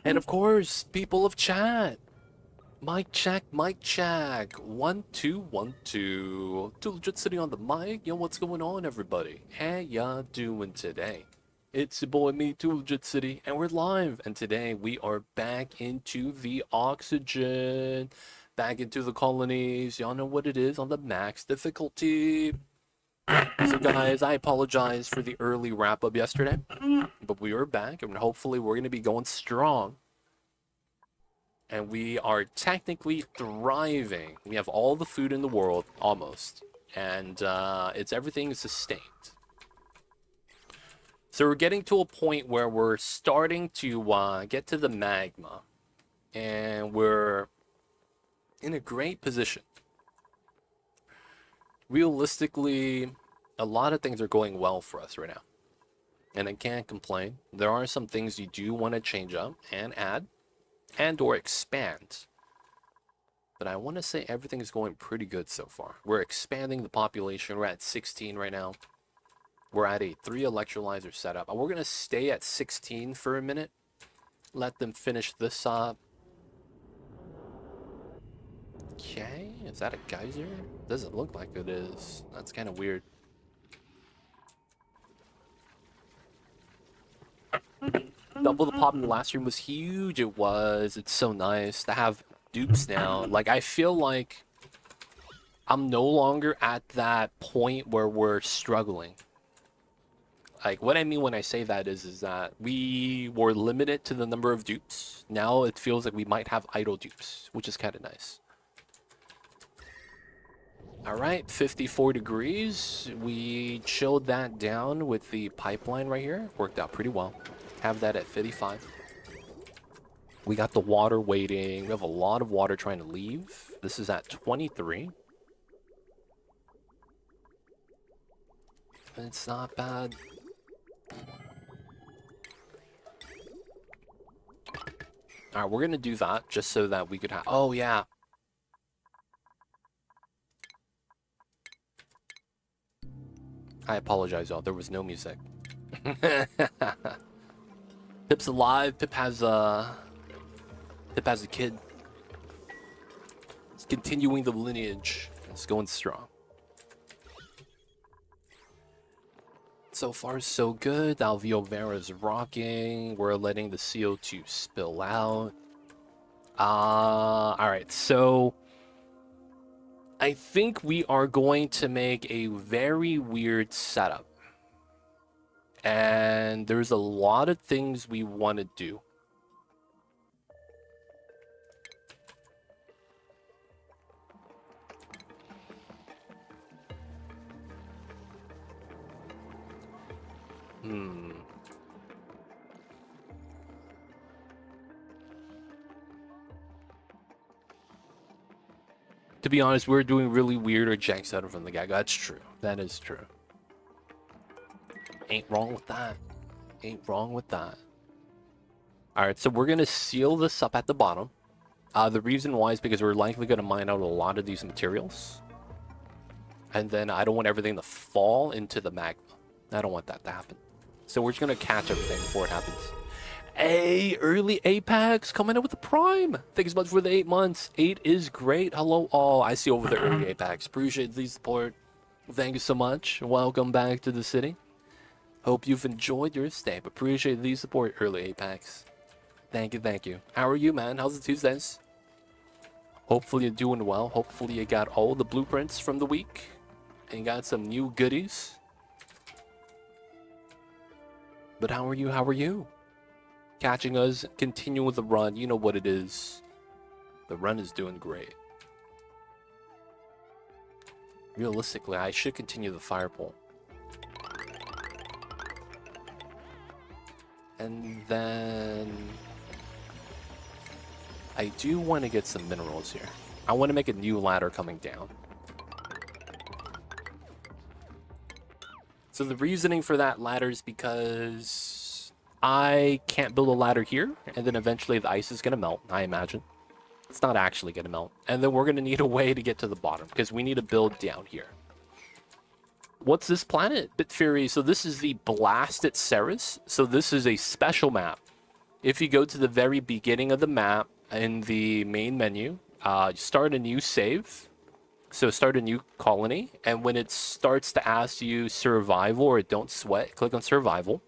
And of course, people of chat. Mic check, mic check. 1 2 1 2. Too legit sitting on the mic. Yo, what's going on, everybody? How y'all doing today? It's your boy, me, Too Legit City, and we're live. And today we are back into the oxygen, back into the colonies. Y'all know what it is on the max difficulty. So, guys, I apologize for the early wrap up yesterday, but we are back, and hopefully, we're going to be going strong. And we are technically thriving. We have all the food in the world, almost. And it's everything sustained. So we're getting to a point where we're starting to get to the magma. And we're in a great position. Realistically, a lot of things are going well for us right now. And I can't complain. There are some things you do want to change up and add. And or expand. But I want to say everything is going pretty good so far. We're expanding the population. We're at 16 right now. We're at a 3 electrolyzer setup. And we're going to stay at 16 for a minute. Let them finish this up. Okay, is that a geyser? Doesn't look like it is. That's kind of weird. Double the pop in the last room was huge. It was. It's so nice to have dupes now. Like, I feel like I'm no longer at that point where we're struggling. Like, what I mean when I say that is that we were limited to the number of dupes. Now it feels like we might have idle dupes, which is kind of nice. All right, 54 degrees. We chilled that down with the pipeline right here. Worked out pretty well. Have that at 55. We got the water waiting. We have a lot of water trying to leave. This is at 23. It's not bad. All right, we're going to do that just so that we could have... Oh, yeah. I apologize, y'all. There was no music. Pip's alive. Pip has a kid. It's continuing the lineage. It's going strong. So far, so good. Alveo Vera's rocking. We're letting the CO2 spill out. All right. So I think we are going to make a very weird setup. And there's a lot of things we want to do. To be honest, we're doing really weird or jank setup from the get-go. That's true. That is true. Ain't wrong with that. Ain't wrong with that. Alright, so we're going to seal this up at the bottom. The reason why is because we're likely going to mine out a lot of these materials. And then I don't want everything to fall into the magma. I don't want that to happen. So we're just going to catch everything before it happens. Hey, early Apex coming in with the Prime. Thanks so much for the 8 months. 8 is great. Hello all. I see over the early Apex. Appreciate the support. Thank you so much. Welcome back to the city. Hope you've enjoyed your stay. Appreciate the support, early Apex. Thank you, thank you. How are you, man? How's the Tuesdays? Hopefully you're doing well. Hopefully you got all the blueprints from the week. And got some new goodies. But how are you? How are you? Catching us, continuing with the run. You know what it is. The run is doing great. Realistically, I should continue the fire pole. And then I do want to get some minerals here. I want to make a new ladder coming down. So the reasoning for that ladder is because I can't build a ladder here, and then eventually the ice is going to melt, I imagine. It's not actually going to melt. And then we're going to need a way to get to the bottom, because we need to build down here. What's this planet, Bitfury? So this is the Blasted Ceres. So this is a special map If you go to the very beginning of the map in the main menu, start a new save. So start a new colony, and when it starts to ask you survival or don't sweat, click on survival.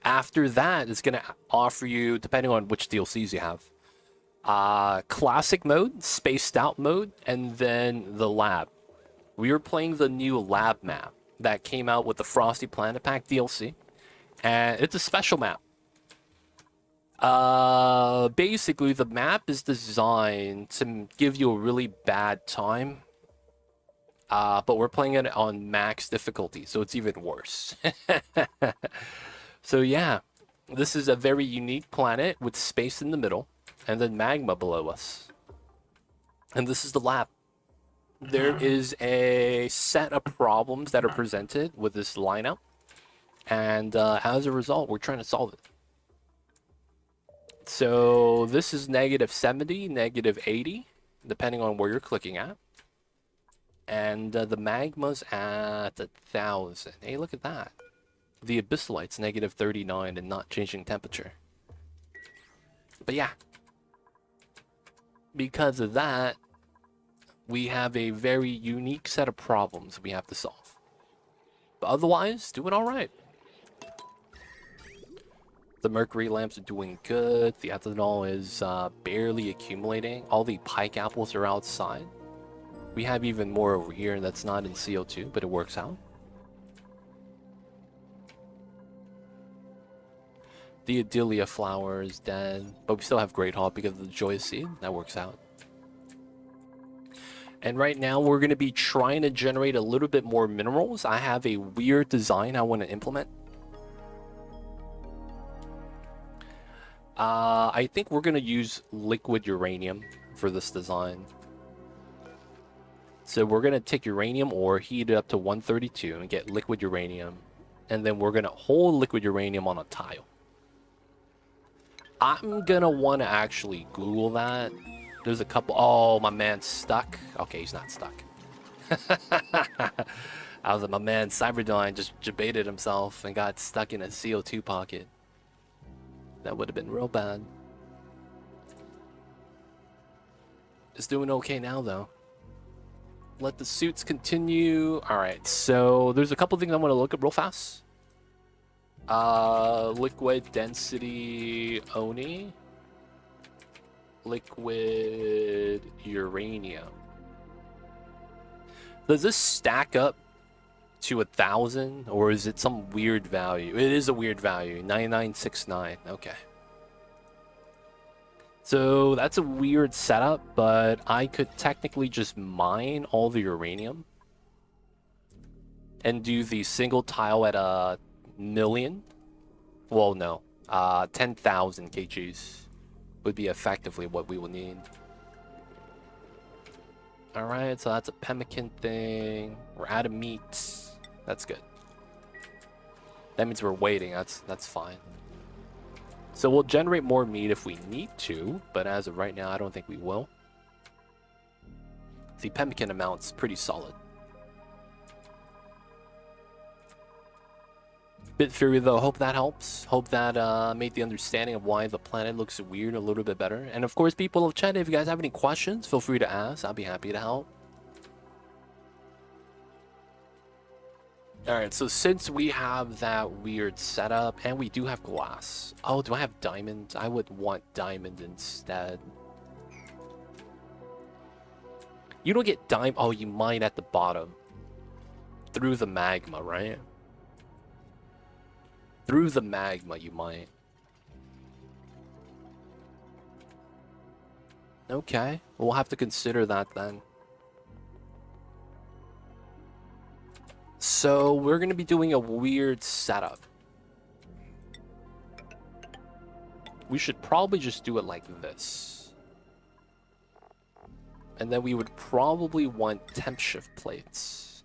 After that, it's gonna offer you, depending on which DLCs you have, classic mode, spaced out mode, and then the lab. We are playing the new lab map that came out with the Frosty Planet Pack DLC, and it's a special map. Basically, the map is designed to give you a really bad time. But we're playing it on max difficulty, so it's even worse. So yeah, this is a very unique planet with space in the middle, and then magma below us. And this is the lab. There is a set of problems that are presented with this lineup, and as a result, we're trying to solve it. So this is -70, -80, depending on where you're clicking at. And the magma's at 1,000. Hey, look at that. The abyssalite's -39 and not changing temperature. But yeah, because of that, we have a very unique set of problems we have to solve. But otherwise, doing all right. The mercury lamps are doing good. The ethanol is barely accumulating. All the pike apples are outside. We have even more over here that's not in CO2, but it works out. The Adelia flower is dead, but we still have Great Hall because of the Joyous Seed. That works out. And right now we're going to be trying to generate a little bit more minerals. I have a weird design I want to implement. I think we're going to use liquid uranium for this design. So we're going to take uranium ore, heat it up to 132 and get liquid uranium. And then we're going to hold liquid uranium on a tile. I'm going to want to actually Google that. There's a couple... Oh, my man's stuck. Okay, he's not stuck. I was like, my man Cyberdyne just debated himself and got stuck in a CO2 pocket. That would have been real bad. It's doing okay now, though. Let the suits continue. Alright, so there's a couple things I want to look at real fast. Liquid density Oni. Liquid uranium. Does this stack up to 1,000, or is it some weird value? It is a weird value. 9969. Okay. So that's a weird setup, but I could technically just mine all the uranium and do the single tile at 1,000,000. Well, no, 10,000 kgs would be effectively what we will need. All right, so that's a pemmican thing. We're out of meat. That's good. That means we're waiting. That's fine. So we'll generate more meat if we need to, but as of right now, I don't think we will. The pemmican amount's pretty solid. Bit Fury though, hope that helps. Hope that made the understanding of why the planet looks weird a little bit better. And of course, people of chat, if you guys have any questions, feel free to ask. I'll be happy to help. Alright, so since we have that weird setup, and we do have glass. Oh, do I have diamonds? I would want diamond instead. You don't get diamond. Oh, you mine at the bottom. Through the magma, right? Through the magma, you might. Okay, we'll have to consider that then. So we're going to be doing a weird setup. We should probably just do it like this. And then we would probably want temp shift plates.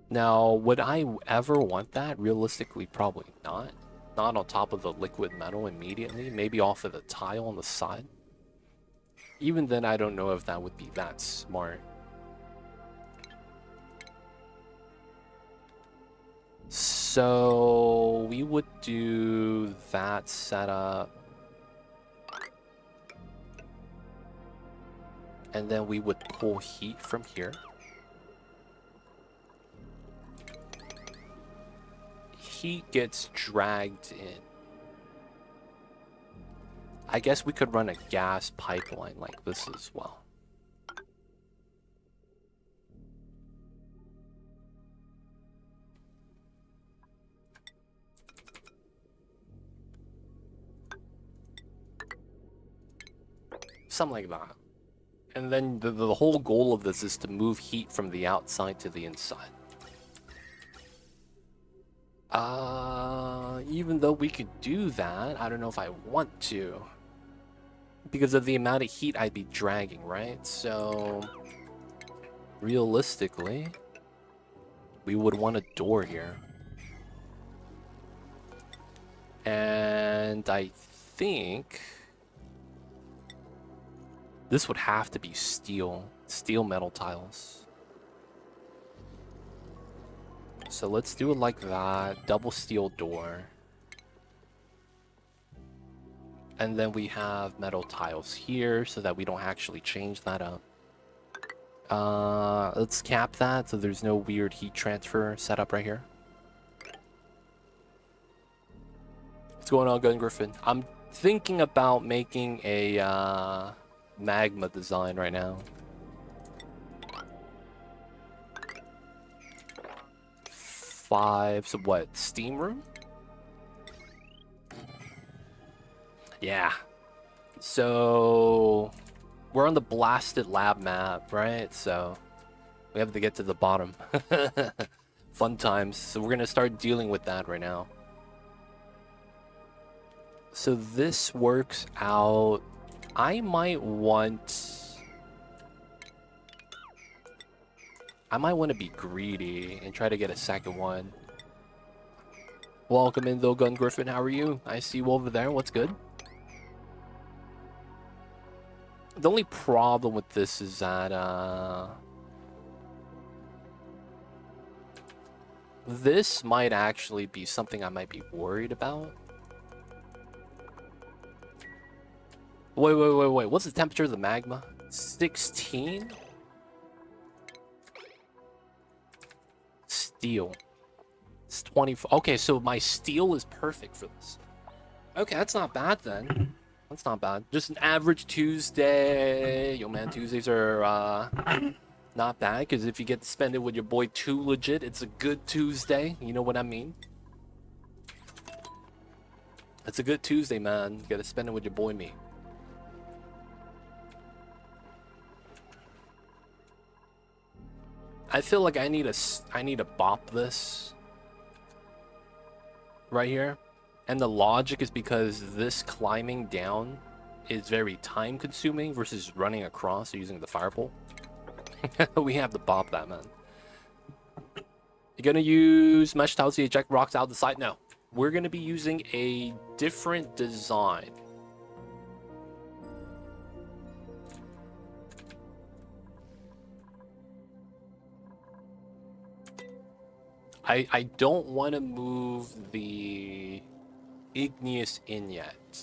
Now, would I ever want that? Realistically, probably not. Not on top of the liquid metal immediately. Maybe off of the tile on the side. Even then, I don't know if that would be that smart. So we would do that setup. And then we would pull heat from here. Heat gets dragged in. I guess we could run a gas pipeline like this as well. Something like that. And then the whole goal of this is to move heat from the outside to the inside. Even though we could do that, I don't know if I want to. Because of the amount of heat I'd be dragging, right? So, realistically, we would want a door here. And I think this would have to be steel metal tiles. So let's do it like that, double steel door. And then we have metal tiles here so that we don't actually change that up. Let's cap that so there's no weird heat transfer setup right here. What's going on, Gun Griffin? I'm thinking about making a Magma design right now. So what? Steam room? Yeah. So we're on the blasted lab map, right? So we have to get to the bottom. Fun times. So we're gonna start dealing with that right now. So this works out. I might want to be greedy and try to get a second one. Welcome in though, Gun Griffin. How are you? I see you over there. What's good? The only problem with this is that this might actually be something I might be worried about. Wait. What's the temperature of the magma? 16? Steel. It's 24. Okay, so my steel is perfect for this. Okay, that's not bad then. That's not bad. Just an average Tuesday. Yo, man, Tuesdays are not bad, because if you get to spend it with your boy Too Legit, it's a good Tuesday. You know what I mean? It's a good Tuesday, man. You gotta spend it with your boy me. I feel like I need to bop this right here. And the logic is because this climbing down is very time consuming versus running across using the fire pole. We have to bop that, man. You gonna use mesh tiles to eject rocks out the side? No. We're gonna be using a different design. I don't want to move the igneous in yet.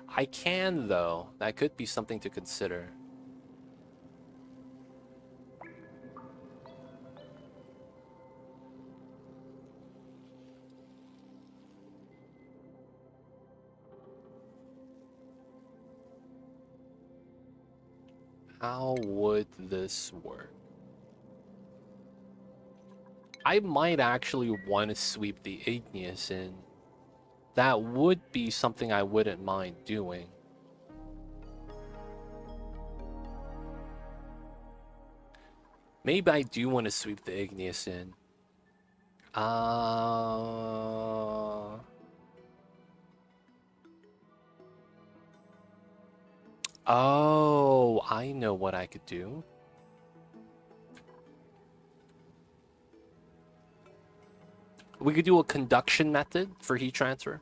I can, though. That could be something to consider. How would this work? I might actually want to sweep the igneous in. That would be something I wouldn't mind doing. Maybe I do want to sweep the igneous in. Oh, I know what I could do. We could do a conduction method for heat transfer.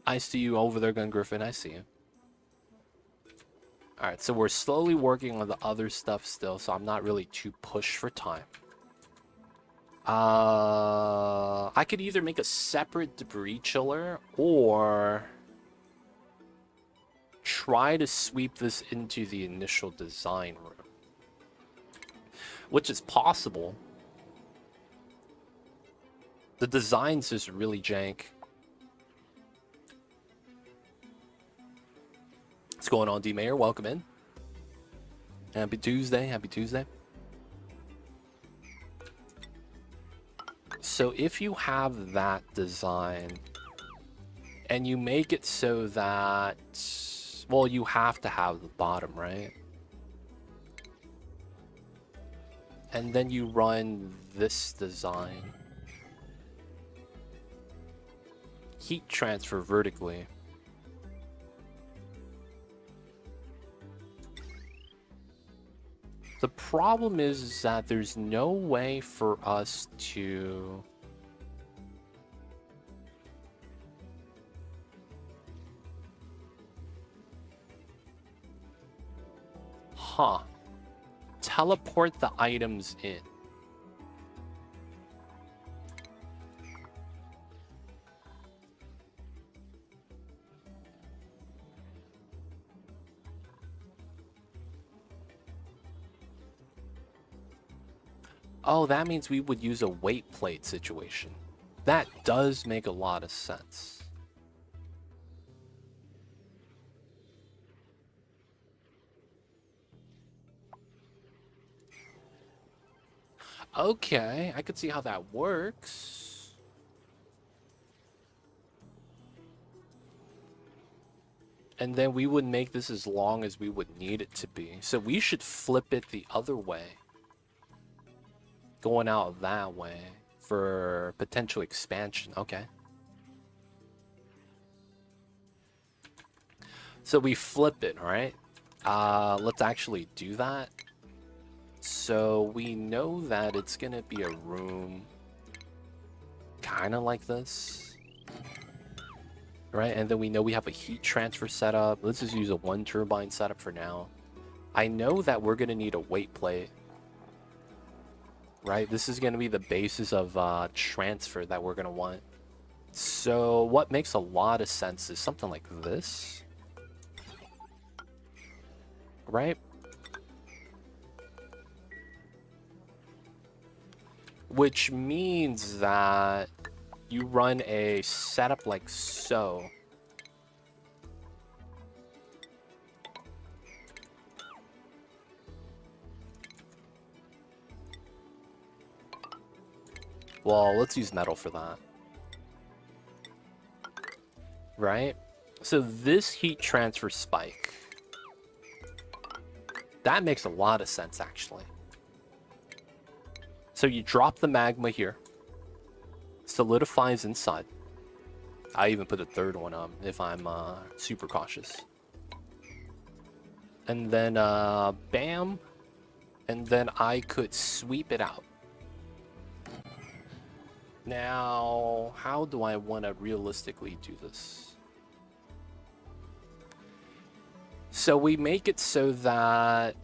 I see you over there, Gun Griffin. I see you. Alright, so we're slowly working on the other stuff still, so I'm not really too pushed for time. I could either make a separate debris chiller or try to sweep this into the initial design room, which is possible. The design's just really jank. What's going on, D-Mayor? Welcome in. Happy Tuesday. Happy Tuesday. So if you have that design and you make it so that, well, you have to have the bottom, right? And then you run this design. Heat transfer vertically. The problem is that there's no way for us to... teleport the items in. Oh, that means we would use a weight plate situation. That does make a lot of sense. Okay, I could see how that works. And then we would make this as long as we would need it to be. So we should flip it the other way. Going out that way for potential expansion. Okay. So we flip it, right? Let's actually do that. So we know that it's gonna be a room kind of like this, right? And then we know we have a heat transfer setup. Let's just use a 1 turbine setup for now. I know that we're gonna need a weight plate, right? This is gonna be the basis of transfer that we're gonna want. So what makes a lot of sense is something like this, right? Which means that you run a setup like so. Well, let's use metal for that. Right? So this heat transfer spike, that makes a lot of sense, actually. So you drop the magma here. Solidifies inside. I even put a third one up if I'm super cautious. And then bam. And then I could sweep it out. Now, how do I want to realistically do this? So we make it so that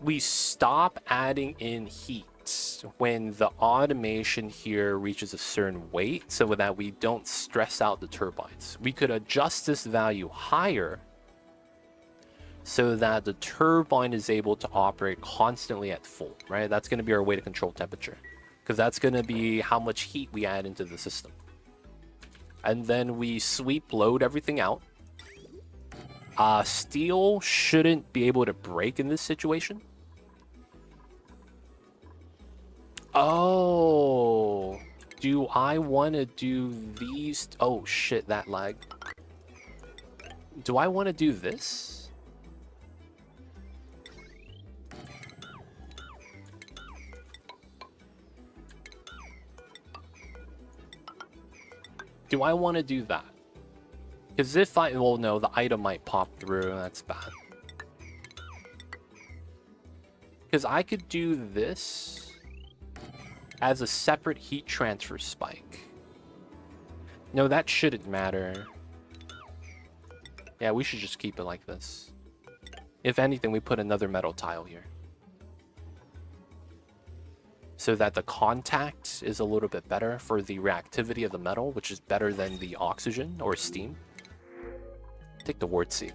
we stop adding in heat when the automation here reaches a certain weight, so that we don't stress out the turbines. We could adjust this value higher so that the turbine is able to operate constantly at full, right? That's going to be our way to control temperature, because that's going to be how much heat we add into the system. And then we sweep load everything out. Steel shouldn't be able to break in this situation. Oh, do I want to do these? Oh shit, that lag. Do I want to do this? Do I want to do that? Because if I, well, no, the item might pop through. That's bad. Because I could do this as a separate heat transfer spike. No, that shouldn't matter. Yeah, we should just keep it like this. If anything, we put another metal tile here. So that the contact is a little bit better for the reactivity of the metal, which is better than the oxygen or steam. Take the word seed.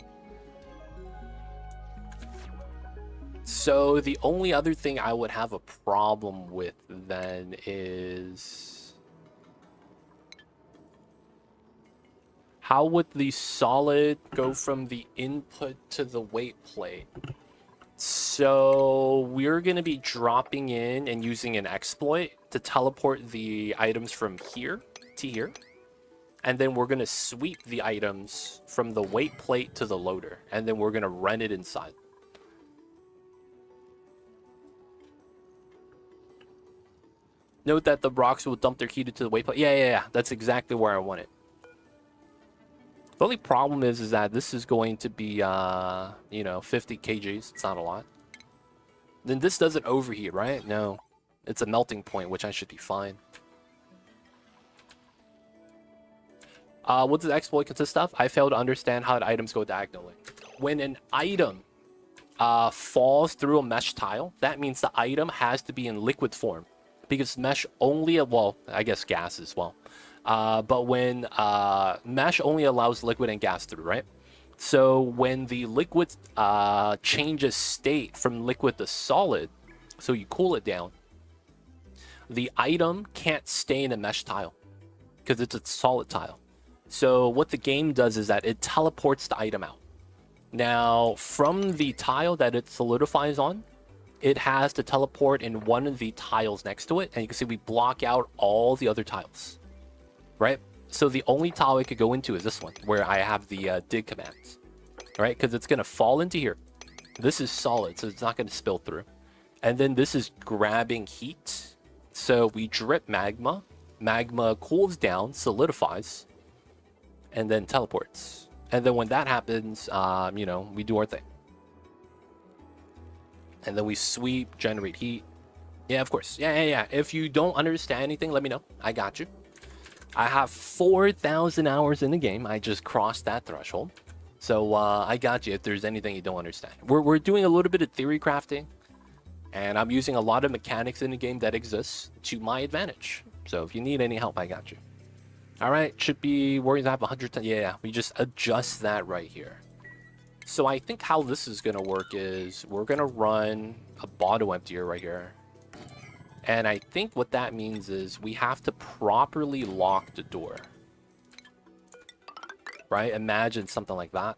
So the only other thing I would have a problem with then is how would the solid go from the input to the weight plate? So we're going to be dropping in and using an exploit to teleport the items from here to here. And then we're going to sweep the items from the weight plate to the loader. And then we're going to run it inside. Note that the rocks will dump their heat into the weight plate. Yeah. That's exactly where I want it. The only problem is that this is going to be, 50 kgs. It's not a lot. Then this doesn't overheat, right? No. It's a melting point, which I should be fine. What does the exploit consist of? I fail to understand how the items go diagonally. When an item falls through a mesh tile, that means the item has to be in liquid form. Because mesh only, well, I guess gas as well. But when mesh only allows liquid and gas through, right? So when the liquid changes state from liquid to solid, so you cool it down, the item can't stay in a mesh tile because it's a solid tile. So what the game does is that it teleports the item out. Now, from the tile that it solidifies on, it has to teleport in one of the tiles next to it. And you can see we block out all the other tiles, right? So the only tile it could go into is this one, where I have the dig commands, right? Because it's going to fall into here. This is solid, so it's not going to spill through. And then this is grabbing heat. So we drip magma. Magma cools down, solidifies, and then teleports. And then when that happens, we do our thing. And then we sweep, generate heat. Yeah, of course. Yeah. If you don't understand anything, let me know. I got you. I have 4,000 hours in the game. I just crossed that threshold. So I got you if there's anything you don't understand. We're doing a little bit of theory crafting. And I'm using a lot of mechanics in the game that exists to my advantage. So if you need any help, I got you. All right, should be worried to have 110. Yeah, we just adjust that right here. So I think how this is going to work is we're going to run a bottle emptier right here. And I think what that means is we have to properly lock the door. Right? Imagine something like that.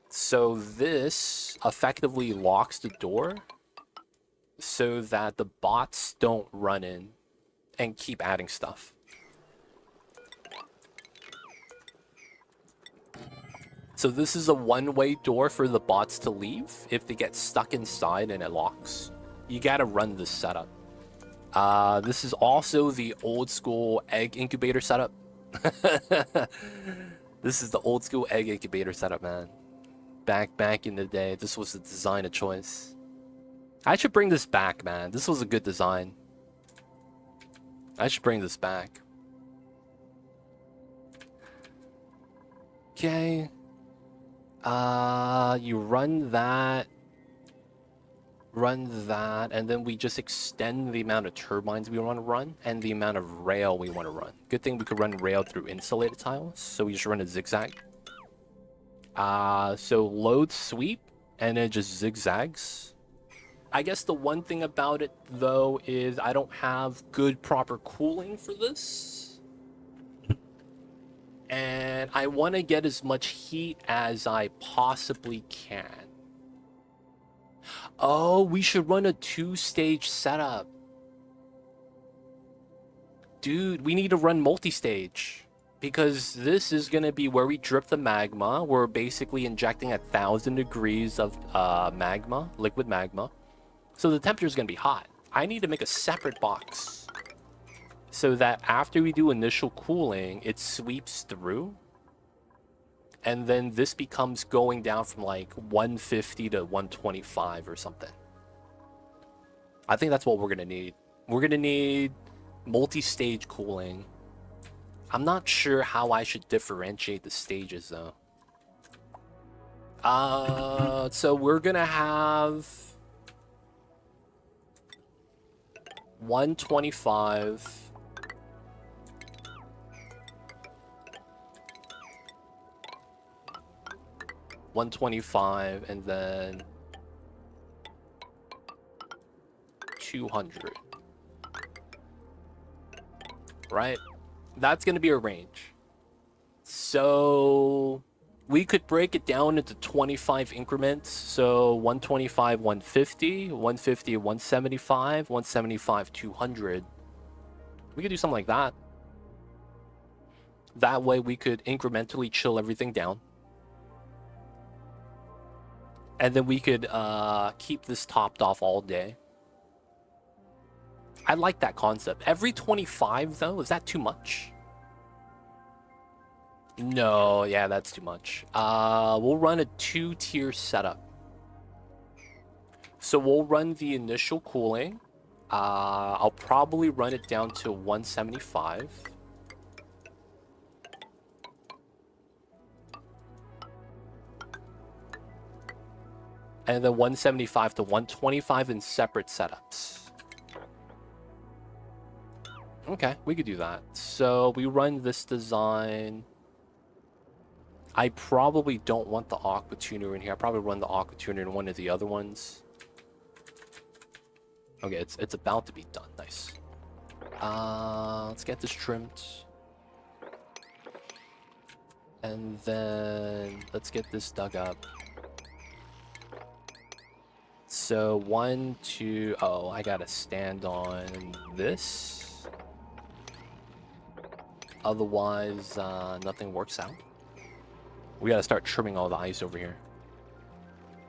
So this effectively locks the door so that the bots don't run in and keep adding stuff. So this is a one-way door for the bots to leave if they get stuck inside and it locks. You gotta run this setup. This is also the old school egg incubator setup. This is the old school egg incubator setup, man. Back in the day, this was the design of choice. I should bring this back, man. This was a good design. I should bring this back. Okay. You run that, and then we just extend the amount of turbines we want to run and the amount of rail we want to run. Good thing we could run rail through insulated tiles, so we just run a zigzag. So load sweep, and it just zigzags. I guess the one thing about it, though, is I don't have good proper cooling for this. And I want to get as much heat as I possibly can. Oh, we should run a 2-stage setup. Dude, we need to run multi-stage. Because this is going to be where we drip the magma. We're basically injecting 1,000 degrees of magma, liquid magma. So the temperature is going to be hot. I need to make a separate box. So that after we do initial cooling, it sweeps through. And then this becomes going down from like 150 to 125 or something. I think that's what we're going to need. We're going to need multi-stage cooling. I'm not sure how I should differentiate the stages though. So we're gonna have 125. 125 and then 200. Right? That's going to be a range. So we could break it down into 25 increments. So 125, 150, 150, 175, 175, 200. We could do something like that. That way we could incrementally chill everything down. And then we could keep this topped off all day. I like that concept. Every 25, though, is that too much? No, yeah, that's too much. We'll run a 2-tier setup. So we'll run the initial cooling. I'll probably run it down to 175. And then 175 to 125 in separate setups. Okay, we could do that. So we run this design. I probably don't want the Aqua Tuner in here. I probably run the Aqua Tuner in one of the other ones. Okay, it's about to be done. Nice. Let's get this trimmed. And then let's get this dug up. So 1, 2, oh, I gotta stand on this. Otherwise, nothing works out. We gotta start trimming all the ice over here.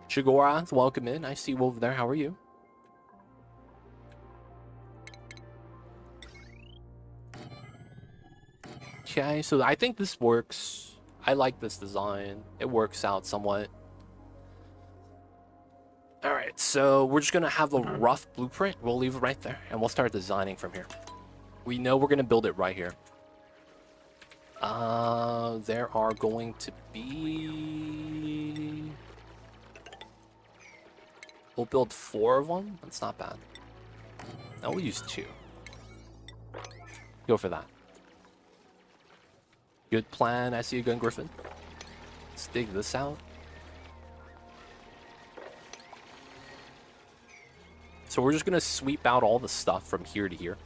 Shigora, welcome in. I see you over there. How are you? Okay, so I think this works. I like this design. It works out somewhat. Alright, so we're just gonna have a rough blueprint. We'll leave it right there, and we'll start designing from here. We know we're gonna build it right here. There are going to be... We'll build 4 of them. That's not bad. No, we'll use 2. Go for that. Good plan. I see you, Gun Griffin. Let's dig this out. So we're just going to sweep out all the stuff from here to here.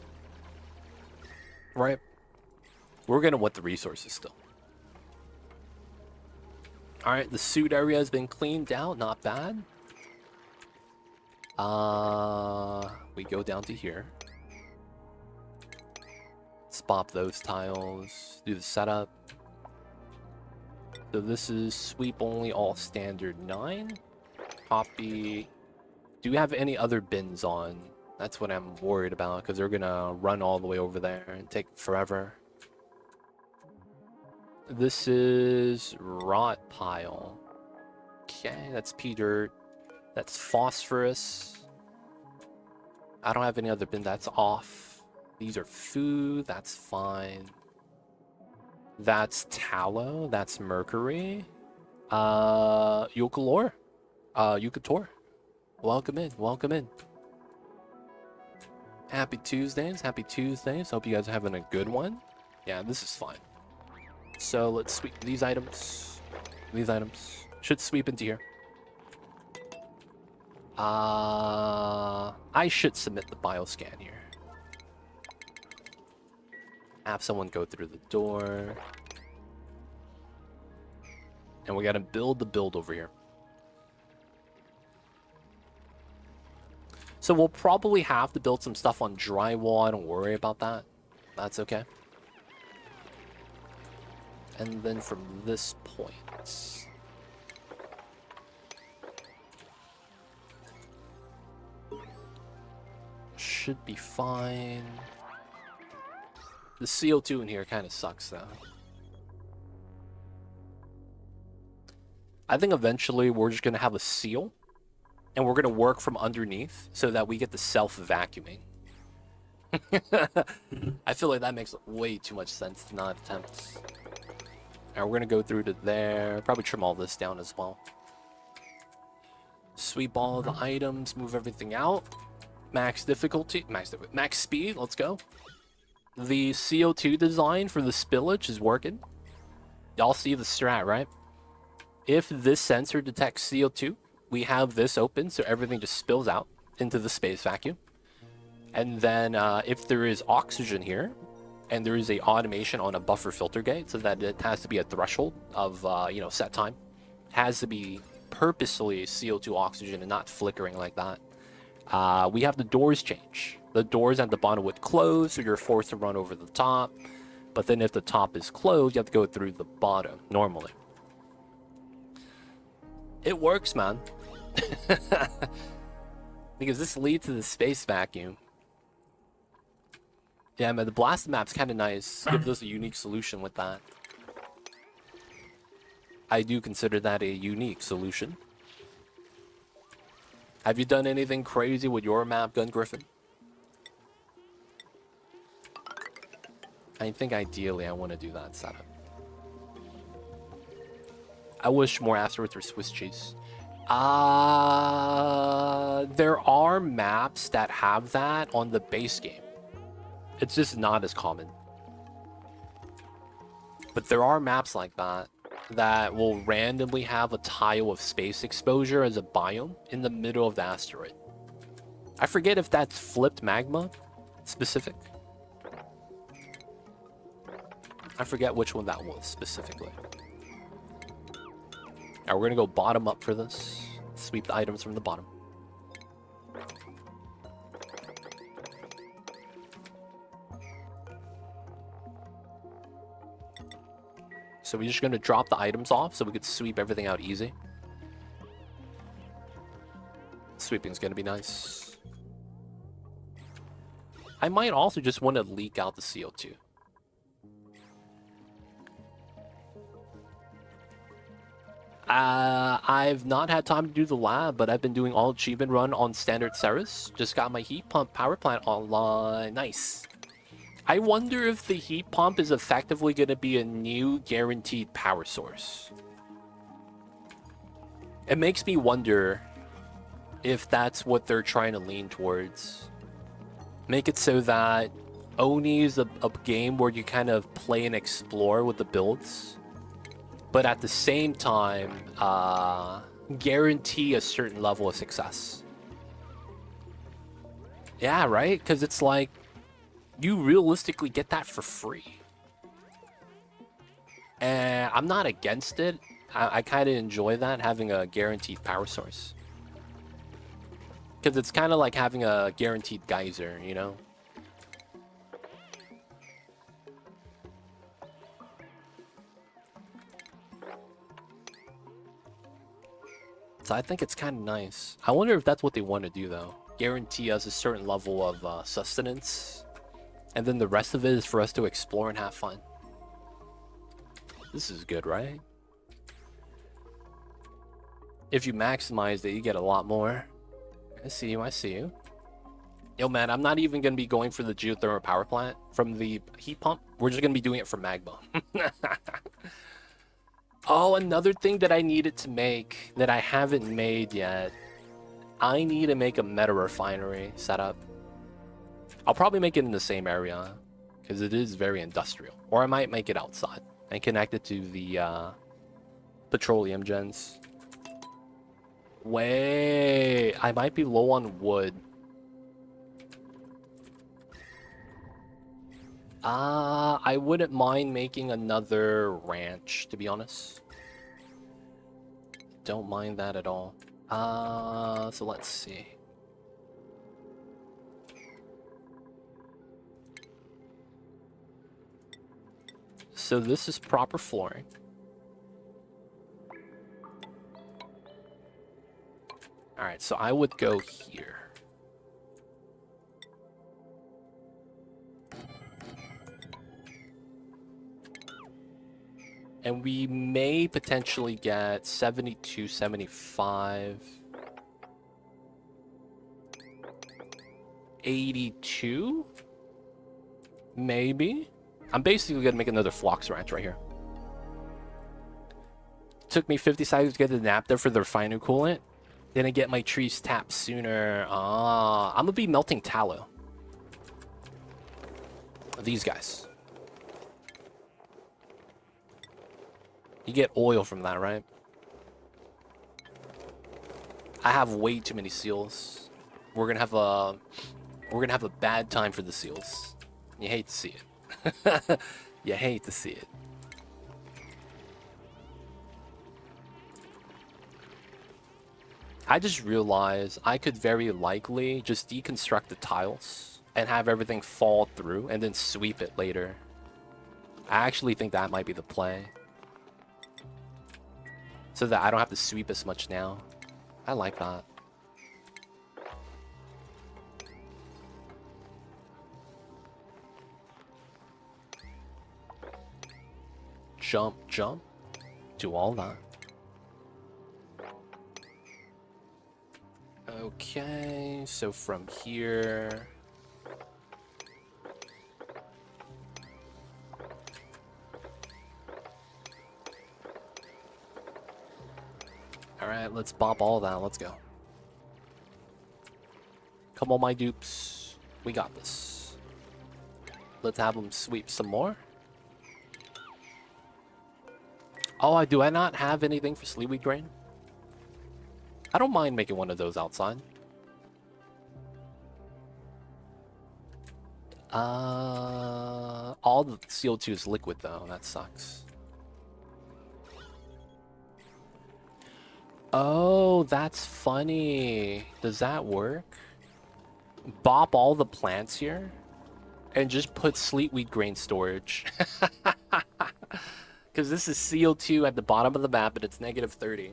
Right? We're going to want the resources still. Alright, the suit area has been cleaned out. Not bad. We go down to here. Let's pop those tiles. Do the setup. So this is sweep only, all standard 9. Copy. Do we have any other bins on? That's what I'm worried about, because they're gonna run all the way over there and take forever. This is rot pile. Okay, that's pea dirt. That's phosphorus. I don't have any other bin. That's off. These are food. That's fine. That's tallow. That's mercury. Eucalor. Eucator. Welcome in. Welcome in. Happy Tuesdays. Happy Tuesdays. Hope you guys are having a good one. Yeah, this is fine. So let's sweep these items. These items should sweep into here. I should submit the bioscan here. Have someone go through the door. And we gotta build the build over here. So we'll probably have to build some stuff on drywall. I don't worry about that. That's okay. And then from this point... should be fine. The CO2 in here kind of sucks, though. I think eventually we're just going to have a seal, and we're going to work from underneath so that we get the self-vacuuming. I feel like that makes way too much sense to not attempt. Alright, we're going to go through to there. Probably trim all this down as well. Sweep all the items, move everything out. Max difficulty, max speed, let's go. The CO2 design for the spillage is working. Y'all see the strat, right? If this sensor detects CO2, we have this open so everything just spills out into the space vacuum. And then if there is oxygen here, and there is a automation on a buffer filter gate so that it has to be a threshold of set time, has to be purposely CO2 oxygen and not flickering like that. We have the doors change. The doors at the bottom would close, so you're forced to run over the top. But then if the top is closed, you have to go through the bottom normally. It works, man. Because this leads to the space vacuum. Yeah, man, the blast map's kind of nice. Gives us a unique solution with that. I do consider that a unique solution. Have you done anything crazy with your map, Gun Griffin? I think ideally I want to do that setup. I wish more afterwards were Swiss cheese. There are maps that have that on the base game. It's just not as common. But there are maps like that that will randomly have a tile of space exposure as a biome in the middle of the asteroid. I forget if that's flipped magma specific. I forget which one that was specifically. Now we're gonna go bottom up for this. Sweep the items from the bottom. So we're just gonna drop the items off so we could sweep everything out easy. Sweeping's gonna be nice. I might also just want to leak out the CO2. I've not had time to do the lab, but I've been doing all achievement run on standard Ceres. Just got my heat pump power plant online. Nice. I wonder if the heat pump is effectively going to be a new guaranteed power source. It makes me wonder if that's what they're trying to lean towards. Make it so that Oni is a game where you kind of play and explore with the builds, but at the same time, guarantee a certain level of success. Yeah, right? Because it's like, you realistically get that for free. And I'm not against it. I kind of enjoy that, having a guaranteed power source. Because it's kind of like having a guaranteed geyser, you know? So I think it's kind of nice. I wonder if that's what they want to do, though. Guarantee us a certain level of sustenance. And then the rest of it is for us to explore and have fun. This is good, right? If you maximize it, you get a lot more. I see you, I see you. Yo, man, I'm not even going to be going for the geothermal power plant from the heat pump. We're just going to be doing it for Magma. Oh, another thing that I needed to make that I haven't made yet. I need to make a meta refinery setup. I'll probably make it in the same area because it is very industrial. Or I might make it outside and connect it to the petroleum gens. Wait, I might be low on wood. I wouldn't mind making another ranch, to be honest. Don't mind that at all. So let's see. So this is proper flooring. Alright, so I would go here. And we may potentially get 72, 75, 82, maybe. I'm basically gonna make another Phlox Ranch right here. Took me 50 seconds to get the naphtha for the refinery coolant. Didn't get my trees tapped sooner. Ah, I'm gonna be melting tallow. These guys. You get oil from that, right? I have way too many seals. We're gonna have a bad time for the seals. You hate to see it. You hate to see it. I just realized I could very likely just deconstruct the tiles and have everything fall through and then sweep it later. I actually think that might be the play. So that I don't have to sweep as much now. I like that. Jump, jump. Do all that. Okay, so from here... Alright, let's bop all that. Let's go. Come on, my dupes. We got this. Let's have them sweep some more. Oh, do I not have anything for Sleeweed Grain? I don't mind making one of those outside. All the CO2 is liquid though. That sucks. Oh, that's funny. Does that work? Bop all the plants here and just put Sleetweed Grain storage. Because this is CO2 at the bottom of the map and it's negative 30.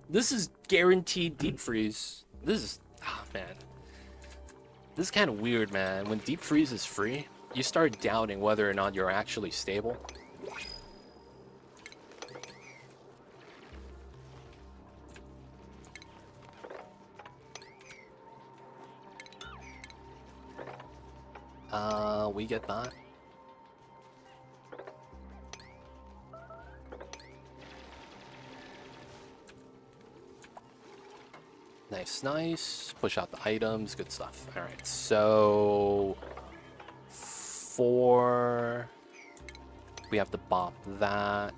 This is guaranteed deep freeze. This is... Oh, man. This is kind of weird, man. When deep freeze is free, you start doubting whether or not you're actually stable. We get that. Nice, nice. Push out the items. Good stuff. All right, so 4. We have to bop that,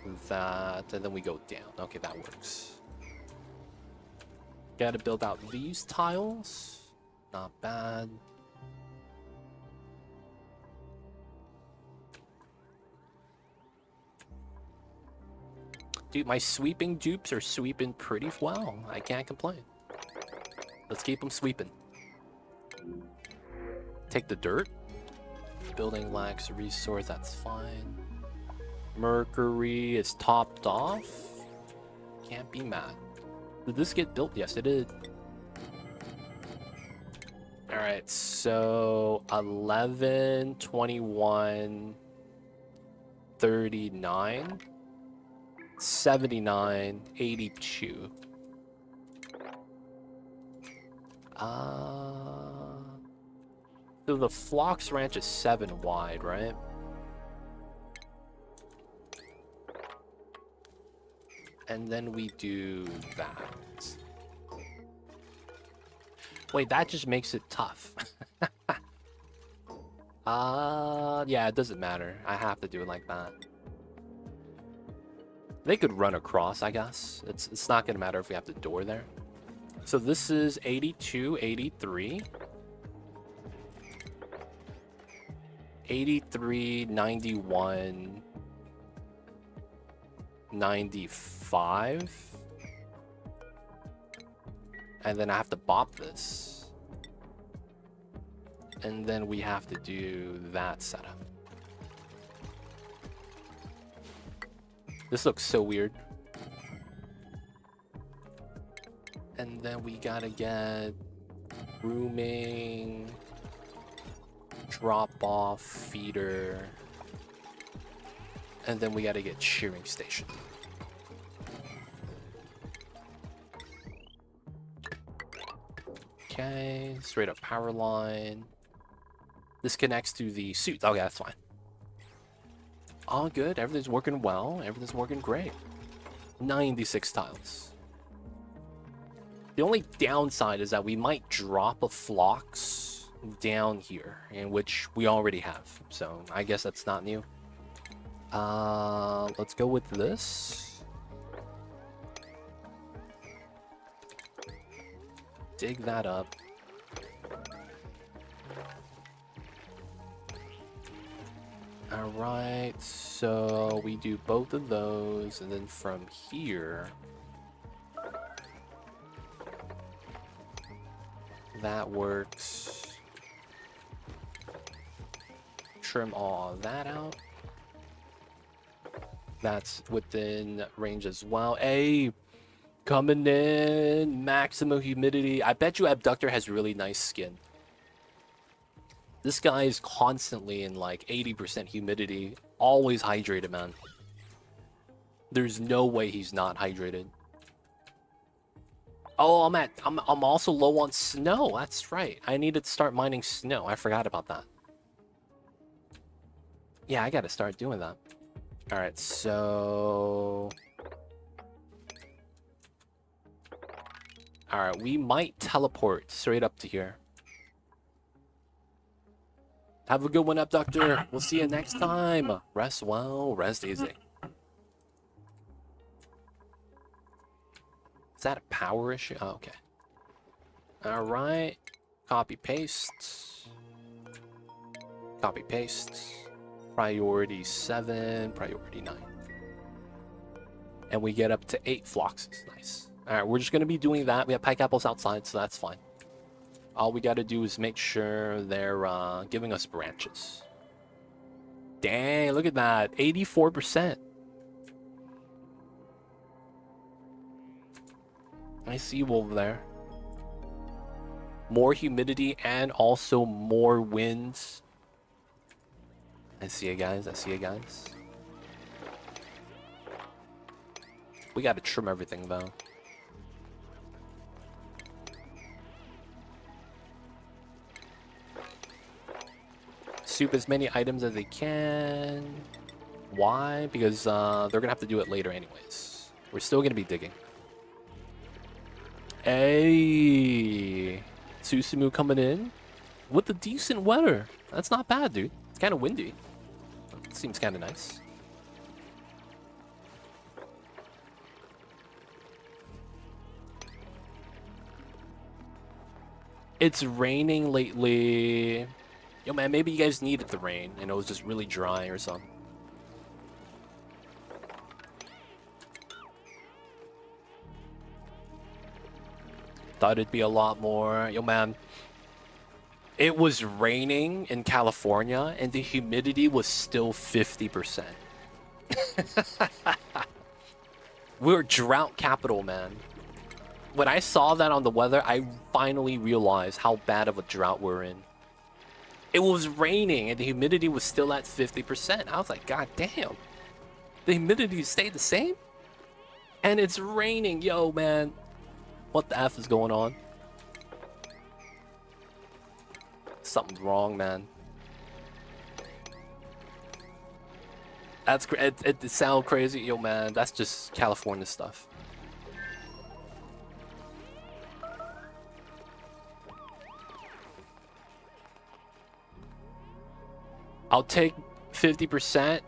and then we go down. Okay, that works. Gotta build out these tiles. Not bad. Dude, my sweeping dupes are sweeping pretty well. I can't complain. Let's keep them sweeping. Take the dirt. Building lacks resource, that's fine. Mercury is topped off. Can't be mad. Did this get built? Yes, it did. Alright, so 11, 21, 39. 79, 82. So the Phlox Ranch is 7 wide, right? And then we do that. Wait, that just makes it tough. Yeah, it doesn't matter. I have to do it like that. They could run across, I guess. It's not going to matter if we have the door there. So this is 82, 83. 83, 91, 95. And then I have to bop this. And then we have to do that setup. This looks so weird. And then we gotta get rooming, drop off, feeder, and then we gotta get shearing station. Okay, straight up power line. This connects to the suit. Okay, that's fine. All good. Everything's working well. Everything's working great. 96 tiles. The only downside is that we might drop a Phlox down here, in which we already have. So I guess that's not new. Let's go with this. Dig that up. Alright, so we do both of those, and then from here... that works. Trim all that out. That's within range as well. Hey, coming in, maximum humidity. I bet you Abductor has really nice skin. This guy is constantly in like 80% humidity, always hydrated, man. There's no way he's not hydrated. Oh, I'm also low on snow. That's right. I need to start mining snow. I forgot about that. Yeah, I gotta start doing that. All right, so... all right, we might teleport straight up to here. Have a good one, Abductor. We'll see you next time. Rest well, rest easy. Is that a power issue? Oh, okay. All right. Copy paste. Copy paste. Priority 7, priority 9. And we get up to 8 Phloxes. Nice. All right, we're just going to be doing that. We have pike apples outside, so that's fine. All we got to do is make sure they're giving us branches. Dang, look at that. 84%. I see wolf there. More humidity and also more winds. I see you guys. I see you guys. We got to trim everything though. Soup as many items as they can. Why? Because they're gonna have to do it later anyways. We're still gonna be digging. Hey, Susumu coming in with the decent weather. That's not bad, dude. It's kind of windy. Seems kind of nice. It's raining lately. Yo, man, maybe you guys needed the rain and it was just really dry or something. Thought it'd be a lot more. Yo, man. It was raining in California and the humidity was still 50%. We're drought capital, man. When I saw that on the weather, I finally realized how bad of a drought we're in. It was raining and the humidity was still at 50%. I was like, God damn. The humidity stayed the same? And it's raining. Yo, man. What the F is going on? Something's wrong, man. That's it sounds crazy. Yo, man, that's just California stuff. I'll take 50%.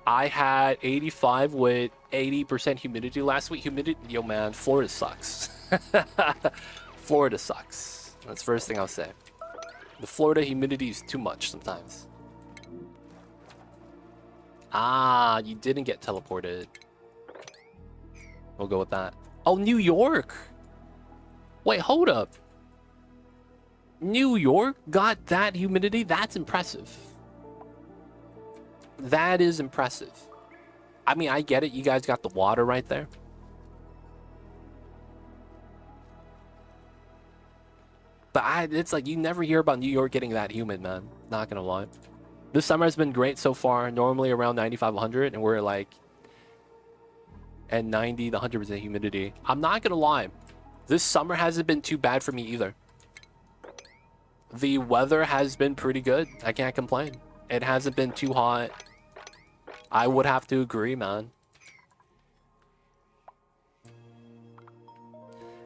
I had 85 with 80% humidity last week. Humidity, yo, man, Florida sucks. Florida sucks. That's the first thing I'll say. The Florida humidity is too much sometimes. Ah, you didn't get teleported. We'll go with that. Oh, New York. Wait, hold up. New York got that humidity? That's impressive. That is impressive. I mean, I get it. You guys got the water right there. But it's like you never hear about New York getting that humid, man. Not gonna lie. This summer has been great so far. Normally around 95, 100, and we're like at 90 to 100% humidity. I'm not gonna lie. This summer hasn't been too bad for me either. The weather has been pretty good. I can't complain. It hasn't been too hot. I would have to agree, man.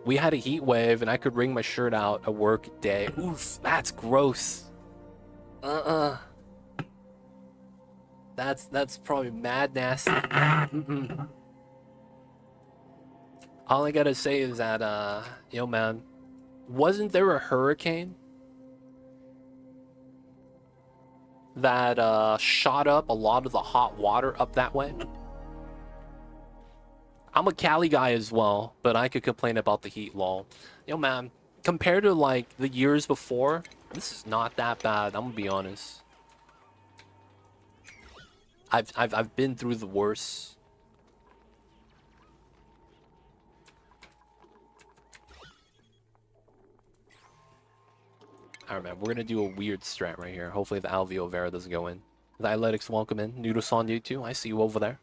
We had a heat wave, and I could wring my shirt out a work day. Oof, that's gross. That's probably mad nasty. All I gotta say is that, yo, man, wasn't there a hurricane that shot up a lot of the hot water up that way? I'm a Cali guy as well, but I could complain about the heat, lol. Yo, man, compared to like the years before, this is not that bad. I'm gonna be honest. I've been through the worst. Alright, man, we're gonna do a weird strat right here. Hopefully the Alveo Vera doesn't go in. The Athletics, welcome in. Noodles on you too. I see you over there.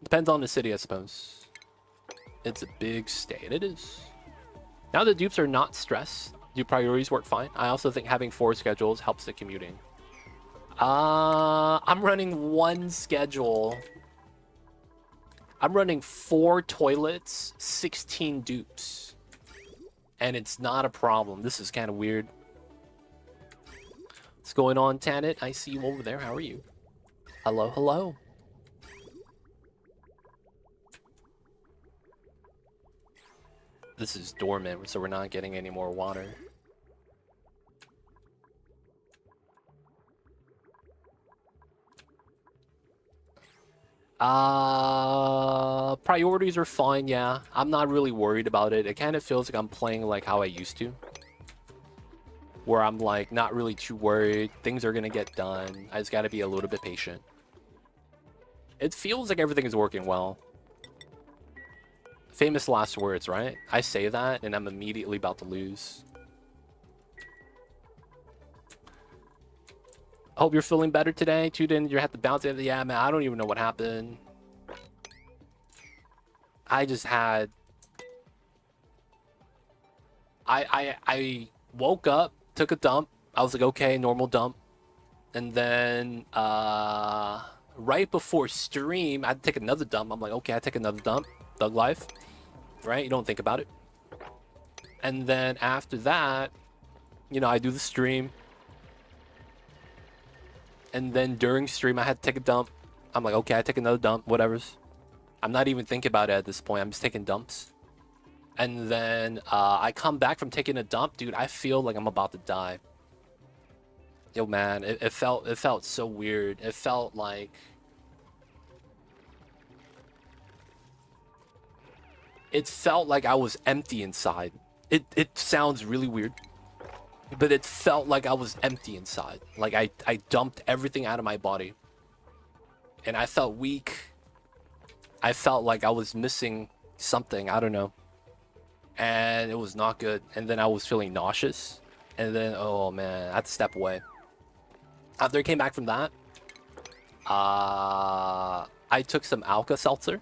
Depends on the city, I suppose. It's a big state. It is. Now the dupes are not stressed. Do priorities work fine? I also think having 4 schedules helps the commuting. I'm running 1 schedule. I'm running 4 toilets, 16 dupes. And it's not a problem. This is kind of weird. What's going on, Tanit? I see you over there. How are you? Hello, hello. This is dormant, so we're not getting any more water. Priorities are fine, yeah. I'm not really worried about it. It kind of feels like I'm playing like how I used to. Where I'm like not really too worried. Things are gonna get done. I just gotta be a little bit patient. It feels like everything is working well. Famous last words, right? I say that and I'm immediately about to lose. Hope you're feeling better today. Tuden, you had to bounce it. Yeah, man, I don't even know what happened. I just had... I woke up, took a dump. I was like, okay, normal dump. And then, right before stream, I had to take another dump. I'm like, okay, I take another dump. Thug life. Right? You don't think about it. And then after that, you know, I do the stream. And then during stream, I had to take a dump. I'm like, okay, I take another dump, whatever's. I'm not even thinking about it at this point. I'm just taking dumps. And then I come back from taking a dump, dude. I feel like I'm about to die. Yo, man, it felt so weird. It felt like I was empty inside. It sounds really weird. But it felt like I was empty inside. Like I dumped everything out of my body. And I felt weak. I felt like I was missing something. I don't know. And it was not good. And then I was feeling nauseous. And then, oh man, I had to step away. After I came back from that, I took some Alka-Seltzer.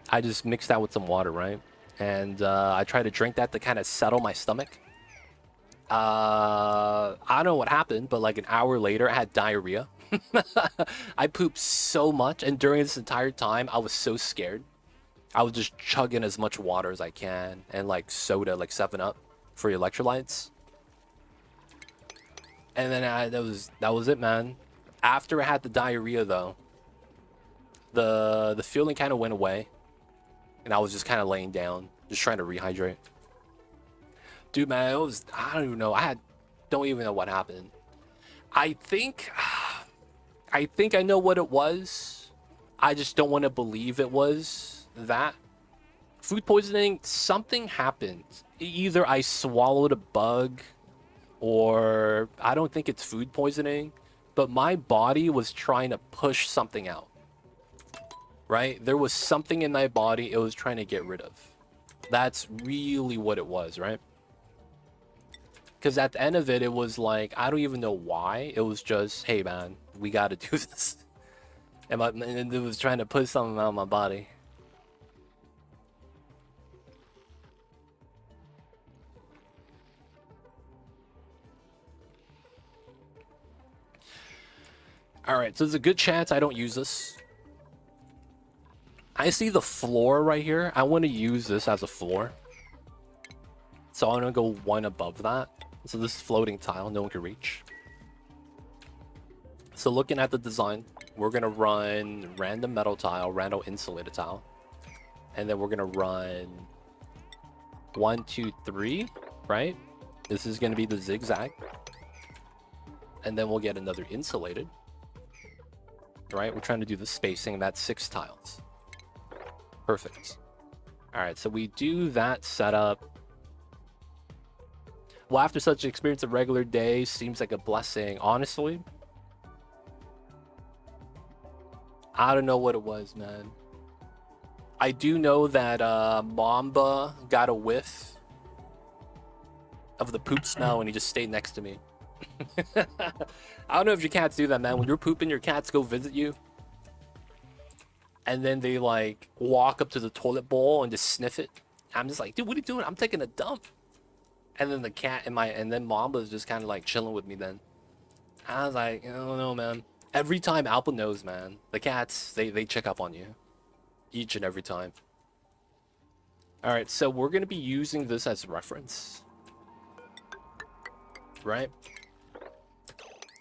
I just mixed that with some water, right? And I tried to drink that to kind of settle my stomach. I don't know what happened, but like an hour later, I had diarrhea. I pooped so much, and during this entire time, I was so scared. I was just chugging as much water as I can, and like soda, like 7-Up for electrolytes. And then that was it, man. After I had the diarrhea, though, the feeling kind of went away, and I was just kind of laying down, just trying to rehydrate. Dude, man, it was, I don't even know. Don't even know what happened. I think I know what it was. I just don't want to believe it was that. Food poisoning, something happened. Either I swallowed a bug, or I don't think it's food poisoning, but my body was trying to push something out. Right? There was something in my body it was trying to get rid of. That's really what it was, right? Because at the end of it, it was like, I don't even know why. It was just, hey, man, we got to do this. And it was trying to put something out of my body. All right, so there's a good chance I don't use this. I see the floor right here. I want to use this as a floor. So I'm going to go one above that. So this is floating tile, no one can reach. So looking at the design, we're going to run random metal tile, random insulated tile. And then we're going to run 1, 2, 3, right? This is going to be the zigzag. And then we'll get another insulated. Right? We're trying to do the spacing. That's 6 tiles. Perfect. All right, so we do that setup. Well, after such an experience, a regular day seems like a blessing. Honestly, I don't know what it was, man. I do know that Mamba got a whiff of the poop smell and he just stayed next to me. I don't know if your cats do that, man. When you're pooping, your cats go visit you. And then they like walk up to the toilet bowl and just sniff it. I'm just like, dude, what are you doing? I'm taking a dump. And then the cat and then Mamba's just kind of like chilling with me then. I was like, I don't know, man. Every time Alpha knows, man. The cats, they check up on you. Each and every time. Alright, so we're going to be using this as reference. Right?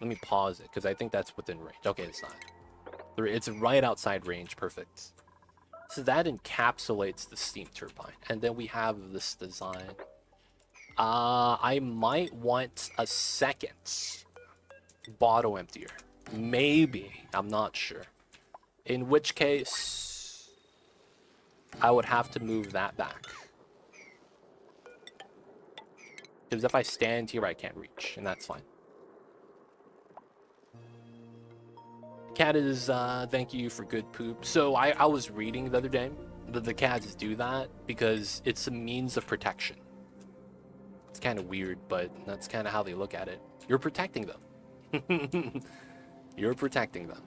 Let me pause it, because I think that's within range. Okay, it's not. It's right outside range. Perfect. So that encapsulates the steam turbine. And then we have this design. I might want a second bottle emptier. Maybe. I'm not sure. In which case, I would have to move that back. Because if I stand here, I can't reach. And that's fine. Cat is, thank you for good poop. So I was reading the other day that the cats do that because it's a means of protection. It's kind of weird, but that's kind of how they look at it. You're protecting them. You're protecting them.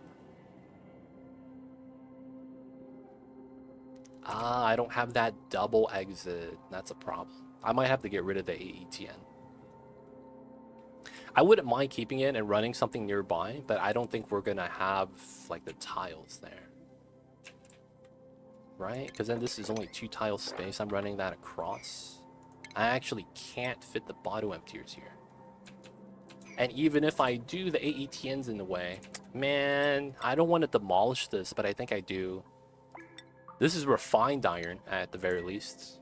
I don't have that double exit. That's a problem. I might have to get rid of the AETN. I wouldn't mind keeping it and running something nearby, but I don't think we're gonna have like the tiles there. Right? Because then this is only 2 tile space. I'm running that across. I actually can't fit the bottle emptiers here. And even if I do, the AETN's in the way. Man, I don't want to demolish this, but I think I do. This is refined iron, at the very least.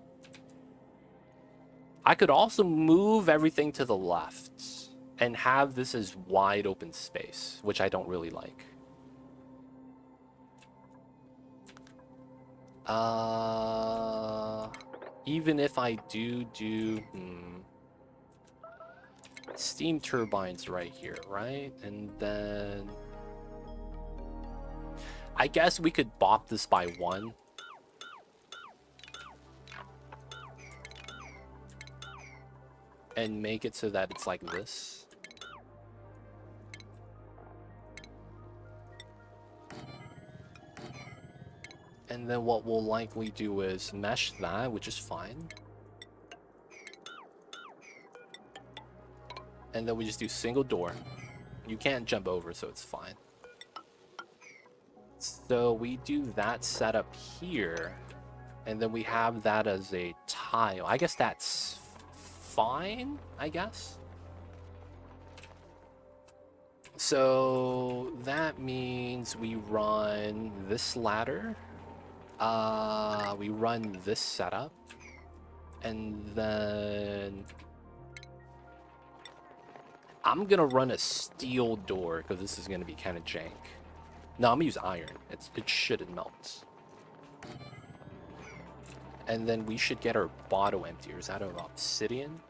I could also move everything to the left and have this as wide open space, which I don't really like. Even if I do steam turbines right here, right? And then I guess we could bop this by 1. And make it so that it's like this. And then what we'll likely do is mesh that, which is fine. And then we just do single door. You can't jump over, so it's fine. So we do that setup here. And then we have that as a tile. I guess that's fine, I guess. So that means we run this ladder. We run this setup. And then I'm gonna run a steel door because this is gonna be kind of jank. No, I'm gonna use iron. It shouldn't melt. And then we should get our bottle emptiers out of obsidian.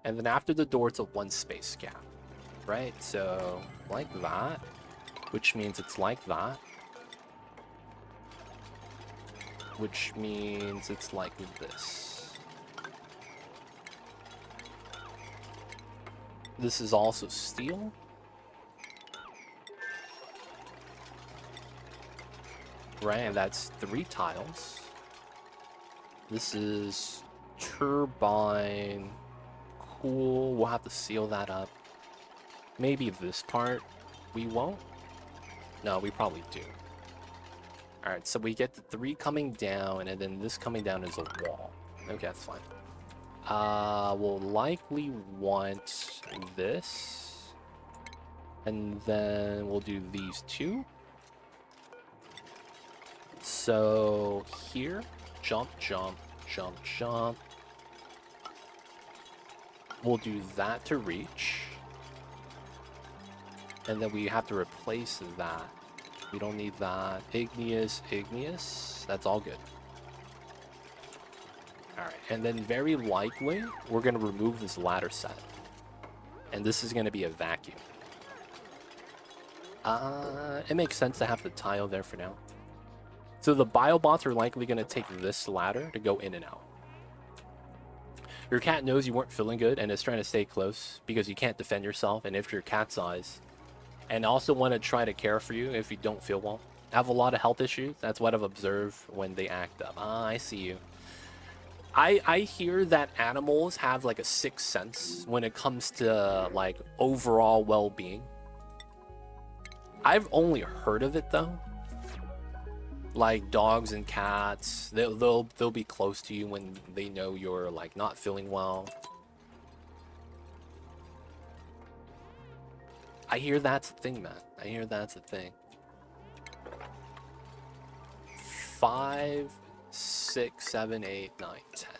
And then after the door, it's a 1 space gap, right? So like that, which means it's like that, which means it's like this. This is also steel. Right, and that's 3 tiles. This is turbine. Cool, we'll have to seal that up. Maybe this part we won't. No, we probably do. Alright, so we get the 3 coming down, and then this coming down is a wall. Okay, that's fine. We'll likely want this. And then we'll do these 2. So here, jump, jump, jump, jump. We'll do that to reach. And then we have to replace that. We don't need that. Igneous, igneous. That's all good. Alright, and then very likely, we're going to remove this ladder set. And this is going to be a vacuum. It makes sense to have the tile there for now. So the biobots are likely going to take this ladder to go in and out. Your cat knows you weren't feeling good and is trying to stay close because you can't defend yourself, and if your cat's eyes, and also want to try to care for you if you don't feel well. Have a lot of health issues. That's what I've observed when they act up. I see you. I hear that animals have like a sixth sense when it comes to like overall well-being. I've only heard of it though. Like dogs and cats, they'll be close to you when they know you're like not feeling well. I hear that's a thing, man. I hear that's a thing. 5, 6, 7, 8, 9, 10.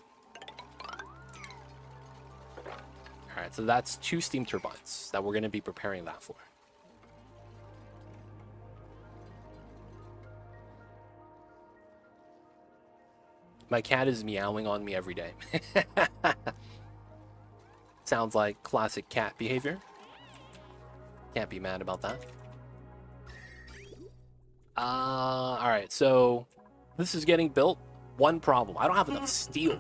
Alright, so that's 2 steam turbines that we're going to be preparing that for. My cat is meowing on me every day. Sounds like classic cat behavior. Can't be mad about that. Alright, so this is getting built. One problem, I don't have enough steel.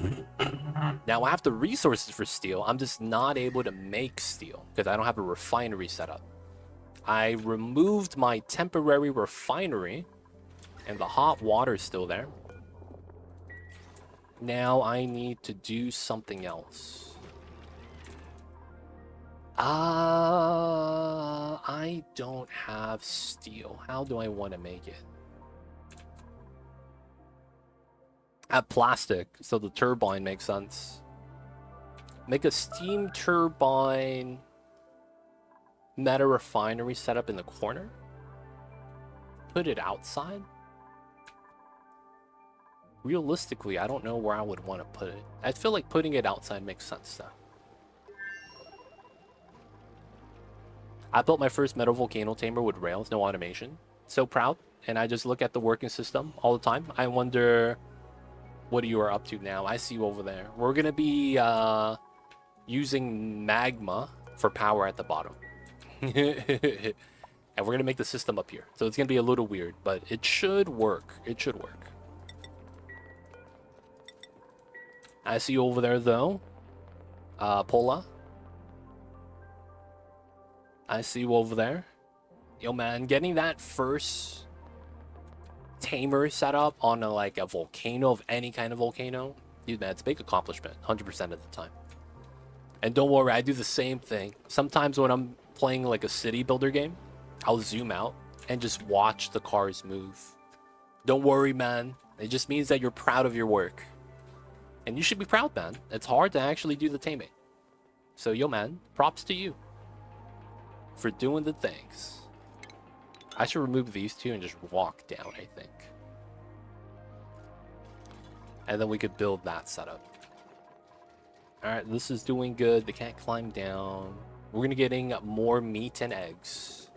Now I have the resources for steel, I'm just not able to make steel because I don't have a refinery set up. I removed my temporary refinery and the hot water is still there. Now I need to do something else. I don't have steel. How do I want to make it? I have plastic, so the turbine makes sense. Make a steam turbine meta refinery setup in the corner. Put it outside. Realistically, I don't know where I would want to put it. I feel like putting it outside makes sense though. I built my first metal volcano tamer with rails, no automation. So proud, and I just look at the working system all the time. I wonder what you are up to now. I see you over there. We're gonna be using magma for power at the bottom. And we're gonna make the system up here. So it's gonna be a little weird, but it should work. It should work. I see you over there though. Pola. I see you over there. Yo man, getting that first tamer set up on like a volcano of any kind of volcano, dude man, it's a big accomplishment 100% of the time. And don't worry, I do the same thing. Sometimes when I'm playing like a city builder game, I'll zoom out and just watch the cars move. Don't worry man, it just means that you're proud of your work. And you should be proud, man. It's hard to actually do the taming. So yo man, props to you for doing the things. I should remove these 2 and just walk down, I think. And then we could build that setup. Alright, this is doing good. They can't climb down. We're gonna getting more meat and eggs.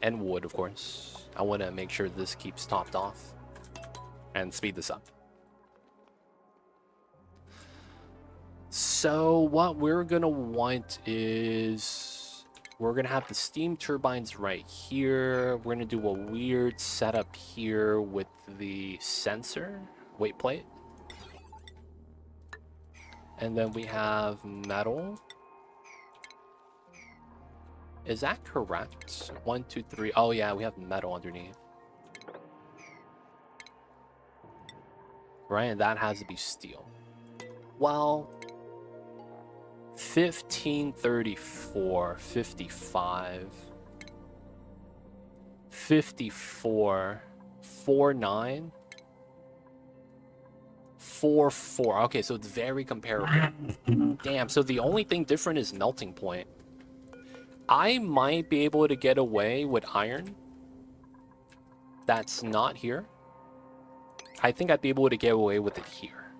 And wood, of course. I want to make sure this keeps topped off. And speed this up. So what we're gonna want is... we're gonna have the steam turbines right here. We're gonna do a weird setup here with the sensor weight plate. And then we have metal. Is that correct? 1, 2, 3. Oh yeah, we have metal underneath. Right, and that has to be steel. Well, 1534, 55, 54, 4.9. 4.4. Okay, so it's very comparable. Damn, so the only thing different is melting point. I might be able to get away with iron. That's not here. I think I'd be able to get away with it here.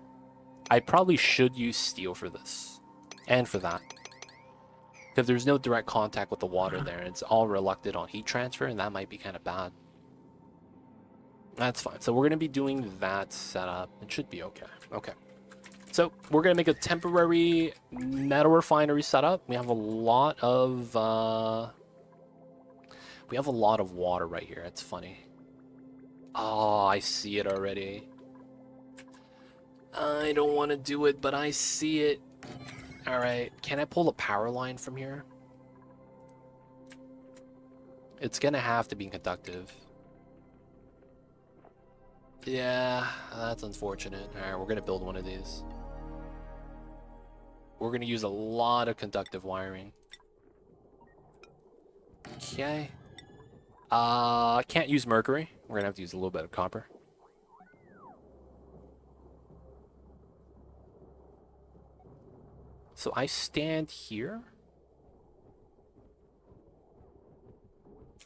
I probably should use steel for this. And for that. Because there's no direct contact with the water there. It's all reluctant on heat transfer, and that might be kind of bad. That's fine. So we're going to be doing that setup. It should be okay. Okay. So we're going to make a temporary metal refinery setup. We have a lot of water right here. It's funny. Oh, I see it already. I don't want to do it, but I see it. All right. Can I pull the power line from here? It's going to have to be conductive. Yeah, that's unfortunate. All right, we're going to build one of these. We're going to use a lot of conductive wiring. Okay. Can't use mercury. We're going to have to use a little bit of copper. So I stand here.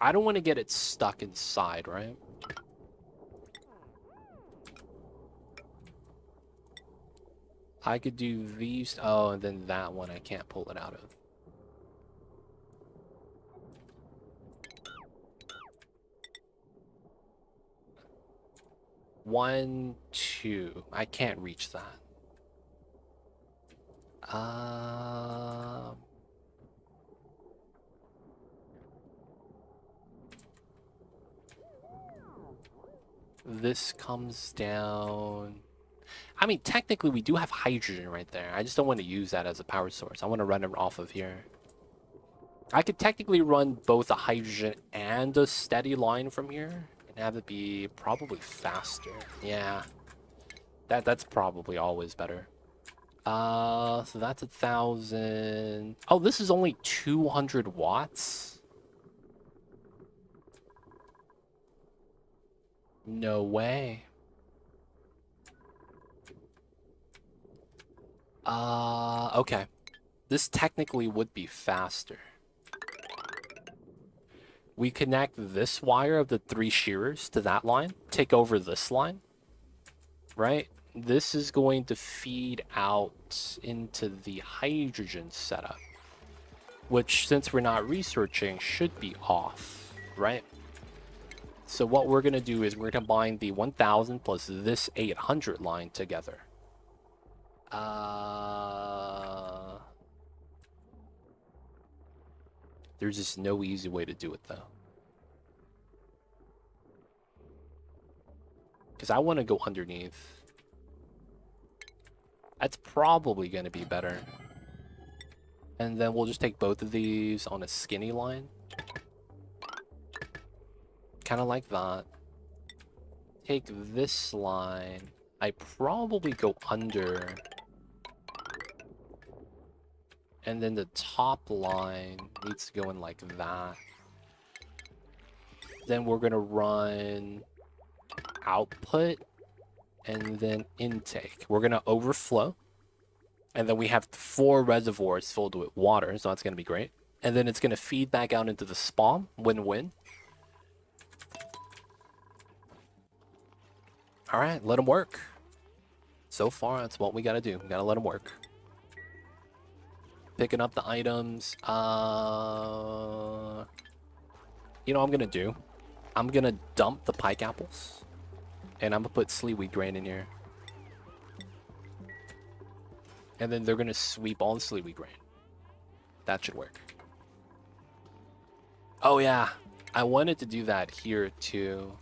I don't want to get it stuck inside, right? I could do these. Oh, and then that one I can't pull it out of. One, two. I can't reach that. This comes down. I mean, technically, we do have hydrogen right there. I just don't want to use that as a power source. I want to run it off of here. I could technically run both a hydrogen and a steady line from here and have it be probably faster. Yeah, that's probably always better. So that's 1,000. Oh, this is only 200 watts. No way. Okay. This technically would be faster. We connect this wire of the 3 shearers to that line, take over this line, right? This is going to feed out into the hydrogen setup, which, since we're not researching, should be off, right? So what we're going to do is we're going to combine the 1,000 plus this 800 line together. There's just no easy way to do it, though. Because I want to go underneath. That's probably going to be better. And then we'll just take both of these on a skinny line. Kind of like that. Take this line. I probably go under. And then the top line needs to go in like that. Then we're going to run output and then intake. We're going to overflow. And then we have 4 reservoirs filled with water, so that's going to be great. And then it's going to feed back out into the spawn. Win-win. All right, let them work. So far, that's what we got to do. We got to let them work. Picking up the items. You know what I'm going to do? I'm going to dump the pike apples. And I'm going to put sleeweed grain in here. And then they're going to sweep all the sleeweed grain. That should work. Oh, yeah. I wanted to do that here, too.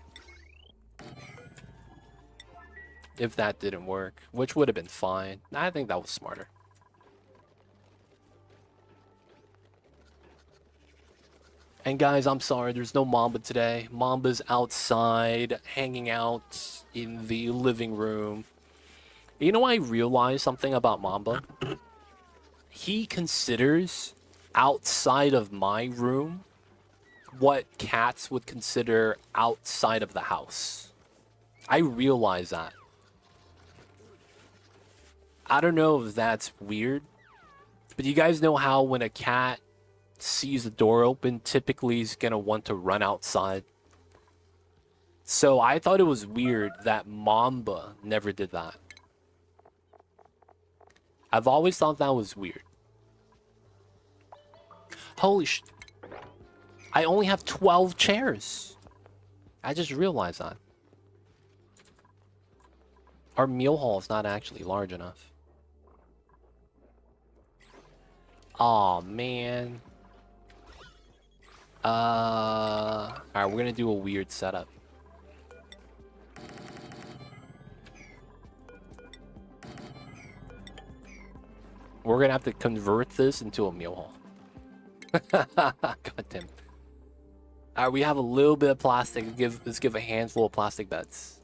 If that didn't work, which would have been fine. I think that was smarter. And guys, I'm sorry, there's no Mamba today. Mamba's outside, hanging out in the living room. You know, I realized something about Mamba. He considers outside of my room what cats would consider outside of the house. I realize that. I don't know if that's weird, but you guys know how when a cat sees the door open, typically he's gonna want to run outside. So I thought it was weird that Mamba never did that. I've always thought that was weird. Holy sh... I only have 12 chairs. I just realized that. Our meal hall is not actually large enough. Aw, man. Alright, we're gonna do a weird setup. We're gonna have to convert this into a meal hall. God damn. Alright, we have a little bit of plastic. Let's give a handful of plastic beds.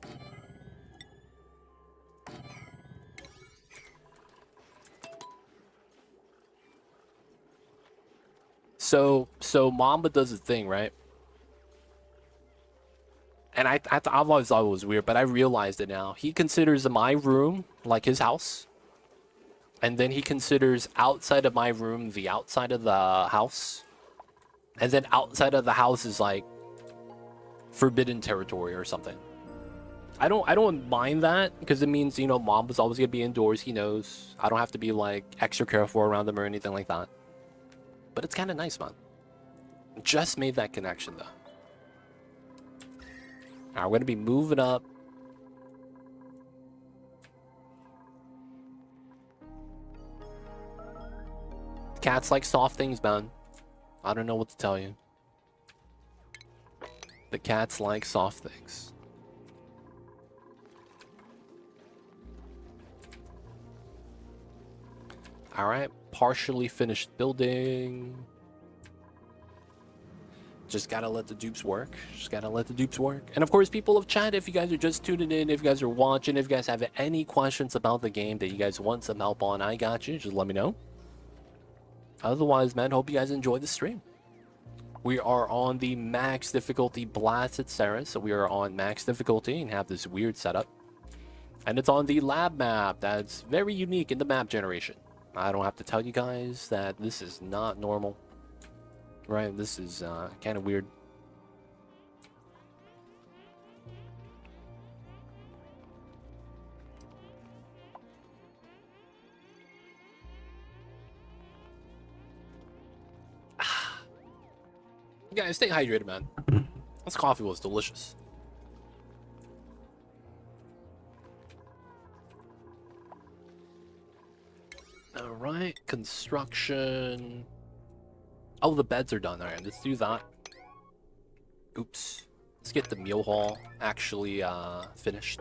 So Mamba does a thing, right? And I've always thought it was weird, but I realized it now. He considers my room like his house. And then he considers outside of my room the outside of the house. And then outside of the house is like forbidden territory or something. I don't mind that because it means, you know, Mamba's always gonna be indoors. He knows. I don't have to be like extra careful around him or anything like that. But it's kind of nice, man. Just made that connection though. Alright, we're gonna be moving up. Cats like soft things, man. I don't know what to tell you. The cats like soft things. Alright, partially finished building. Just gotta let the dupes work. Just gotta let the dupes work. And of course, people of chat, if you guys are just tuning in, if you guys are watching, if you guys have any questions about the game that you guys want some help on, I got you. Just let me know. Otherwise, man, hope you guys enjoy the stream. We are on the max difficulty Blasted Ceres. So we are on max difficulty and have this weird setup. And it's on the lab map that's very unique in the map generation. I don't have to tell you guys that this is not normal. Right, this is kind of weird. You guys, stay hydrated, man. This coffee was delicious. Alright, construction. Oh, the beds are done. Alright, let's do that. Oops. Let's get the meal hall actually finished.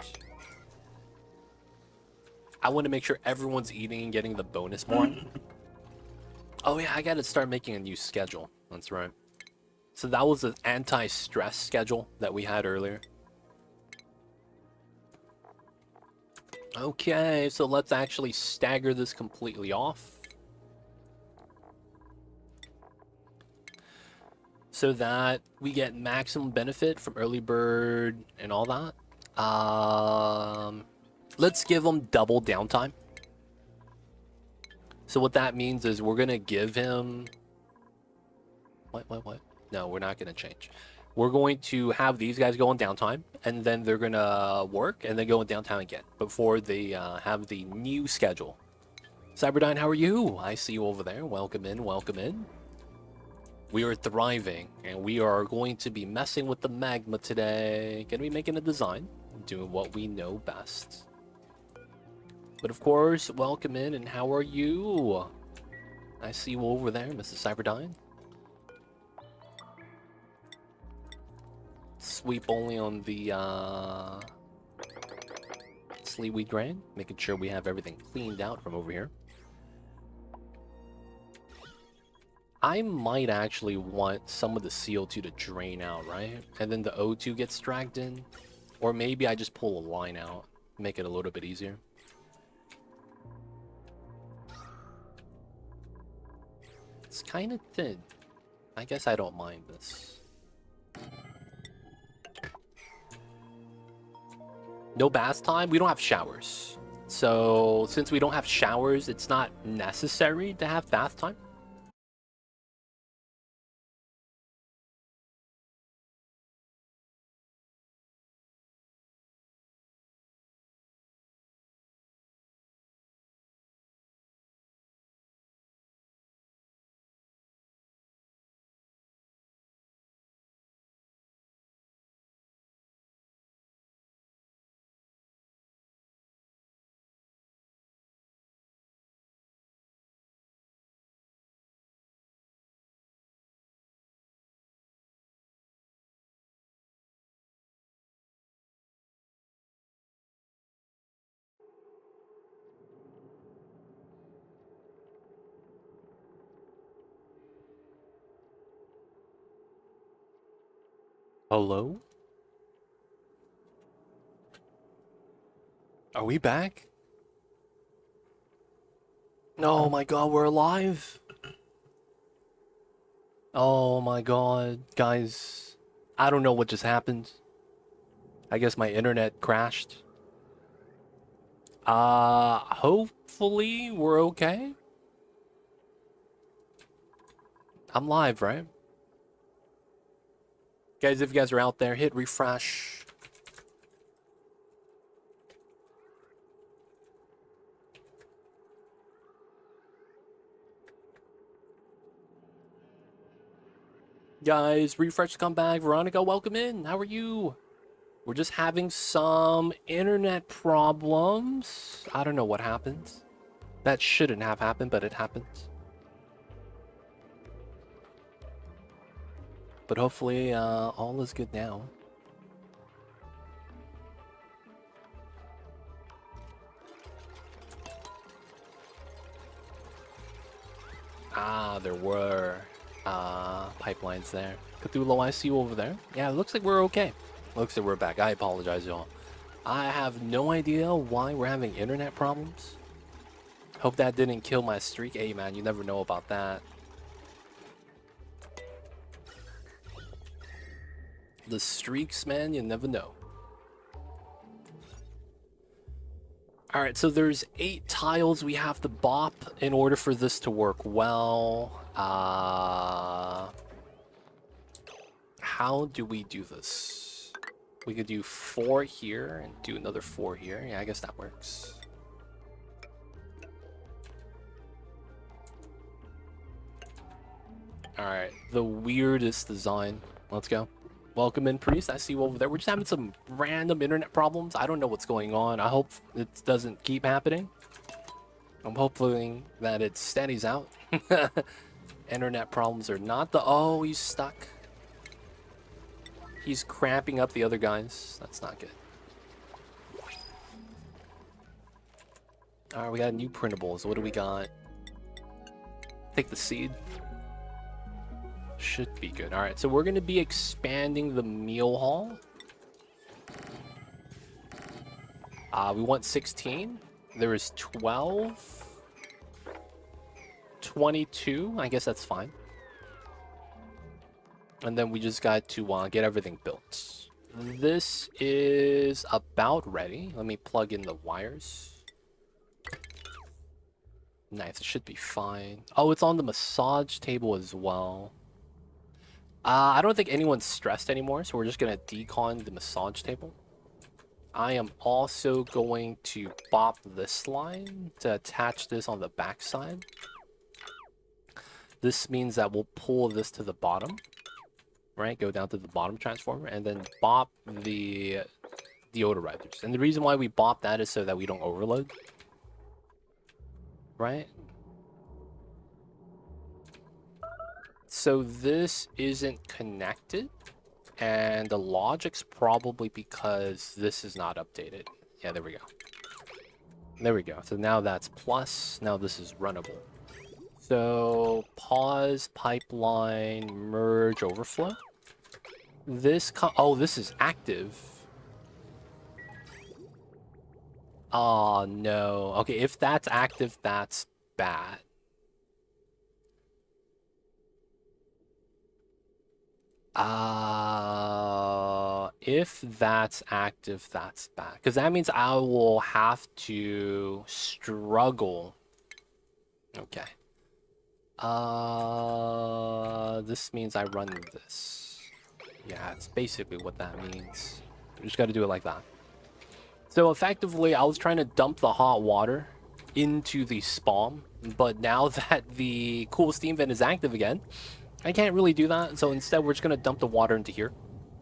I want to make sure everyone's eating and getting the bonus more. Oh yeah, I gotta start making a new schedule. That's right. So that was the anti-stress schedule that we had earlier. Okay, so let's actually stagger this completely off. So that we get maximum benefit from early bird and all that. Let's give them double downtime. So what that means is we're gonna give him... What? No, we're not gonna change. We're going to have these guys go on downtime, and then they're gonna work, and then go on downtime again before they have the new schedule. Cyberdyne, how are you? I see you over there. Welcome in, welcome in. We are thriving, and we are going to be messing with the Magma today. Gonna be making a design, doing what we know best. But of course, welcome in, and how are you? I see you over there, Mrs. Cyberdyne. Sweep only on the Sleeweed Grain, making sure we have everything cleaned out from over here. I might actually want some of the CO2 to drain out, right? And then the O2 gets dragged in. Or maybe I just pull a line out, make it a little bit easier. It's kind of thin. I guess I don't mind this. No bath time. We don't have showers. So since we don't have showers, it's not necessary to have bath time. Hello? Are we back? Oh my god, we're alive! Oh my god, guys. I don't know what just happened. I guess my internet crashed. Hopefully we're okay. I'm live, right? Guys, if you guys are out there, hit refresh. Guys, refresh, come back. Veronica, welcome in. How are you? We're just having some internet problems. I don't know what happened. That shouldn't have happened, but it happened. But hopefully, all is good now. Ah, there were pipelines there. Cthulhu, I see you over there. Yeah, it looks like we're okay. Looks like we're back. I apologize, y'all. I have no idea why we're having internet problems. Hope that didn't kill my streak. Hey, man, you never know about that. The streaks, man, you never know. All right, so there's 8 tiles we have to bop in order for this to work well. How do we do this? We could do 4 here and do another 4 here. Yeah, I guess that works. All right, the weirdest design. Let's go. Welcome in, Priest. I see you over there. We're just having some random internet problems. I don't know what's going on. I hope it doesn't keep happening. I'm hoping that it steadies out. Internet problems are not the... Oh, he's stuck. He's cramping up the other guys. That's not good. All right, we got new printables. What do we got? Take the seed. Should be good. All right, so we're going to be expanding the meal hall. We want 16. There is 12. 22. I guess that's fine. And then we just got to get everything built. This is about ready. Let me plug in the wires. Nice, it should be fine. Oh, it's on the massage table as well. I don't think anyone's stressed anymore, so we're just gonna decon the massage table. I am also going to bop this line to attach this on the back side. This means that we'll pull this to the bottom, right? Go down to the bottom transformer and then bop the deodorizers. And the reason why we bop that is so that we don't overload, right? So this isn't connected, and the logic's probably because this is not updated. Yeah, there we go. There we go. So now that's plus. Now this is runnable. So pause, pipeline, merge, overflow. Oh, this is active. Oh, no. Okay, if that's active, that's bad. If that's active, that's bad. Because that means I will have to struggle. Okay. This means I run this. Yeah, it's basically what that means. We just got to do it like that. So effectively, I was trying to dump the hot water into the spawn, but now that the cool steam vent is active again, I can't really do that. So instead, we're just going to dump the water into here.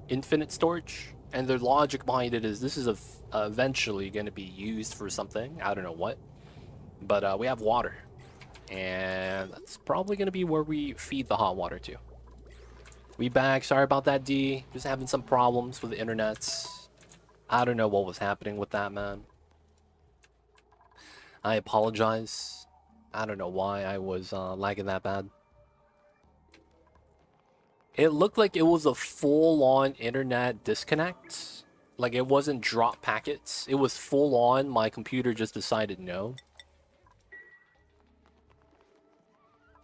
Infinite storage. And the logic behind it is this is eventually going to be used for something. I don't know what. But we have water. And that's probably going to be where we feed the hot water to. We back. Sorry about that, D. Just having some problems with the internets. I don't know what was happening with that, man. I apologize. I don't know why I was lagging that bad. It looked like it was a full-on internet disconnect. Like, it wasn't drop packets. It was full-on. My computer just decided no.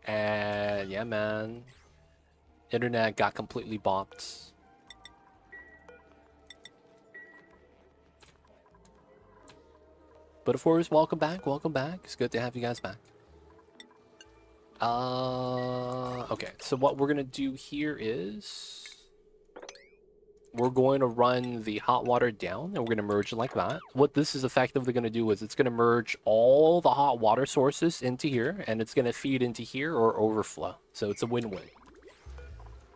And yeah, man. Internet got completely bopped. But of course, welcome back, welcome back. It's good to have you guys back. Okay, so what we're gonna do here is we're going to run the hot water down and we're gonna merge it like that. What this is effectively gonna do is it's gonna merge all the hot water sources into here and it's gonna feed into here or overflow. So it's a win-win.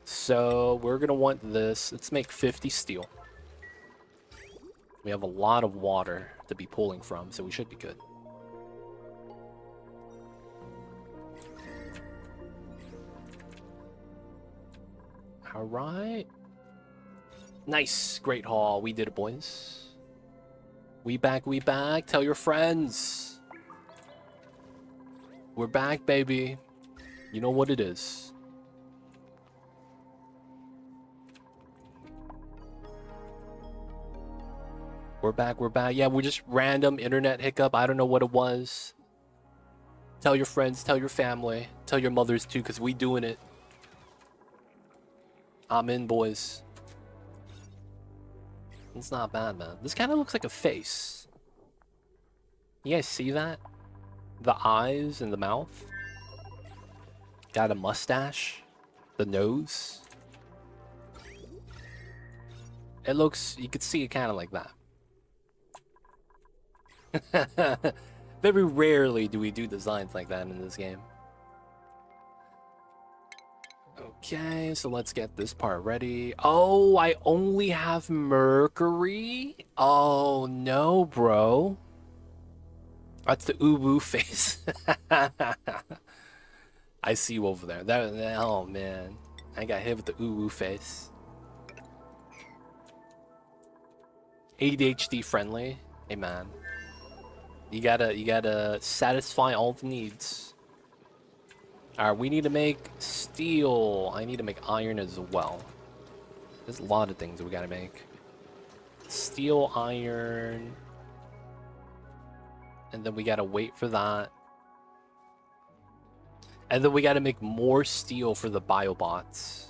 So we're gonna want this. Let's make 50 steel. We have a lot of water to be pulling from, so we should be good. All right. Nice. Great haul. We did it, boys. We back, we back. Tell your friends. We're back, baby. You know what it is. We're back, we're back. Yeah, we're just random internet hiccup. I don't know what it was. Tell your friends, tell your family, tell your mothers too, because we doing it. I'm in, boys. It's not bad, man. This kind of looks like a face. You guys see that? The eyes and the mouth. Got a mustache. The nose. It looks, you could see it kind of like that. Very rarely do we do designs like that in this game. Okay, so let's get this part ready. Oh, I only have Mercury? Oh, no, bro. That's the uwu face. I see you over there. Oh, man. I got hit with the uwu face. ADHD friendly. Hey, man. You gotta satisfy all the needs. Alright, we need to make steel. I need to make iron as well. There's a lot of things we gotta make. Steel, iron. And then we gotta wait for that. And then we gotta make more steel for the biobots.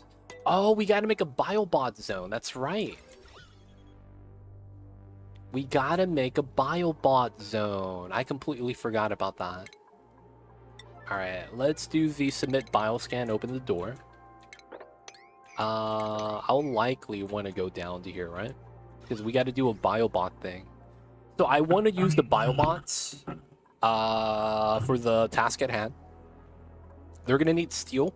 Oh, we gotta make a biobot zone. That's right. We gotta make a biobot zone. I completely forgot about that. Alright, let's do the submit bioscan, open the door. I'll likely want to go down to here, right? Because we got to do a biobot thing. So I want to use the biobots for the task at hand. They're going to need steel,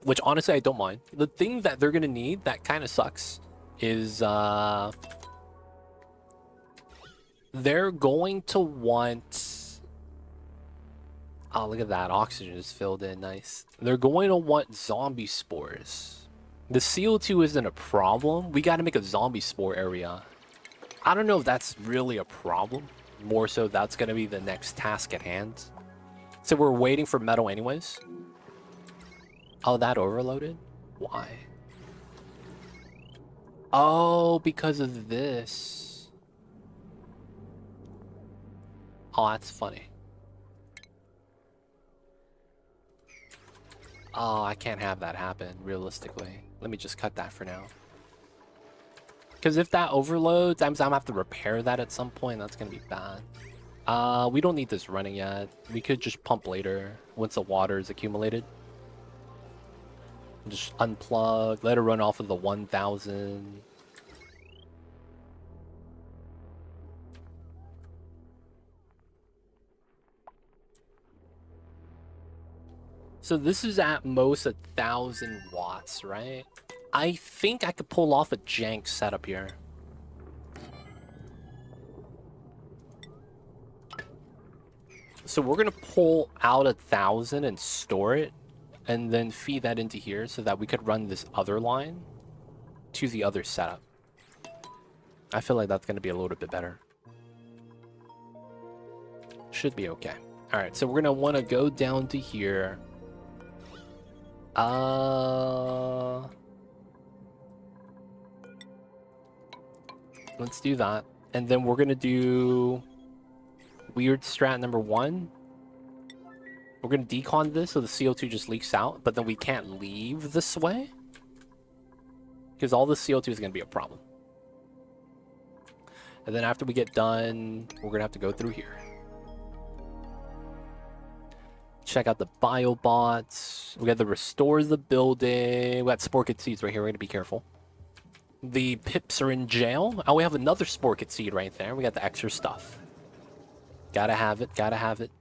which honestly I don't mind. The thing that they're going to need that kind of sucks is they're going to want... Oh, look at that. Oxygen is filled in. Nice. They're going to want zombie spores. The CO2 isn't a problem. We got to make a zombie spore area. I don't know if that's really a problem. More so, that's going to be the next task at hand. So we're waiting for metal anyways. Oh, that overloaded? Why? Oh, because of this. Oh, that's funny. Oh, I can't have that happen, realistically. Let me just cut that for now. Because if that overloads, I'm gonna have to repair that at some point. That's gonna be bad. We don't need this running yet. We could just pump later once the water is accumulated. Just unplug, let it run off of the 1000. So this is at most 1000 watts, right? I think I could pull off a jank setup here. So we're gonna pull out 1000 and store it, and then feed that into here so that we could run this other line to the other setup. I feel like that's gonna be a little bit better. Should be okay. All right, so we're gonna want to go down to here. Let's do that, and then we're gonna do weird strat number 1. We're gonna decon this so the CO2 just leaks out, but then we can't leave this way because all the CO2 is gonna be a problem. And then after we get done, we're gonna have to go through here. Check out the biobots. We got the restore the building. We got spore kit seeds right here. We're gonna be careful. The pips are in jail. Oh, we have another spore kit seed right there. We got the extra stuff. Gotta have it. Gotta have it.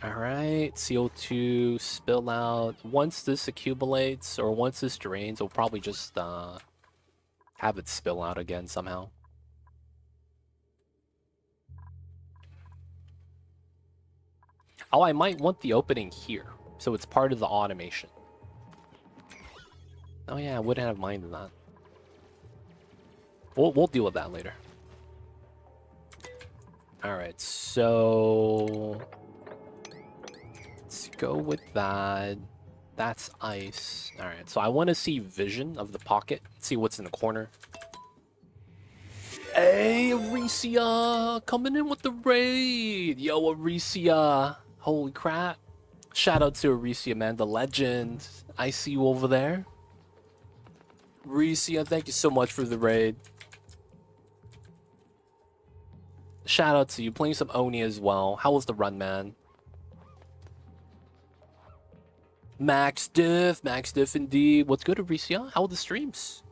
All right. CO2 spill out. Once this accumulates or once this drains, we'll probably just have it spill out again somehow. Oh, I might want the opening here, so it's part of the automation. Oh yeah, I wouldn't have minded that. We'll deal with that later. All right, so let's go with that. That's ice. All right, so I want to see vision of the pocket. See what's in the corner. Hey, Aricia, coming in with the raid. Yo, Aricia. Holy crap. Shout out to Aricia, man, the legend. I see you over there. Aricia, thank you so much for the raid. Shout out to you. Playing some Oni as well. How was the run, man? Max Diff indeed. What's good, Aricia? How are the streams?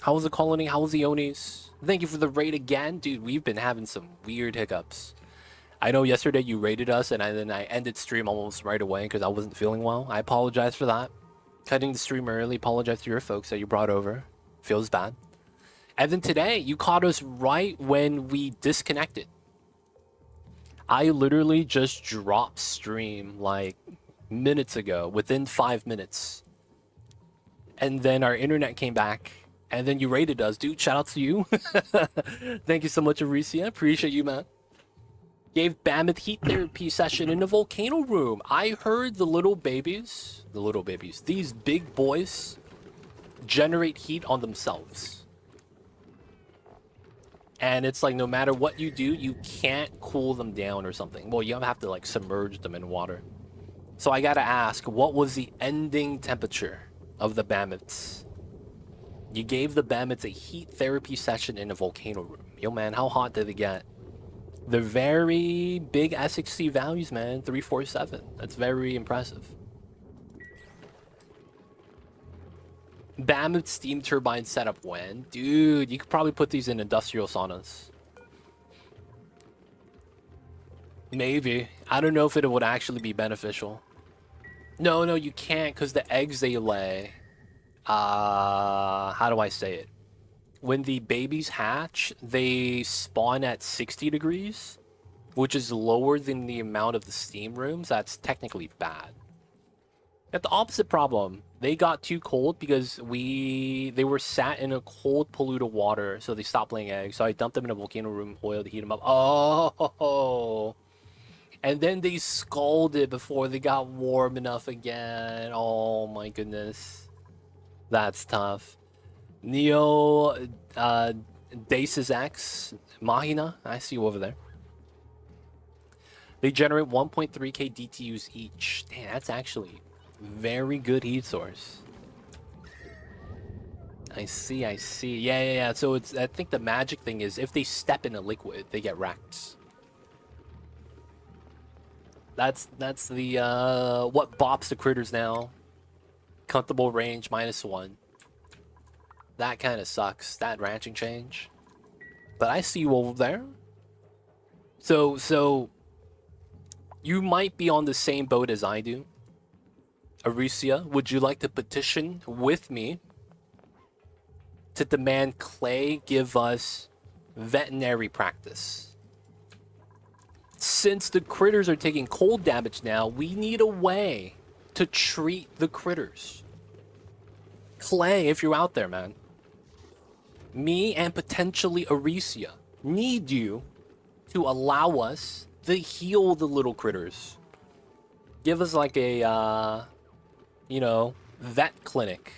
How was the colony? How was the Onis? Thank you for the raid again. Dude, we've been having some weird hiccups. I know yesterday you raided us, and then I ended stream almost right away because I wasn't feeling well. I apologize for that. Cutting the stream early. Apologize to your folks that you brought over. Feels bad. And then today, you caught us right when we disconnected. I literally just dropped stream like minutes ago, within 5 minutes. And then our internet came back, and then you raided us. Dude, shout out to you. Thank you so much, Aricia. Appreciate you, man. Gave Mammoth heat therapy session in the volcano room. I heard the little babies, these big boys generate heat on themselves. And it's like no matter what you do, you can't cool them down or something. Well, you have to like submerge them in water. So I gotta ask, what was the ending temperature of the Mammoths? You gave the Mammoths a heat therapy session in a volcano room. Yo, man, how hot did it get? They're very big SXC values, man. 347. That's very impressive. Mammoth steam turbine setup when? Dude, you could probably put these in industrial saunas. Maybe. I don't know if it would actually be beneficial. No, you can't, because the eggs they lay... how do I say it? When the babies hatch, they spawn at 60 degrees, which is lower than the amount of the steam rooms. That's technically bad. At the opposite problem, they got too cold because they were sat in a cold, polluted water, so they stopped laying eggs. So I dumped them in a volcano room oil to heat them up. Oh, and then they scalded before they got warm enough again. Oh my goodness, that's tough. Neo, Daces X, Mahina, I see you over there. They generate 1.3k DTUs each. Damn, that's actually very good heat source. I see, I see. Yeah, yeah, yeah. So it's, I think the magic thing is if they step in a liquid, they get wrecked. That's the what bops the critters now. Comfortable range -1. That kind of sucks. That ranching change. But I see you over there. So you might be on the same boat as I do. Aricia, would you like to petition with me to demand Clay give us veterinary practice? Since the critters are taking cold damage now, we need a way to treat the critters. Clay, if you're out there, man. Me and potentially Aricia need you to allow us to heal the little critters. Give us like a, you know, vet clinic.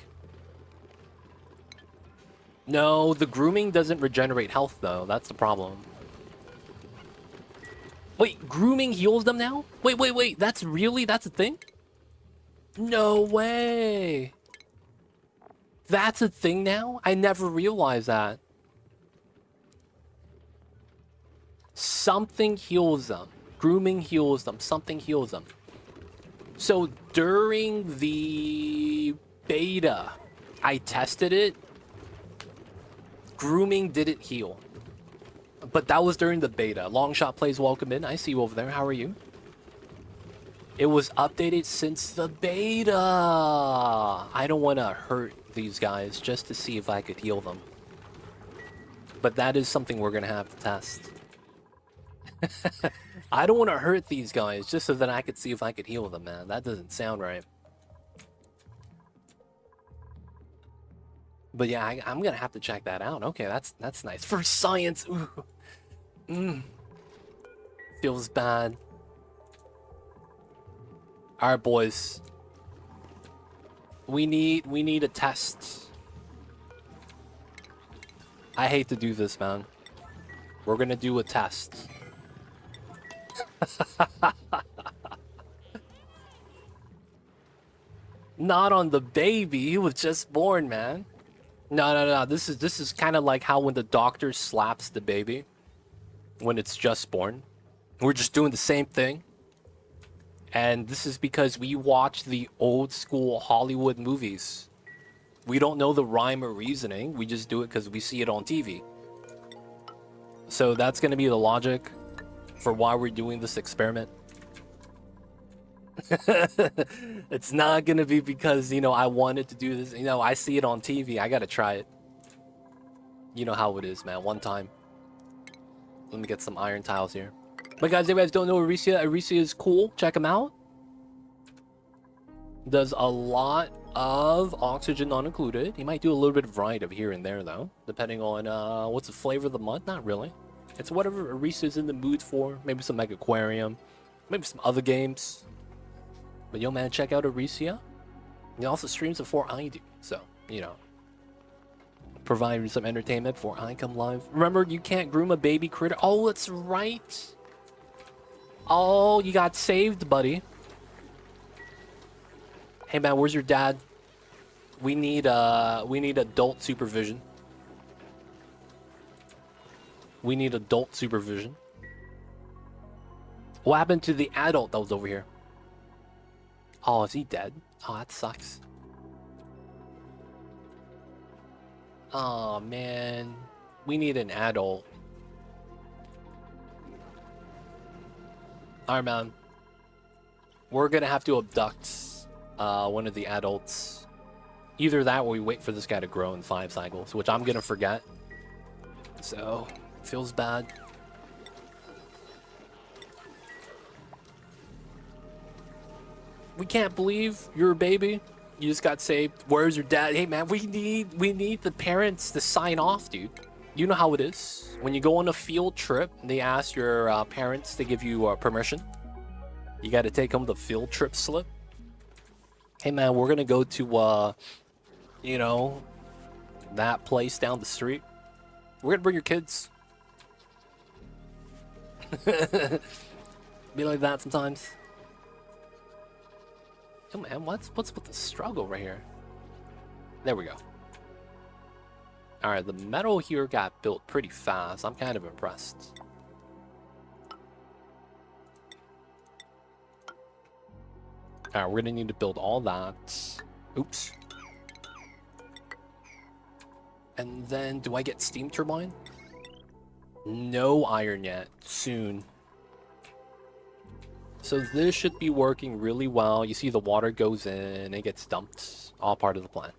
No, the grooming doesn't regenerate health, though. That's the problem. Wait, grooming heals them now? Wait. That's a thing? No way. That's a thing now? I never realized that. Something heals them. Grooming heals them. Something heals them. So during the beta, I tested it. Grooming didn't heal. But that was during the beta. Longshot plays welcome in. I see you over there. How are you? It was updated since the beta. I don't want to hurt these guys just to see if I could heal them. But that is something we're going to have to test. I don't want to hurt these guys just so that I could see if I could heal them, man. That doesn't sound right. But yeah, I'm going to have to check that out. Okay, that's nice. For science. Ooh. Feels bad. All right, boys. We need a test. I hate to do this, man. We're gonna do a test. Not on the baby. He was just born, man. No. This is kind of like how when the doctor slaps the baby when it's just born. We're just doing the same thing. And this is because we watch the old school Hollywood movies. We don't know the rhyme or reasoning. We just do it because we see it on TV. So that's going to be the logic for why we're doing this experiment. It's not going to be because, you know, I wanted to do this. You know, I see it on TV. I got to try it. You know how it is, man. One time. Let me get some iron tiles here. But guys, if you guys don't know Aricia, Aricia is cool. Check him out. Does a lot of oxygen not included. He might do a little bit of variety of here and there, though. Depending on what's the flavor of the month. Not really. It's whatever Aricia's in the mood for. Maybe some Mega Aquarium. Maybe some other games. But yo, man, check out Aricia. He also streams before I do. So, you know. Provide some entertainment before I come live. Remember, you can't groom a baby critter. Oh, that's right. Oh, you got saved, buddy. Hey man, where's your dad? We need adult supervision. We need adult supervision. What happened to the adult that was over here? Oh, is he dead? Oh, that sucks. Oh man, we need an adult. Alright, man. We're gonna have to abduct one of the adults. Either that or we wait for this guy to grow in 5 cycles, which I'm gonna forget. So, feels bad. We can't believe you're a baby. You just got saved. Where's your dad? Hey man, we need the parents to sign off, dude. You know how it is. When you go on a field trip, they ask your parents to give you permission. You got to take them the field trip slip. Hey man, we're gonna go to, you know, that place down the street. We're gonna bring your kids. Be like that sometimes. Oh man, what's with the struggle right here? There we go. Alright, the metal here got built pretty fast. I'm kind of impressed. Alright, we're gonna need to build all that. Oops. And then, do I get steam turbine? No iron yet. Soon. So this should be working really well. You see the water goes in, it gets dumped. All part of the plan.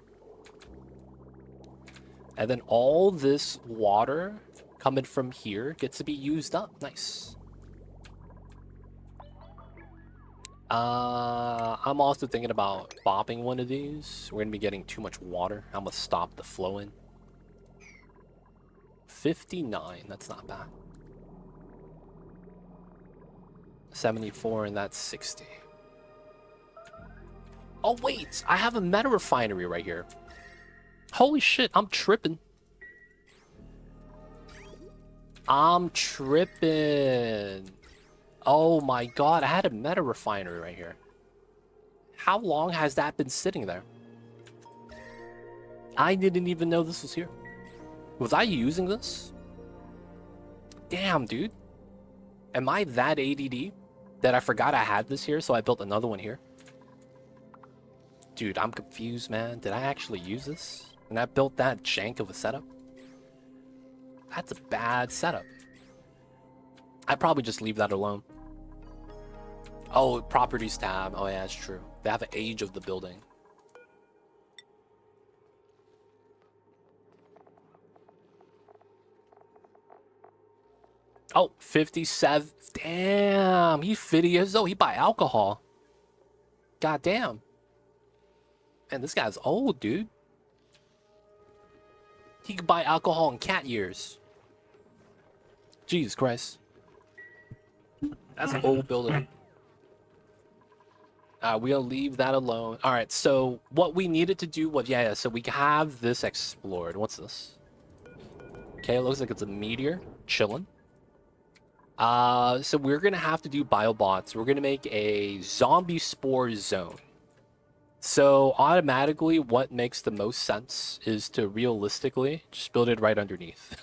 And then all this water coming from here gets to be used up. Nice. I'm also thinking about bopping one of these. We're going to be getting too much water. I'm going to stop the flowing. 59, that's not bad. 74, and that's 60. Oh, wait! I have a meta refinery right here. Holy shit, I'm tripping. I'm tripping. Oh my god, I had a meta refinery right here. How long has that been sitting there? I didn't even know this was here. Was I using this? Damn, dude. Am I that ADD that I forgot I had this here, so I built another one here? Dude, I'm confused, man. Did I actually use this? And I built that jank of a setup? That's a bad setup. I'd probably just leave that alone. Oh, properties tab. Oh, yeah, that's true. They have an age of the building. Oh, 57. Damn, he's 50 years old. He buy alcohol. God damn. Man, this guy's old, dude. He could buy alcohol in cat years. Jesus Christ. That's an old building. We'll leave that alone. All right, so what we needed to do was, yeah, so we have this explored. What's this? Okay, it looks like it's a meteor chilling. So we're gonna have to do biobots. We're gonna make a zombie spore zone. So automatically, what makes the most sense is to realistically just build it right underneath.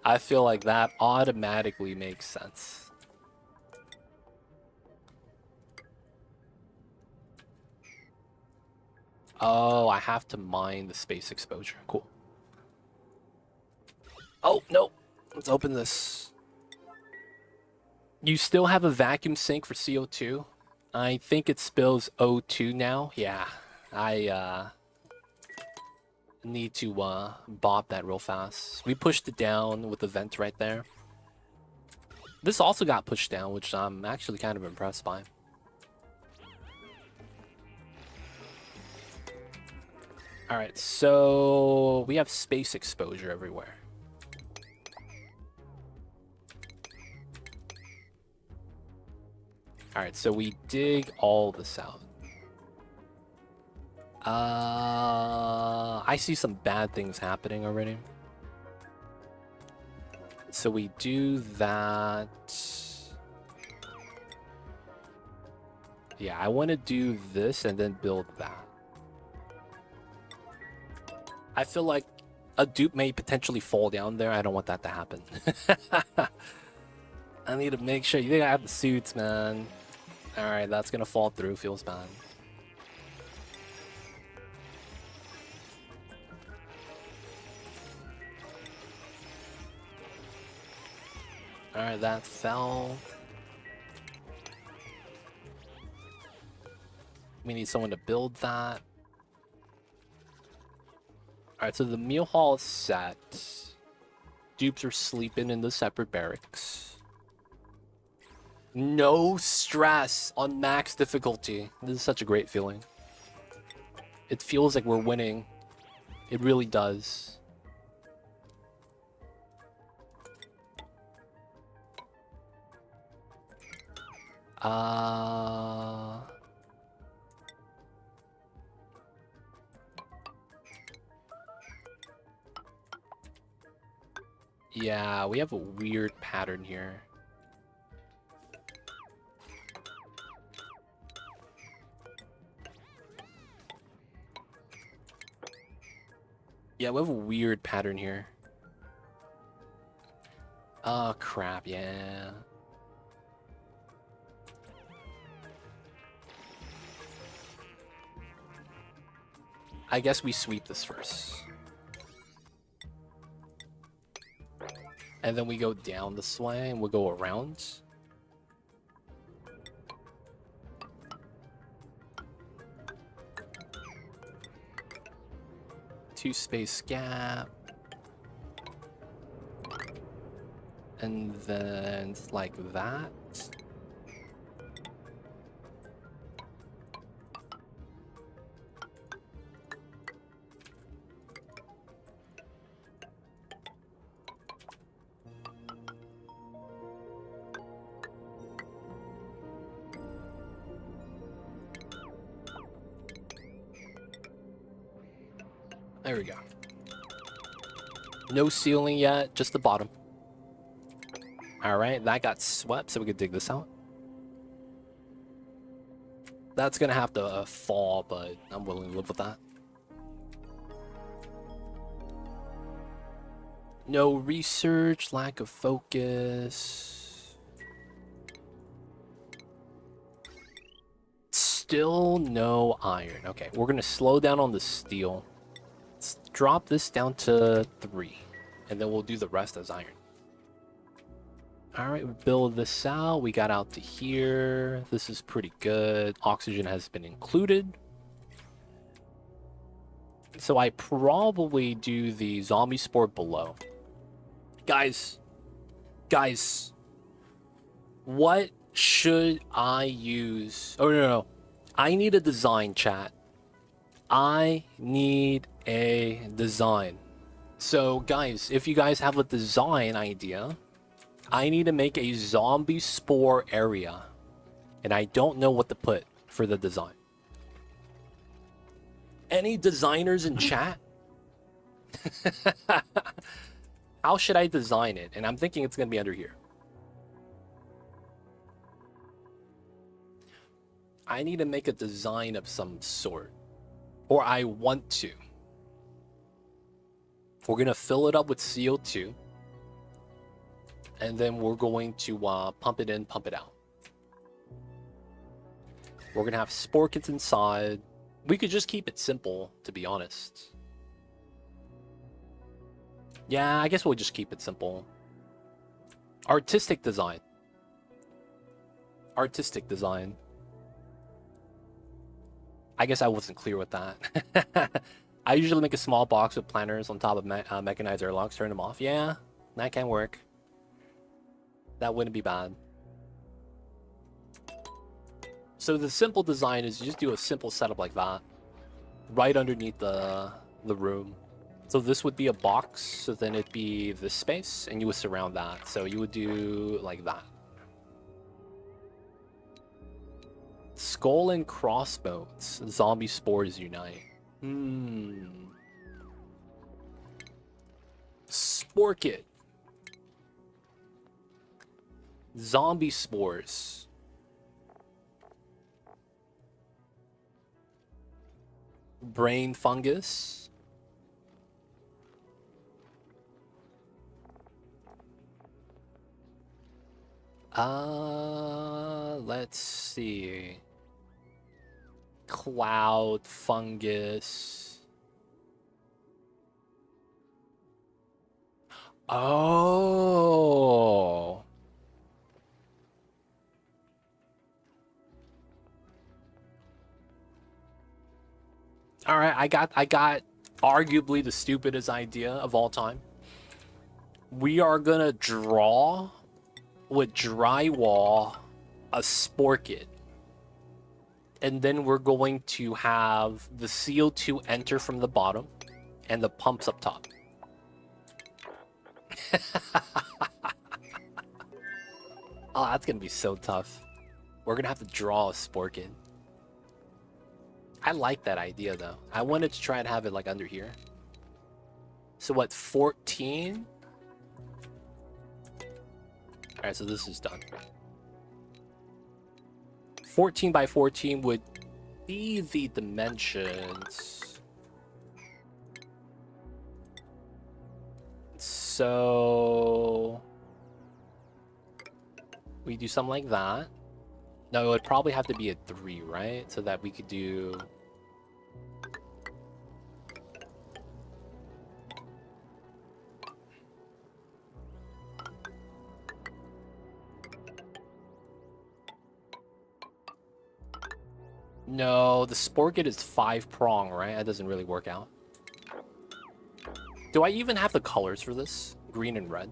I feel like that automatically makes sense. Oh, I have to mine the space exposure. Cool. Oh, no. Let's open this. You still have a vacuum sink for CO2? I think it spills O2 now. Yeah, I need to bop that real fast. We pushed it down with the vent right there. This also got pushed down, which I'm actually kind of impressed by. Alright, so we have space exposure everywhere. Alright, so we dig all this out. I see some bad things happening already. So we do that. Yeah, I want to do this and then build that. I feel like a dupe may potentially fall down there. I don't want that to happen. I need to make sure. You think I have the suits, man. Alright, that's gonna fall through. Feels bad. Alright, that fell. We need someone to build that. Alright, so the meal hall is set. Dupes are sleeping in the separate barracks. No stress on max difficulty. This is such a great feeling. It feels like we're winning. It really does. Yeah, we have a weird pattern here. Yeah, we have a weird pattern here. Oh, crap, yeah. I guess we sweep this first. And then we go down this way and we'll go around. Two space gap. And then like that. There we go. No ceiling yet, just the bottom. Alright, that got swept, so we could dig this out. That's gonna have to fall, but I'm willing to live with that. No research, lack of focus. Still no iron. Okay, we're gonna slow down on the steel. Let's drop this down to 3, and then we'll do the rest as iron. Alright, we build this out. We got out to here. This is pretty good. Oxygen has been included. So I probably do the zombie spore below. Guys, what should I use? Oh, no. I need a design, chat. I need a design. So, guys, if you guys have a design idea, I need to make a zombie spore area. And I don't know what to put for the design. Any designers in chat? How should I design it? And I'm thinking it's going to be under here. I need to make a design of some sort. Or I want to. We're going to fill it up with CO2. And then we're going to pump it in, pump it out. We're going to have spore kits inside. We could just keep it simple, to be honest. Yeah, I guess we'll just keep it simple. Artistic design. Artistic design. I guess I wasn't clear with that. I usually make a small box with planters on top of mechanized airlocks, turn them off. Yeah, that can work. That wouldn't be bad. So the simple design is you just do a simple setup like that. Right underneath the room. So this would be a box, so then it'd be this space, and you would surround that. So you would do like that. Skull and crossbones. Zombie spores unite. Spore kit. Zombie spores. Brain fungus. Let's see. Cloud fungus. Oh. All right, I got arguably the stupidest idea of all time. We are gonna draw with drywall a spore kit. And then we're going to have the CO2 enter from the bottom and the pumps up top. Oh, that's gonna be so tough. We're gonna have to draw a spore kit. I like that idea though. I wanted to try and have it like under here. So what, 14? Alright, so this is done. 14 by 14 would be the dimensions. so we do something like that. No, it would probably have to be a 3, right? So that we could do... No, the Sporkit is 5-prong, right? That doesn't really work out. Do I even have the colors for this? Green and red?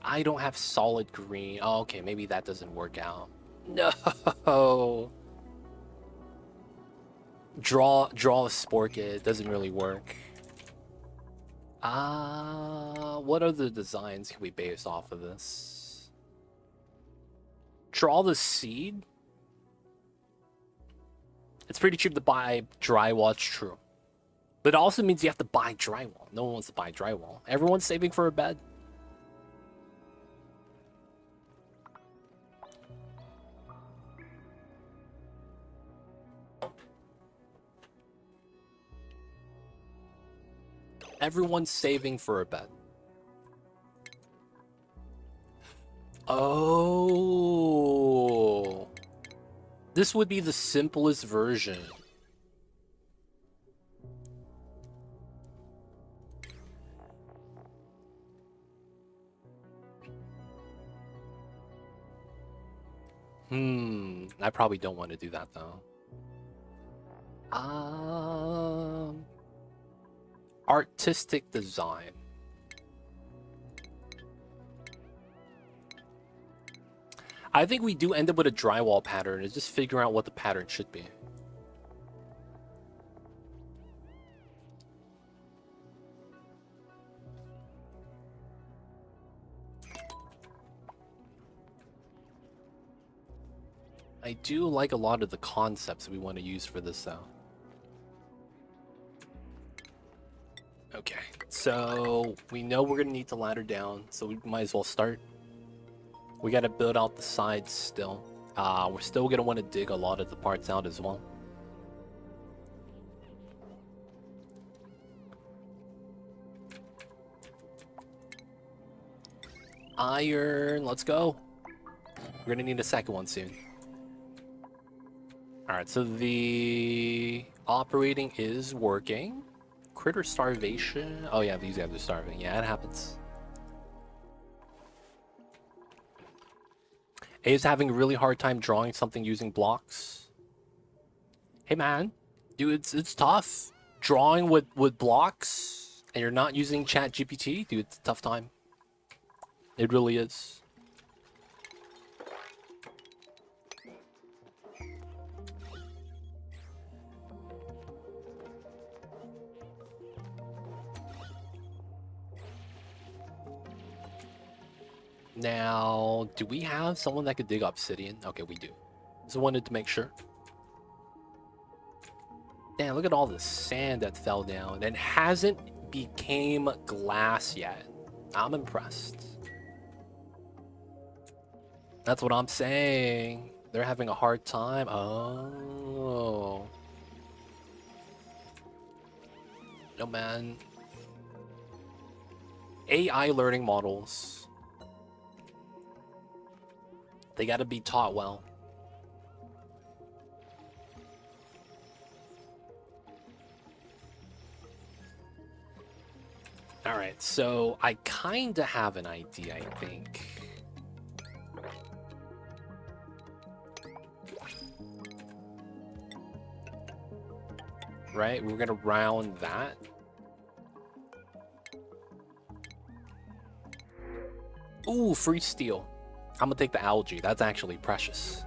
I don't have solid green. Oh, okay, maybe that doesn't work out. No! Draw a Sporkit. Doesn't really work. What other designs can we base off of this? Draw the Seed? It's pretty cheap to buy drywall, it's true. But it also means you have to buy drywall. No one wants to buy drywall. Everyone's saving for a bed. Everyone's saving for a bed. Oh. This would be the simplest version. I probably don't want to do that though. Artistic design. I think we do end up with a drywall pattern. It's just figuring out what the pattern should be. I do like a lot of the concepts we want to use for this though. Okay, so we know we're gonna need to ladder down, so we might as well start. We gotta build out the sides still. We're still gonna want to dig a lot of the parts out as well. Iron, let's go. We're gonna need a second one soon. Alright, so the operating is working. Critter starvation. Oh yeah, these guys are starving. Yeah, it happens. A is having a really hard time drawing something using blocks. Hey man, dude, it's tough. Drawing with blocks and you're not using ChatGPT, dude, it's a tough time. It really is. Now, do we have someone that could dig obsidian? Okay, we do. Just wanted to make sure. Damn, look at all the sand that fell down and hasn't became glass yet. I'm impressed. That's what I'm saying. They're having a hard time. Oh. No, man. AI learning models. They gotta be taught well. Alright, so I kinda have an idea, I think. Right, we're gonna round that. Ooh, free steel. I'm gonna take the algae. That's actually precious.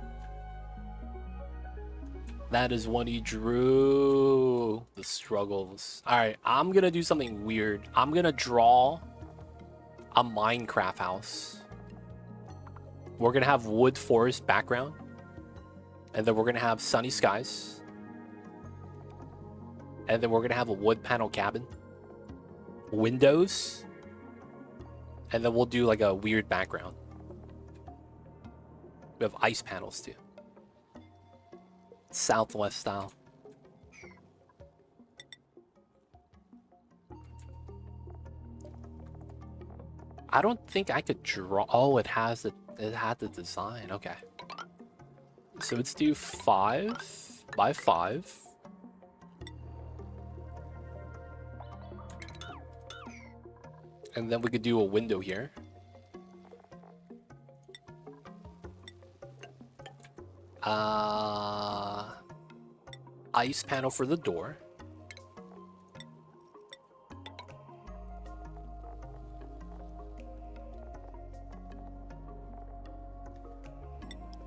That is what he drew. The struggles. Alright, I'm gonna do something weird. I'm gonna draw a Minecraft house. We're gonna have wood forest background. And then we're gonna have sunny skies. And then we're gonna have a wood panel cabin. Windows. And then we'll do like a weird background. We have ice panels too. Southwest style. I don't think I could draw. Oh, it had the design. Okay. So let's do 5 by 5. And then we could do a window here. Ice panel for the door.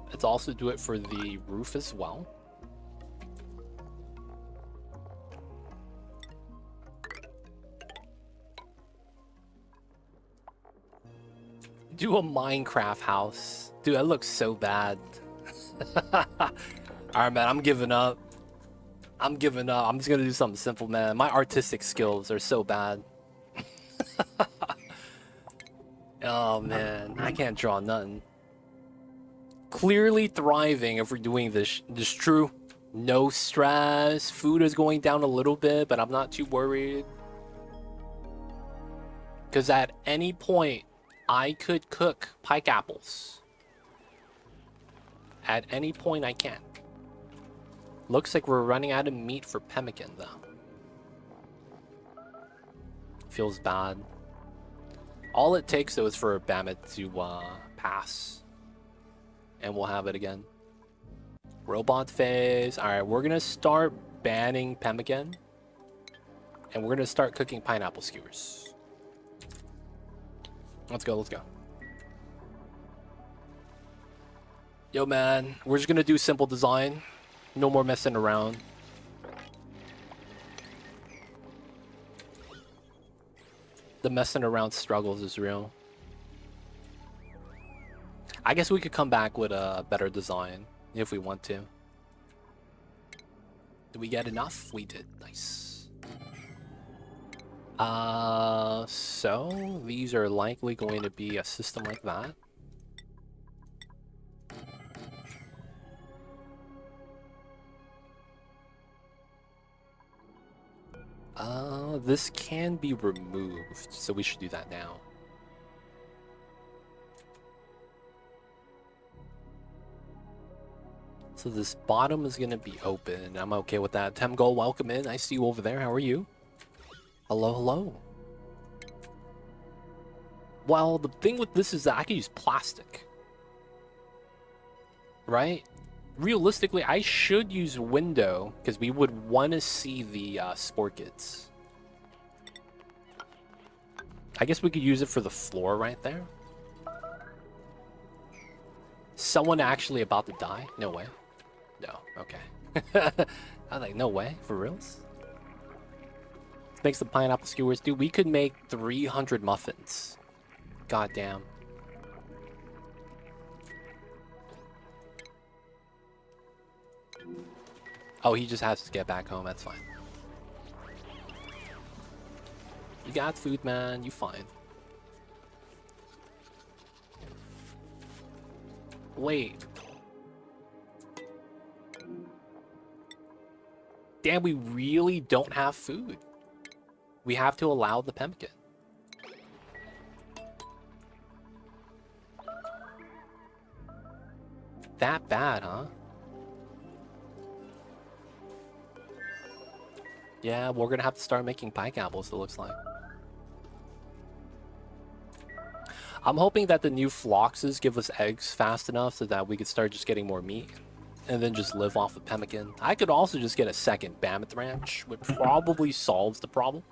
Let's also do it for the roof as well. Do a Minecraft house. Dude, that looks so bad. Alright, man, I'm giving up. I'm giving up. I'm just gonna do something simple, man. My artistic skills are so bad. Oh, man. I can't draw nothing. Clearly thriving if we're doing this. This true. No stress. Food is going down a little bit, but I'm not too worried. Because at any point, I could cook pike apples. At any point I can. Looks like we're running out of meat for pemmican, though. Feels bad. All it takes, though, is for Baator to pass. And we'll have it again. Robot phase. Alright, we're going to start banning pemmican. And we're going to start cooking pineapple skewers. Let's go, let's go. Yo, man, we're just gonna do simple design. No more messing around. The messing around struggles is real. I guess we could come back with a better design if we want to. Did we get enough? We did. Nice. So these are likely going to be a system like that. This can be removed, so we should do that now. So this bottom is gonna be open. I'm okay with that. Temgol, welcome in. I see you over there. How are you? Hello, hello. Well, the thing with this is that I can use plastic. Right? Realistically, I should use window because we would want to see the spore kids. I guess we could use it for the floor right there. Someone actually about to die? No way. No, okay. I'm like, no way, for reals? Makes the pineapple skewers. Dude, we could make 300 muffins. God damn. Oh, he just has to get back home. That's fine. You got food, man. You fine. Wait. Damn, we really don't have food. We have to allow the pemmican. That bad, huh? Yeah, we're gonna have to start making pike apples, it looks like. I'm hoping that the new floxes give us eggs fast enough so that we could start just getting more meat. And then just live off of pemmican. I could also just get a second Baator ranch, which probably solves the problem.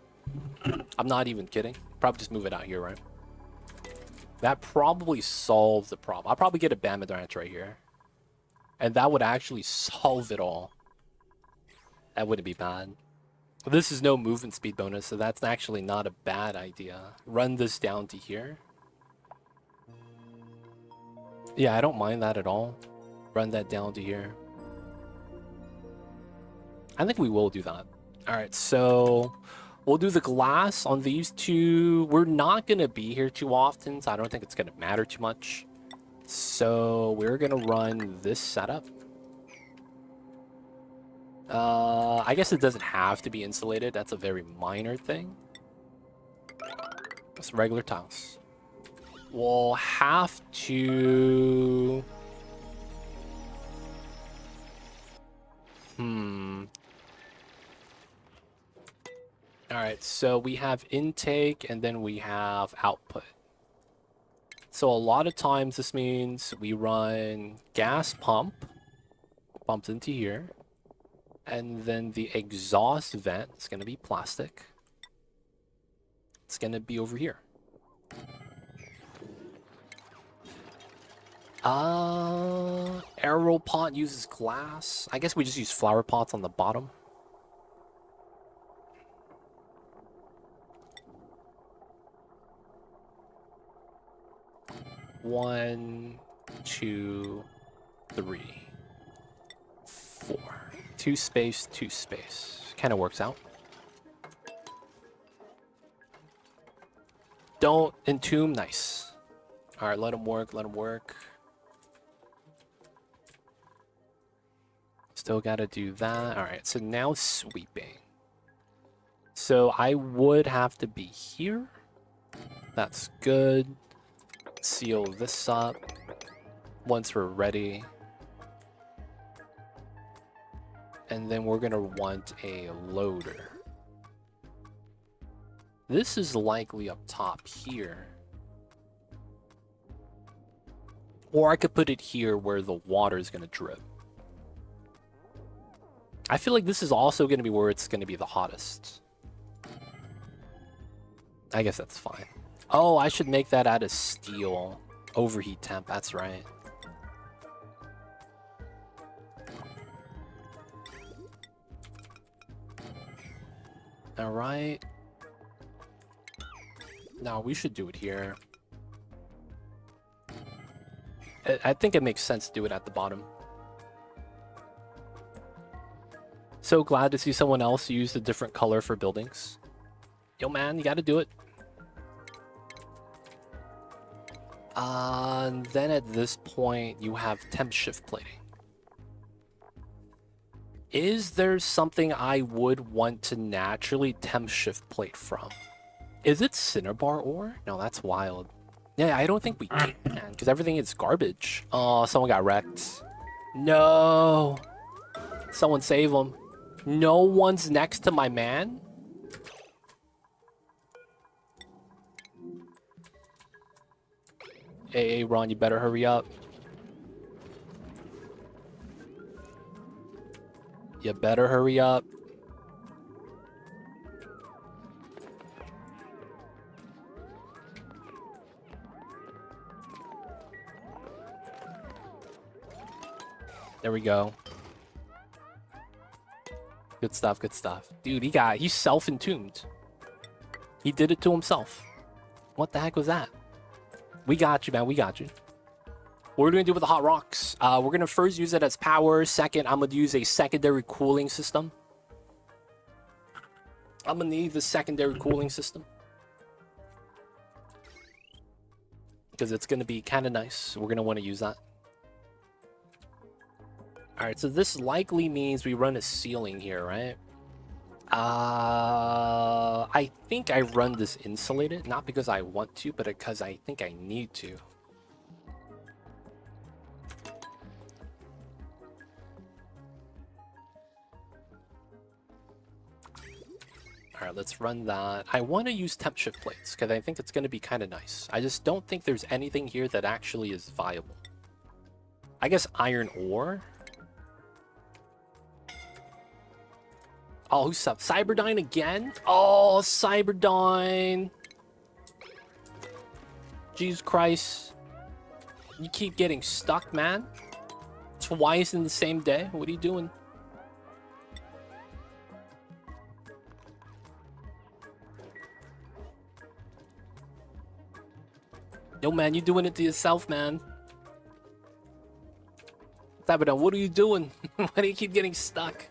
I'm not even kidding. Probably just move it out here, right? That probably solves the problem. I'll probably get a Baator ranch right here. And that would actually solve it all. That wouldn't be bad. This is no movement speed bonus, so that's actually not a bad idea. Run this down to here. Yeah, I don't mind that at all. Run that down to here. I think we will do that. Alright, so we'll do the glass on these two. We're not going to be here too often, so I don't think it's going to matter too much. So we're going to run this setup. I guess it doesn't have to be insulated. That's a very minor thing. Just regular tiles. We'll have to... Alright, so we have intake and then we have output. So a lot of times this means we run gas pumps into here. And then the exhaust vent is going to be plastic. It's going to be over here. Arrow pot uses glass. I guess we just use flower pots on the bottom. One, two, three, four. Two space, two space. Kind of works out. Don't entomb. Nice. All right, let him work. Let him work. Still got to do that. All right, so now sweeping. So I would have to be here. That's good. Seal this up once we're ready. And then we're going to want a loader. This is likely up top here. Or I could put it here where the water is going to drip. I feel like this is also going to be where it's going to be the hottest. I guess that's fine. Oh, I should make that out of steel. Overheat temp, that's right. Alright. No, we should do it here. I think it makes sense to do it at the bottom. So glad to see someone else use a different color for buildings. Yo, man, you gotta do it. And then at this point, you have temp shift plating. Is there something I would want to naturally temp shift plate from? Is it cinnabar ore? No, that's wild. Yeah, I don't think we can, because everything is garbage. Oh, someone got wrecked. No. Someone save him. No one's next to my man? Hey, Ron, you better hurry up. You better hurry up. There we go. Good stuff, good stuff. Dude, he's self-entombed. He did it to himself. What the heck was that? We got you, man. We got you. What we're going to do with the hot rocks? We're going to first use it as power. Second, I'm going to use a secondary cooling system. I'm going to need the secondary cooling system. Because it's going to be kind of nice. We're going to want to use that. Alright, so this likely means we run a ceiling here, right? I think I run this insulated, not because I want to, but because I think I need to. Alright, let's run that. I want to use temp shift plates, because I think it's going to be kind of nice. I just don't think there's anything here that actually is viable. I guess iron ore? Oh, who's up? Cyberdyne again? Oh, Cyberdyne. Jesus Christ. You keep getting stuck, man. Twice in the same day. What are you doing? Yo, man, you doing it to yourself, man. Cyberdyne, what are you doing? Why do you keep getting stuck?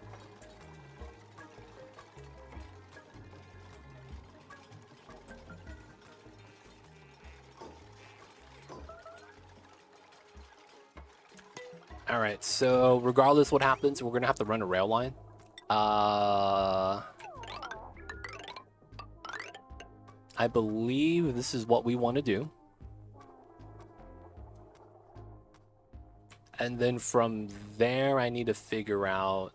Alright, so regardless what happens, we're going to have to run a rail line. I believe this is what we want to do. And then from there, I need to figure out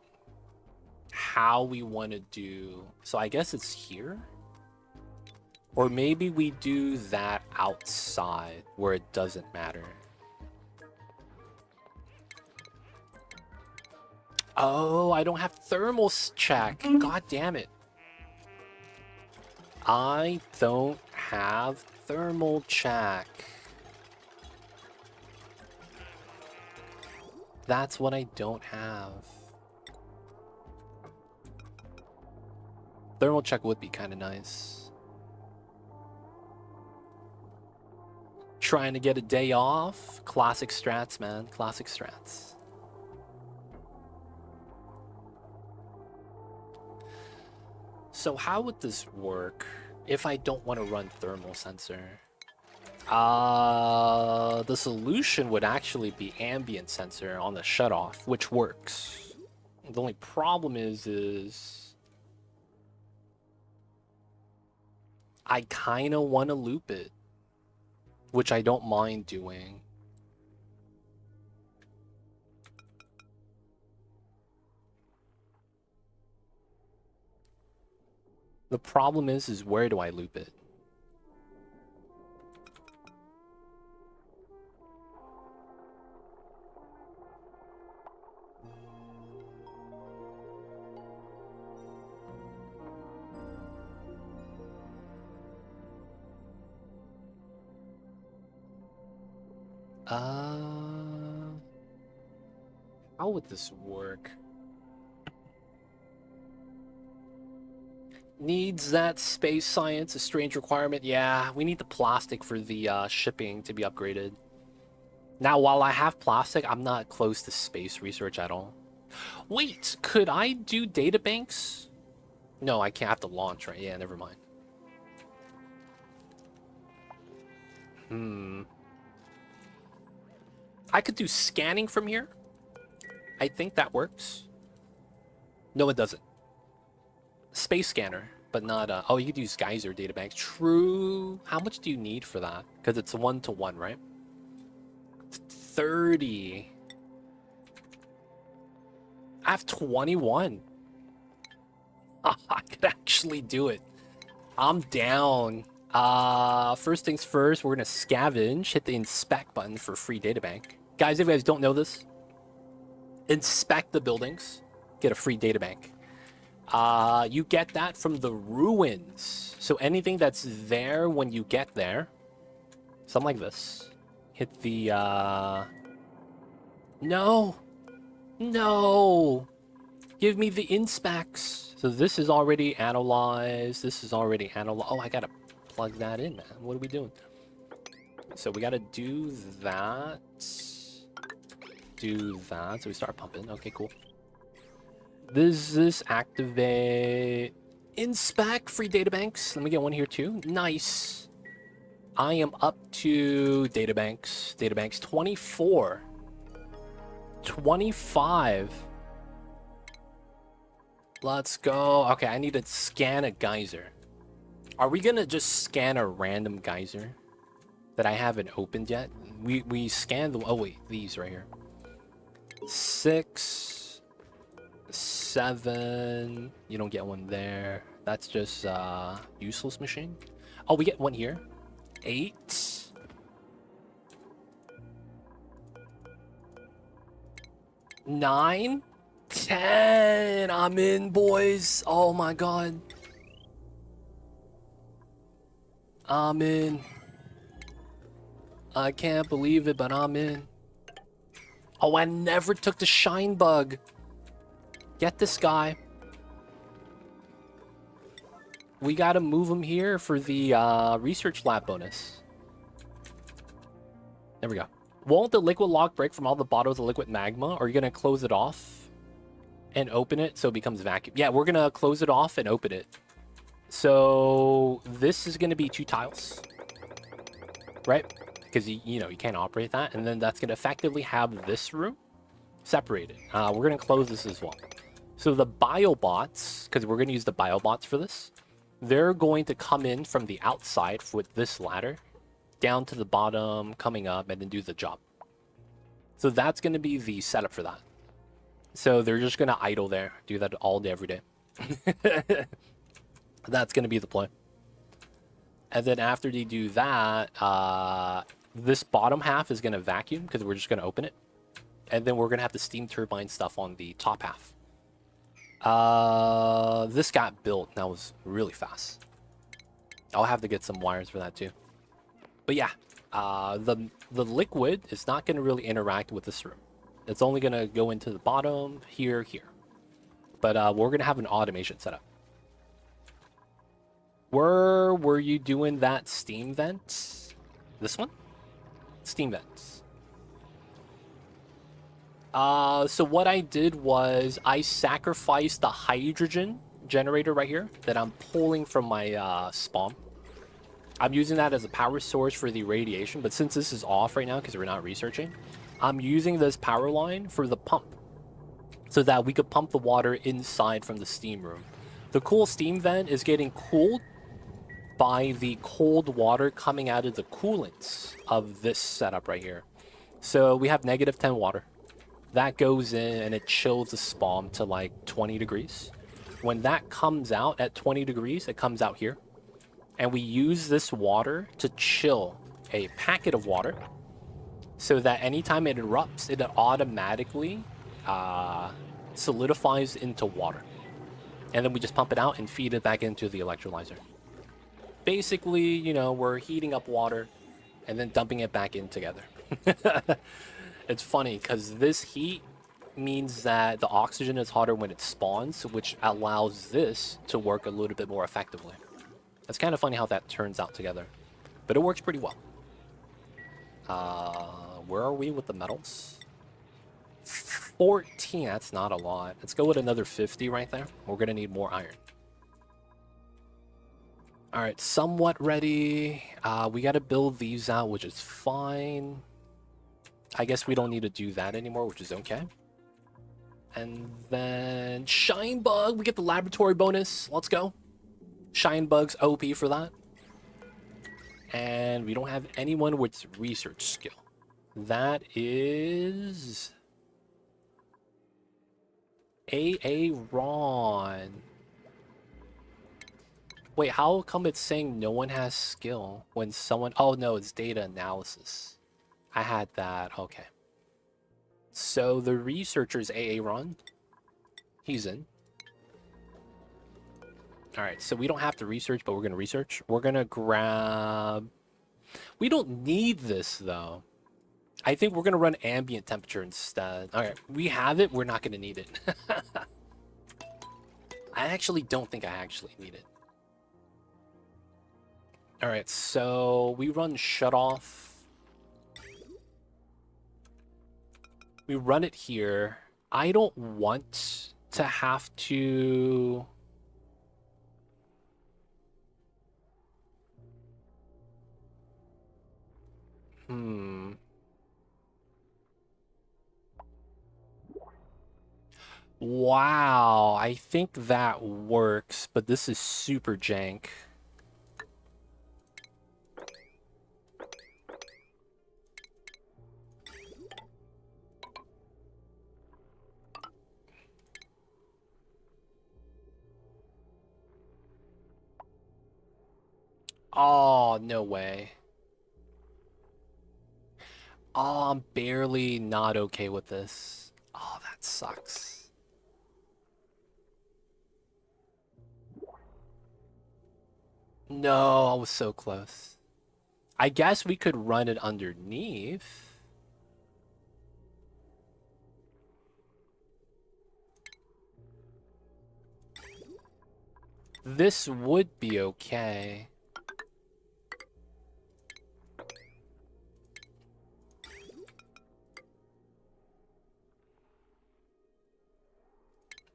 how we want to do. So I guess it's here? Or maybe we do that outside where it doesn't matter. Oh, I don't have thermal check. God damn it. I don't have thermal check. That's what I don't have. Thermal check would be kind of nice. Trying to get a day off. Classic strats, man. Classic strats. So how would this work if I don't want to run thermal sensor? The solution would actually be ambient sensor on the shutoff, which works. The only problem is I kind of want to loop it, which I don't mind doing. The problem is where do I loop it? How would this work? Needs that space science, a strange requirement. Yeah, we need the plastic for the shipping to be upgraded. Now, while I have plastic, I'm not close to space research at all. Wait, could I do databanks? No, I can't have to launch, right? Yeah, never mind. I could do scanning from here. I think that works. No, it doesn't. Space scanner, but not oh, you could use geyser databanks. True. How much do you need for that? Because it's 1-to-1, right? 30. I have 21. I could actually do it. I'm down. First things first, we're gonna scavenge, hit the inspect button for free databank. Guys, if you guys don't know this, inspect the buildings, get a free databank. You get that from the ruins. So anything that's there when you get there, something like this. Hit the, No! No! Give me the inspects. So this is already analyzed. This is already analyzed. Oh, I gotta plug that in, man. What are we doing? So we gotta do that. Do that. So we start pumping. Okay, cool. This is activate. Inspect free databanks. Let me get one here too. Nice. I am up to databanks. Databanks 24. 25. Let's go. Okay, I need to scan a geyser. Are we gonna just scan a random geyser that I haven't opened yet? We scanned the... Oh, wait. These right here. 6... 7. You don't get one there. That's just useless machine. Oh, we get one here. 8. 9. 10. I'm in, boys. Oh my god. I'm in. I can't believe it, but I'm in. Oh, I never took the shine bug. Get this guy. We gotta move him here for the research lab bonus. There we go. Won't the liquid lock break from all the bottles of liquid magma? Or are you gonna close it off and open it so it becomes vacuum? Yeah, we're gonna close it off and open it. So this is gonna be 2 tiles, right? Because you know you can't operate that, and then that's gonna effectively have this room separated. We're gonna close this as well. So the biobots, because we're gonna use the biobots for this, they're going to come in from the outside with this ladder down to the bottom, coming up, and then do the job. So that's going to be the setup for that. So they're just going to idle there, do that all day, every day. That's going to be the play. And then after they do that, this bottom half is going to vacuum because we're just going to open it. And then we're going to have the steam turbine stuff on the top half. This got built. That was really fast. I'll have to get some wires for that too. But yeah, the liquid is not going to really interact with this room. It's only going to go into the bottom, here. But we're going to have an automation setup. Where were you doing that steam vent? This one? Steam vents. So what I did was I sacrificed the hydrogen generator right here that I'm pulling from my spawn. I'm using that as a power source for the radiation, but since this is off right now because we're not researching, I'm using this power line for the pump so that we could pump the water inside from the steam room. The cool steam vent is getting cooled by the cold water coming out of the coolants of this setup right here. So we have -10 water. That goes in and it chills the spawn to like 20 degrees. When that comes out at 20 degrees, it comes out here. And we use this water to chill a packet of water so that anytime it erupts, it automatically solidifies into water. And then we just pump it out and feed it back into the electrolyzer. Basically, you know, we're heating up water and then dumping it back in together. It's funny because this heat means that the oxygen is hotter when it spawns, which allows this to work a little bit more effectively. It's kind of funny how that turns out together, but it works pretty well. Where are we with the metals? 14, that's not a lot. Let's go with another 50 right there. We're gonna need more iron. All right, somewhat ready. We got to build these out, which is fine. I guess we don't need to do that anymore, which is okay. And then Shine Bug, we get the laboratory bonus. Let's go. Shine Bug's OP for that. And we don't have anyone with research skill. That is AA Ron. Wait, how come it's saying no one has skill when someone... Oh, no, it's data analysis. I had that. Okay. So the researcher's AA Ron. He's in. All right, so we don't have to research, but we're going to research. We're going to grab... We don't need this, though. I think we're going to run ambient temperature instead. All right, we have it. We're not going to need it. I actually don't think I actually need it. All right, so we run shut off. We run it here. I don't want to have to... Wow, I think that works, but this is super jank. Oh, no way. Oh, I'm barely not okay with this. Oh, that sucks. No, I was so close. I guess we could run it underneath. This would be okay.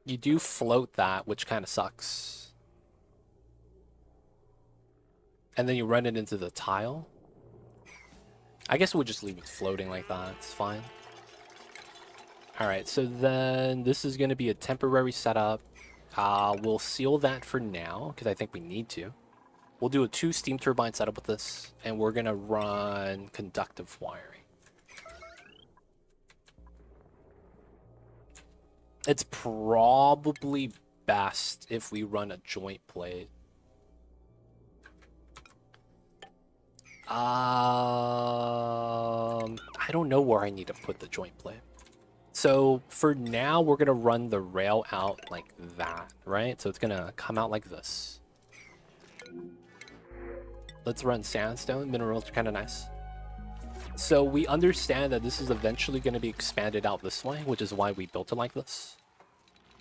You do float that, which kind of sucks. And then you run it into the tile. I guess we'll just leave it floating like that. It's fine. All right, so then this is going to be a temporary setup. We'll seal that for now, because I think we need to. We'll do a 2 steam turbine setup with this, and we're going to run conductive wiring. It's probably best if we run a joint plate. I don't know where I need to put the joint plate. So for now, we're gonna run the rail out like that, right? So it's gonna come out like this. Let's run sandstone. Minerals are kind of nice. So we understand that this is eventually going to be expanded out this way, which is why we built it like this.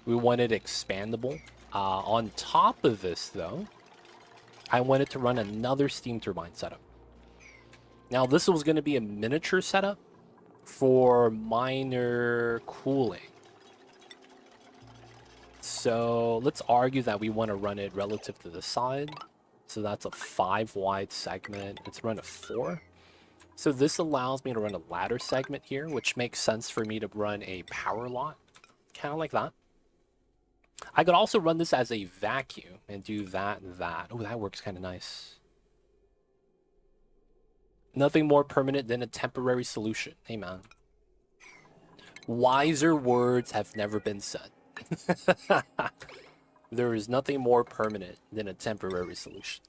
We wanted expandable. On top of this, though, I wanted to run another steam turbine setup. Now, this was going to be a miniature setup for minor cooling. So let's argue that we want to run it relative to the side. So that's a 5 wide segment. Let's run a 4. So this allows me to run a ladder segment here, which makes sense for me to run a power lot, kind of like that. I could also run this as a vacuum and do that and that. Oh, that works kind of nice. Nothing more permanent than a temporary solution. Hey, man. Wiser words have never been said. There is nothing more permanent than a temporary solution.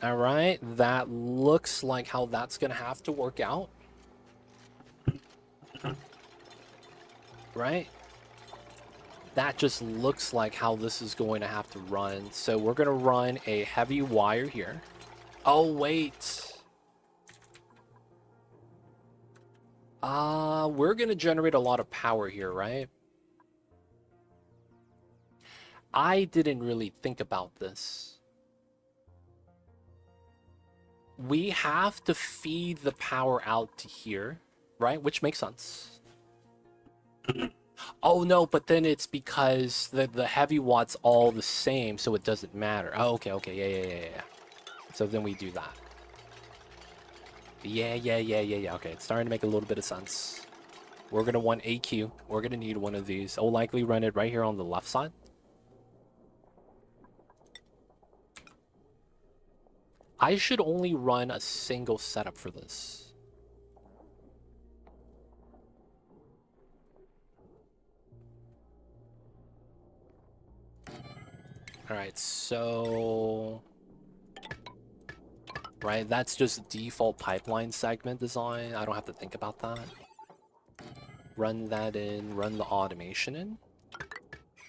All right, that looks like how that's going to have to work out. Right? That just looks like how this is going to have to run. So we're going to run a heavy wire here. Oh, wait. We're going to generate a lot of power here, right? I didn't really think about this. We have to feed the power out to here, right? Which makes sense. Oh no, but then it's because the heavy watt's all the same, so it doesn't matter. Oh, okay, yeah. So then we do that. Yeah. Okay, it's starting to make a little bit of sense. We're gonna want AQ. We're gonna need one of these. I'll likely run it right here on the left side. I should only run a single setup for this. Alright, so... Right, that's just default pipeline segment design. I don't have to think about that. Run that in, run the automation in.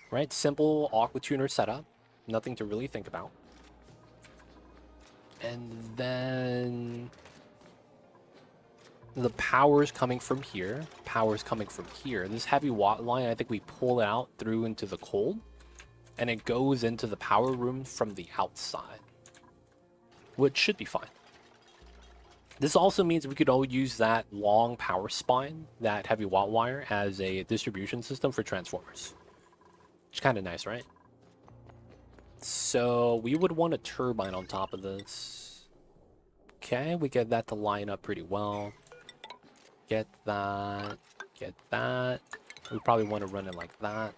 Right, simple aqua tuner setup. Nothing to really think about. And then... the power's coming from here. Power's coming from here. This heavy watt line, I think we pull it out through into the cold. And it goes into the power room from the outside. Which should be fine. This also means we could all use that long power spine, that heavy watt wire, as a distribution system for transformers. Which is kind of nice, right? So we would want a turbine on top of this. Okay, we get that to line up pretty well. Get that. Get that. We probably want to run it like that.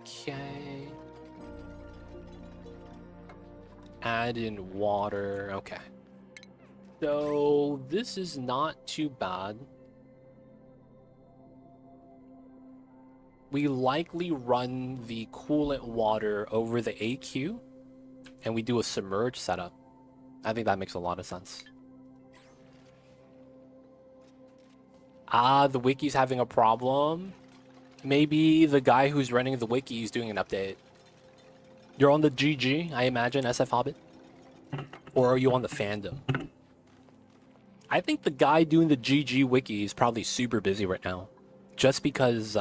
Okay. Add in water. Okay. So this is not too bad. We likely run the coolant water over the AQ, and we do a submerge setup. I think that makes a lot of sense. The wiki's having a problem. Maybe the guy who's running the wiki is doing an update. You're on the GG, I imagine, SF Hobbit? Or are you on the fandom? I think the guy doing the GG wiki is probably super busy right now. Just because,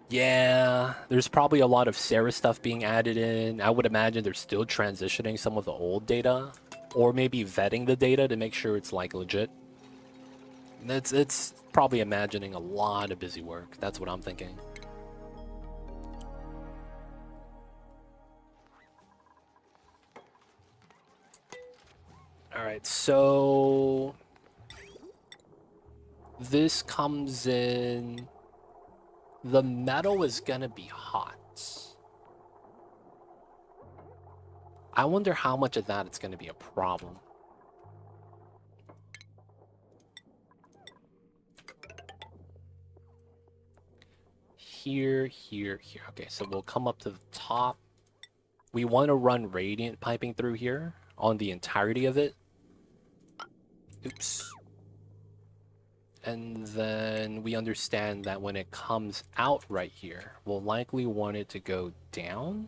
yeah, there's probably a lot of Ceres stuff being added in. I would imagine they're still transitioning some of the old data. Or maybe vetting the data to make sure it's, like, legit. It's probably imagining a lot of busy work. That's what I'm thinking. Alright, so... this comes in... the metal is gonna be hot. I wonder how much of that it's going to be a problem. Here, here, here. Okay, so we'll come up to the top. We want to run radiant piping through here on the entirety of it. Oops. And then we understand that when it comes out right here, we'll likely want it to go down.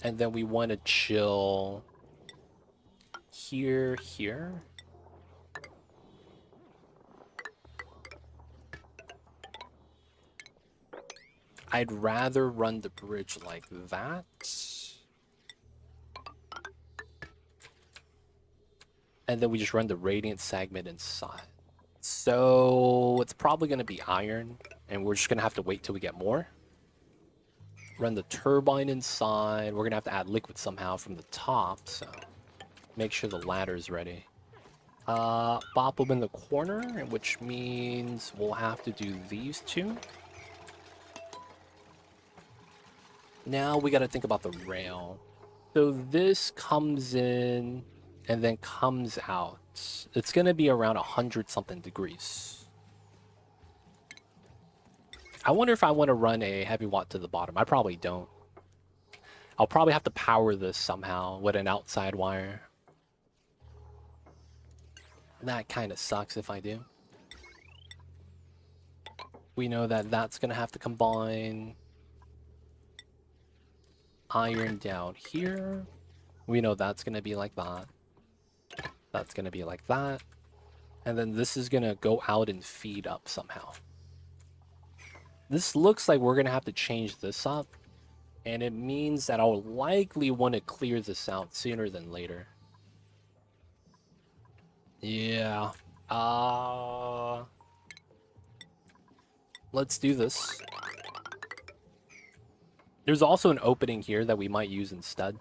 And then we want to chill here, here. I'd rather run the bridge like that. And then we just run the radiant segment inside. So it's probably going to be iron, and we're just going to have to wait till we get more. Run the turbine inside. We're going to have to add liquid somehow from the top, so make sure the ladder's ready. Bop them in the corner, which means we'll have to do these two. Now we got to think about the rail. So this comes in and then comes out. It's going to be around 100-something degrees. I wonder if I want to run a heavy watt to the bottom. I probably don't. I'll probably have to power this somehow with an outside wire. That kind of sucks if I do. We know that that's going to have to combine. Iron down here. We know that's going to be like that. That's going to be like that. And then this is going to go out and feed up somehow. This looks like we're going to have to change this up. And it means that I'll likely want to clear this out sooner than later. Yeah. Let's do this. There's also an opening here that we might use instead.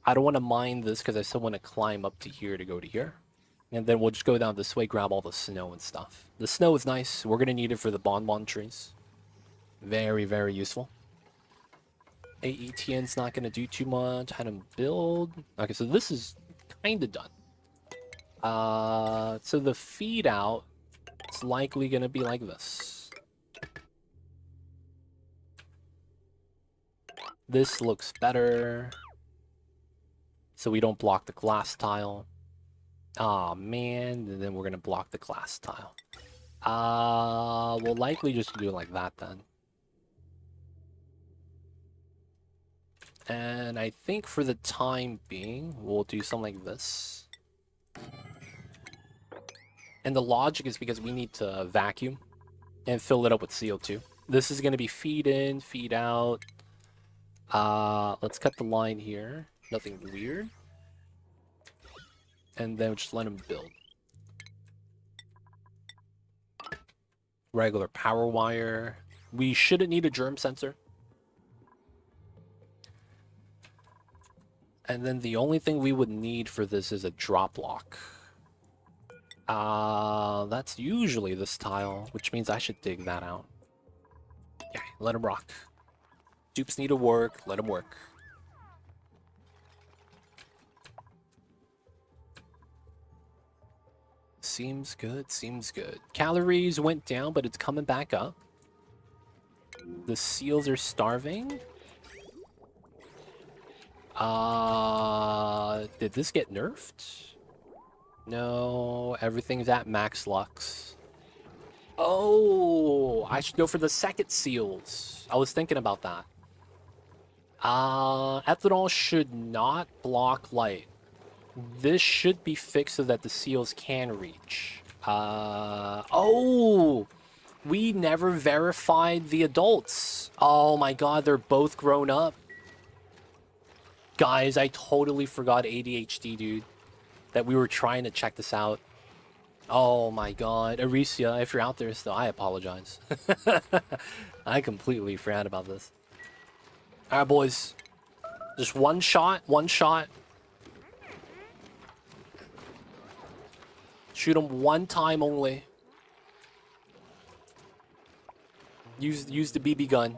I don't want to mine this because I still want to climb up to here to go to here. And then we'll just go down this way, grab all the snow and stuff. The snow is nice. We're going to need it for the bonbon trees. Very, very useful. AETN's not going to do too much. How to build. Okay, so this is kind of done. So the feed out is likely going to be like this. This looks better. So we don't block the glass tile. Aw, man. And then we're going to block the glass tile. We'll likely just do it like that then. And I think for the time being, we'll do something like this. And the logic is because we need to vacuum and fill it up with CO2. This is going to be feed in, feed out. Let's cut the line here. Nothing weird. And then just let them build. Regular power wire. We shouldn't need a germ sensor. And then the only thing we would need for this is a drop lock. That's usually this tile, which means I should dig that out. Yeah, let him rock. Dupes need to work, let him work. Seems good, seems good. Calories went down, but it's coming back up. The seals are starving. Did this get nerfed? No, everything's at max lux. Oh, I should go for the second seals. I was thinking about that. Ethanol should not block light. This should be fixed so that the seals can reach. Oh, we never verified the adults. Oh my god, they're both grown up. Guys, I totally forgot ADHD, dude. That we were trying to check this out. Oh my god. Aricia, if you're out there still, I apologize. I completely forgot about this. Alright, boys. Just one shot, one shot. Shoot him one time only. Use the BB gun.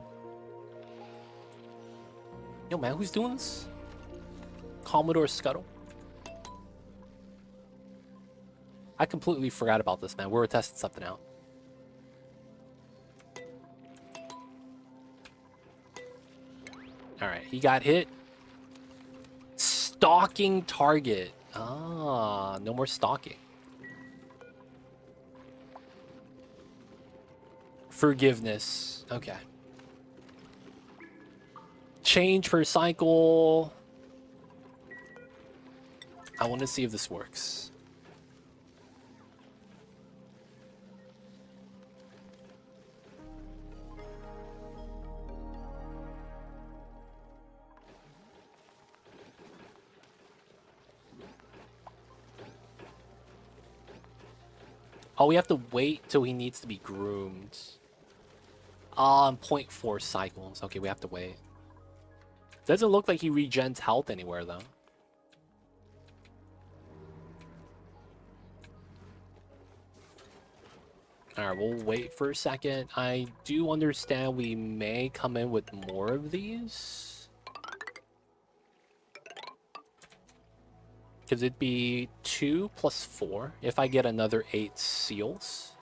Yo, man, who's doing this? Commodore Scuttle? I completely forgot about this, man. We were testing something out. Alright, he got hit. Stalking target. Ah, no more stalking. Forgiveness. Okay. Change per cycle. I want to see if this works. Oh, we have to wait till he needs to be groomed. 0.4 cycles. Okay, we have to wait. Doesn't look like he regens health anywhere, though. Alright, we'll wait for a second. I do understand we may come in with more of these. Because it'd be 2 plus 4 if I get another 8 seals.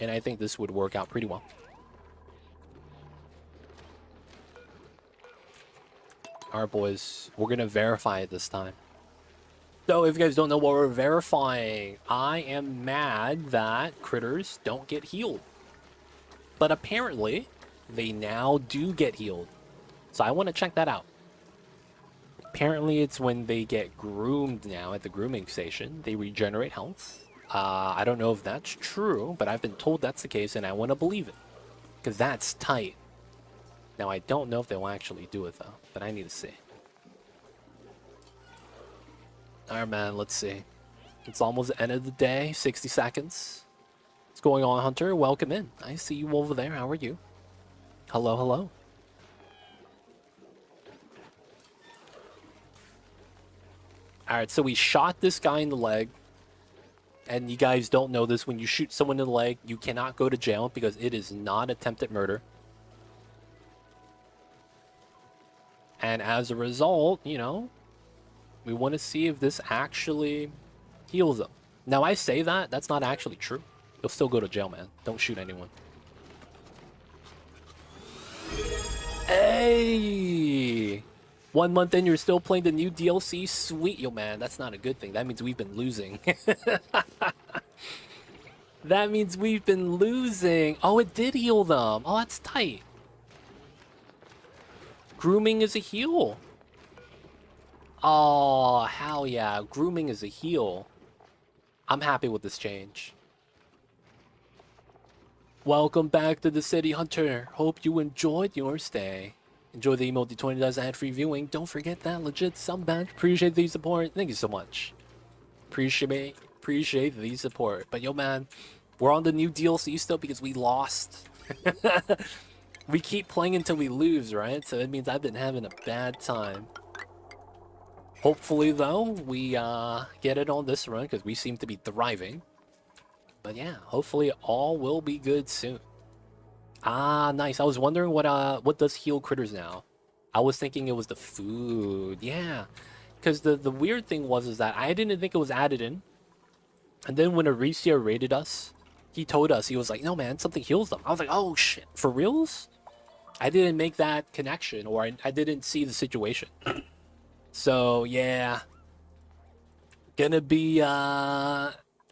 And I think this would work out pretty well. Alright, boys. We're going to verify it this time. So, if you guys don't know what we're verifying, I am mad that critters don't get healed. But apparently, they now do get healed. So I want to check that out. Apparently, it's when they get groomed now at the grooming station. They regenerate health. I don't know if that's true, but I've been told that's the case, and I want to believe it. Because that's tight. Now, I don't know if they'll actually do it, though. But I need to see. Alright, man, let's see. It's almost the end of the day. 60 seconds. What's going on, Hunter? Welcome in. I see you over there. How are you? Hello, hello. Alright, so we shot this guy in the leg. And you guys don't know this. When you shoot someone in the leg, you cannot go to jail because it is not attempted murder. And as a result, you know, we want to see if this actually heals them. Now, I say that. That's not actually true. You'll still go to jail, man. Don't shoot anyone. Hey! 1 month in, you're still playing the new DLC? Sweet, yo, man. That's not a good thing. That means we've been losing. That means we've been losing. Oh, it did heal them. Oh, that's tight. Grooming is a heal. Oh, hell yeah. Grooming is a heal. I'm happy with this change. Welcome back to the city, Hunter. Hope you enjoyed your stay. Enjoy the emote D20 does ad-free viewing. Don't forget that legit sub badge. Appreciate the support. Thank you so much. Appreciate the support. But yo, man, we're on the new DLC still because we lost. We keep playing until we lose, right? So it means I've been having a bad time. Hopefully, though, we get it on this run because we seem to be thriving. But yeah, hopefully all will be good soon. Ah, nice. I was wondering what does heal critters now. I was thinking it was the food. Yeah, because the weird thing was that I didn't think it was added in. And then when Aricia raided us, he told us, he was like, no, man, something heals them. I was like, oh, shit, for reals? I didn't make that connection, or I didn't see the situation. So, yeah. Gonna be,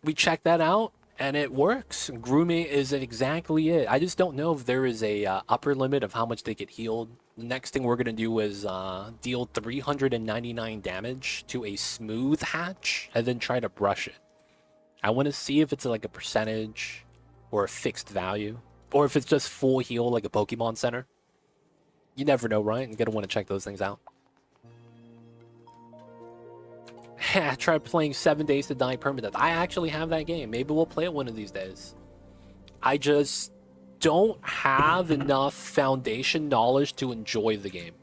we checked that out, and it works. Grooming is exactly it. I just don't know if there is a upper limit of how much they get healed. The next thing we're gonna do is deal 399 damage to a smooth hatch, and then try to brush it. I want to see if it's like a percentage, or a fixed value, or if it's just full heal like a Pokemon Center. You never know, right? You're gonna want to check those things out. I tried playing 7 Days to Die Permadeath. I actually have that game. Maybe we'll play it one of these days. I just don't have enough foundation knowledge to enjoy the game.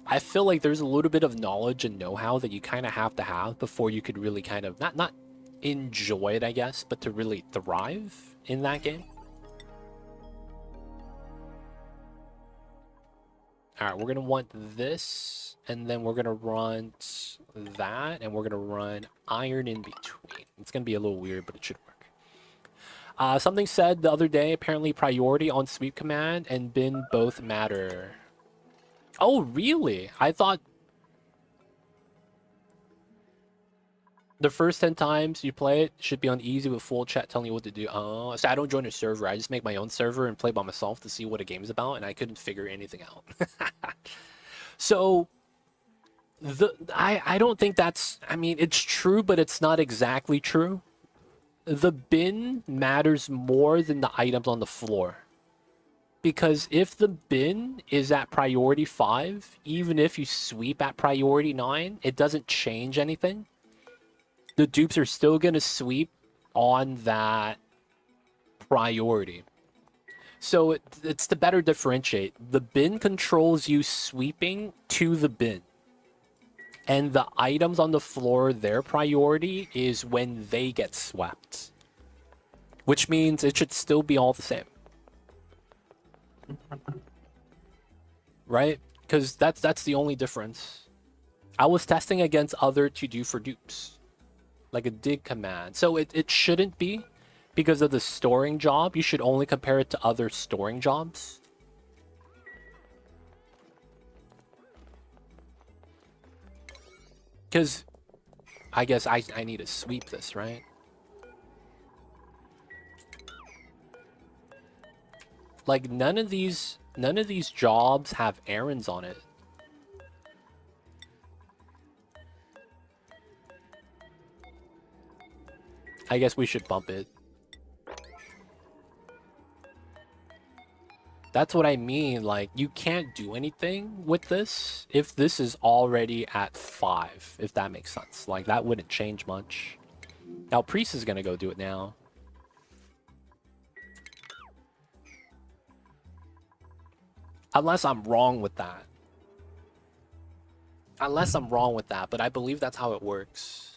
I feel like there's a little bit of knowledge and know-how that you kind of have to have before you could really kind of, not enjoy it, I guess, but to really thrive in that game. All right, we're going to want this, and then we're going to run that, and we're going to run iron in between. It's going to be a little weird, but it should work. Something said the other day, apparently priority on sweep command and bin both matter. Oh, really? I thought the first 10 times you play it should be on easy with full chat telling you what to do. Oh, so I don't join a server. I just make my own server and play by myself to see what a game's about, and I couldn't figure anything out. So I don't think that's, I mean, it's true, but it's not exactly true. The bin matters more than the items on the floor. Because if the bin is at priority 5, even if you sweep at priority 9, it doesn't change anything. The dupes are still going to sweep on that priority. So it's to better differentiate. The bin controls you sweeping to the bin. And the items on the floor, their priority is when they get swept. Which means it should still be all the same. Right? Because that's the only difference. I was testing against other to do for dupes. Like a dig command. So it shouldn't be. Because of the storing job, you should only compare it to other storing jobs. Because I guess I need to sweep this, right? Like none of these jobs have errands on it. I guess we should bump it. That's what I mean, like, you can't do anything with this if this is already at 5, if that makes sense. Like, that wouldn't change much. Now, Priest is gonna go do it now. Unless I'm wrong with that. Unless I'm wrong with that, but I believe that's how it works.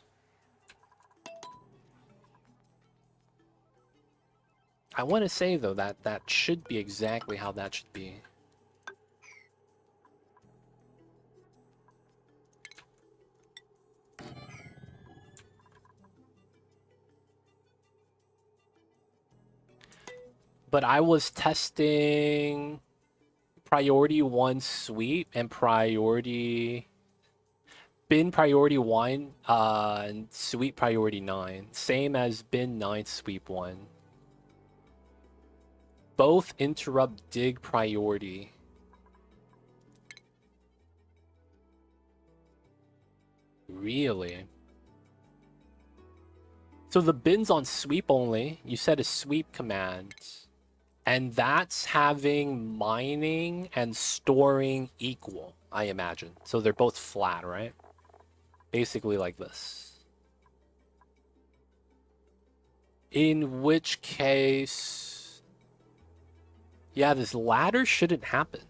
I want to say, though, that that should be exactly how that should be. But I was testing priority 1 sweep and priority... bin priority 1 and sweep priority 9. Same as bin 9 sweep 1. Both interrupt dig priority. Really? So the bin's on sweep only. You said a sweep command. And that's having mining and storing equal, I imagine. So they're both flat, right? Basically like this. In which case... yeah, this ladder shouldn't happen.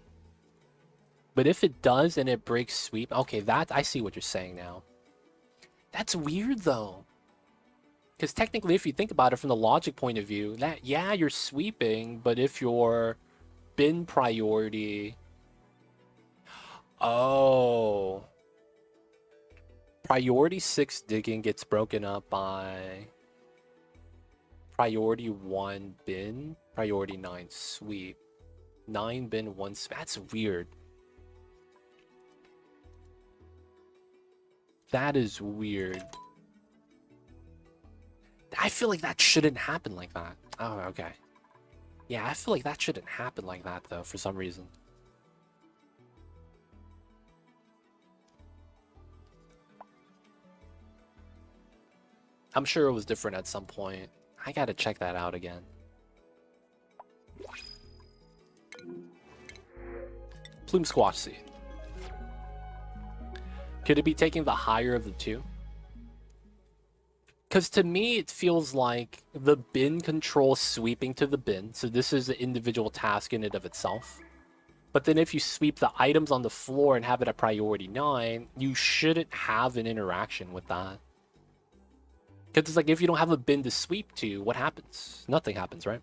But if it does and it breaks sweep... okay, that I see what you're saying now. That's weird, though. Because technically, if you think about it from the logic point of view, that, yeah, you're sweeping, but if your bin priority... oh. Priority 6 digging gets broken up by... priority 1 bin, priority 9 sweep. 9 bin, 1 sweep. That's weird. That is weird. I feel like that shouldn't happen like that. Oh, okay. Yeah, I feel like that shouldn't happen like that, though, for some reason. I'm sure it was different at some point. I gotta check that out again. Plume squash seed. Could it be taking the higher of the two? Because to me, it feels like the bin controls sweeping to the bin. So this is an individual task in and of itself. But then if you sweep the items on the floor and have it at priority 9, you shouldn't have an interaction with that. Because it's like, if you don't have a bin to sweep to, what happens? Nothing happens, right?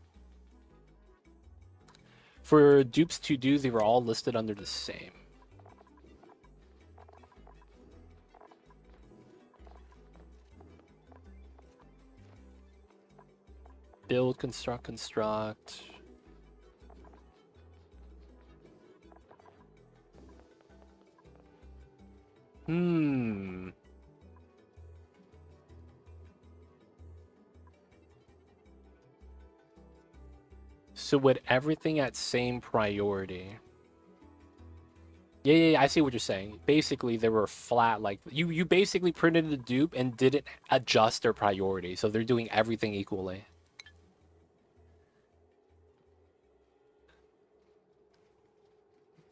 For dupes to do, they were all listed under the same. Build, construct, construct. So with everything at same priority. Yeah, I see what you're saying. Basically, they were flat, like you basically printed the dupe and didn't adjust their priority, so they're doing everything equally.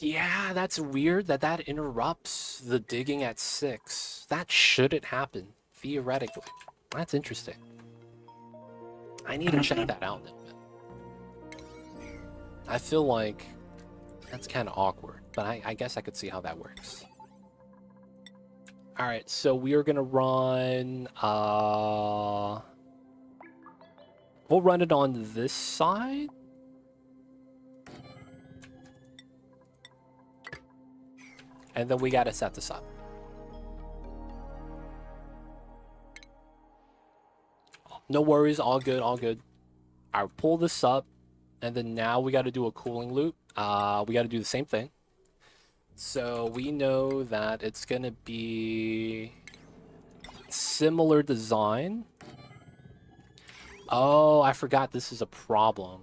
Yeah, that's weird that interrupts the digging at 6. That shouldn't happen, theoretically. That's interesting. I need to check that out in a bit. I feel like that's kind of awkward, but I guess I could see how that works. All right, so we are gonna run. We'll run it on this side. And then we gotta set this up. No worries, all good, all good. I'll pull this up, and then now we gotta do a cooling loop. We gotta do the same thing. So we know that it's gonna be similar design. Oh, I forgot this is a problem.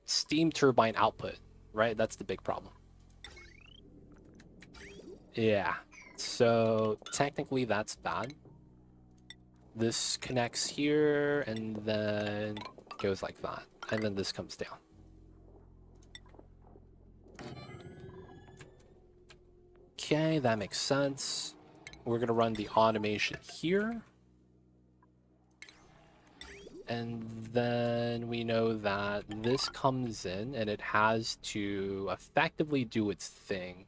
Steam turbine output, right? That's the big problem. Yeah, so technically that's bad. This connects here and then goes like that. And then this comes down. Okay, that makes sense. We're gonna run the automation here. And then we know that this comes in and it has to effectively do its thing.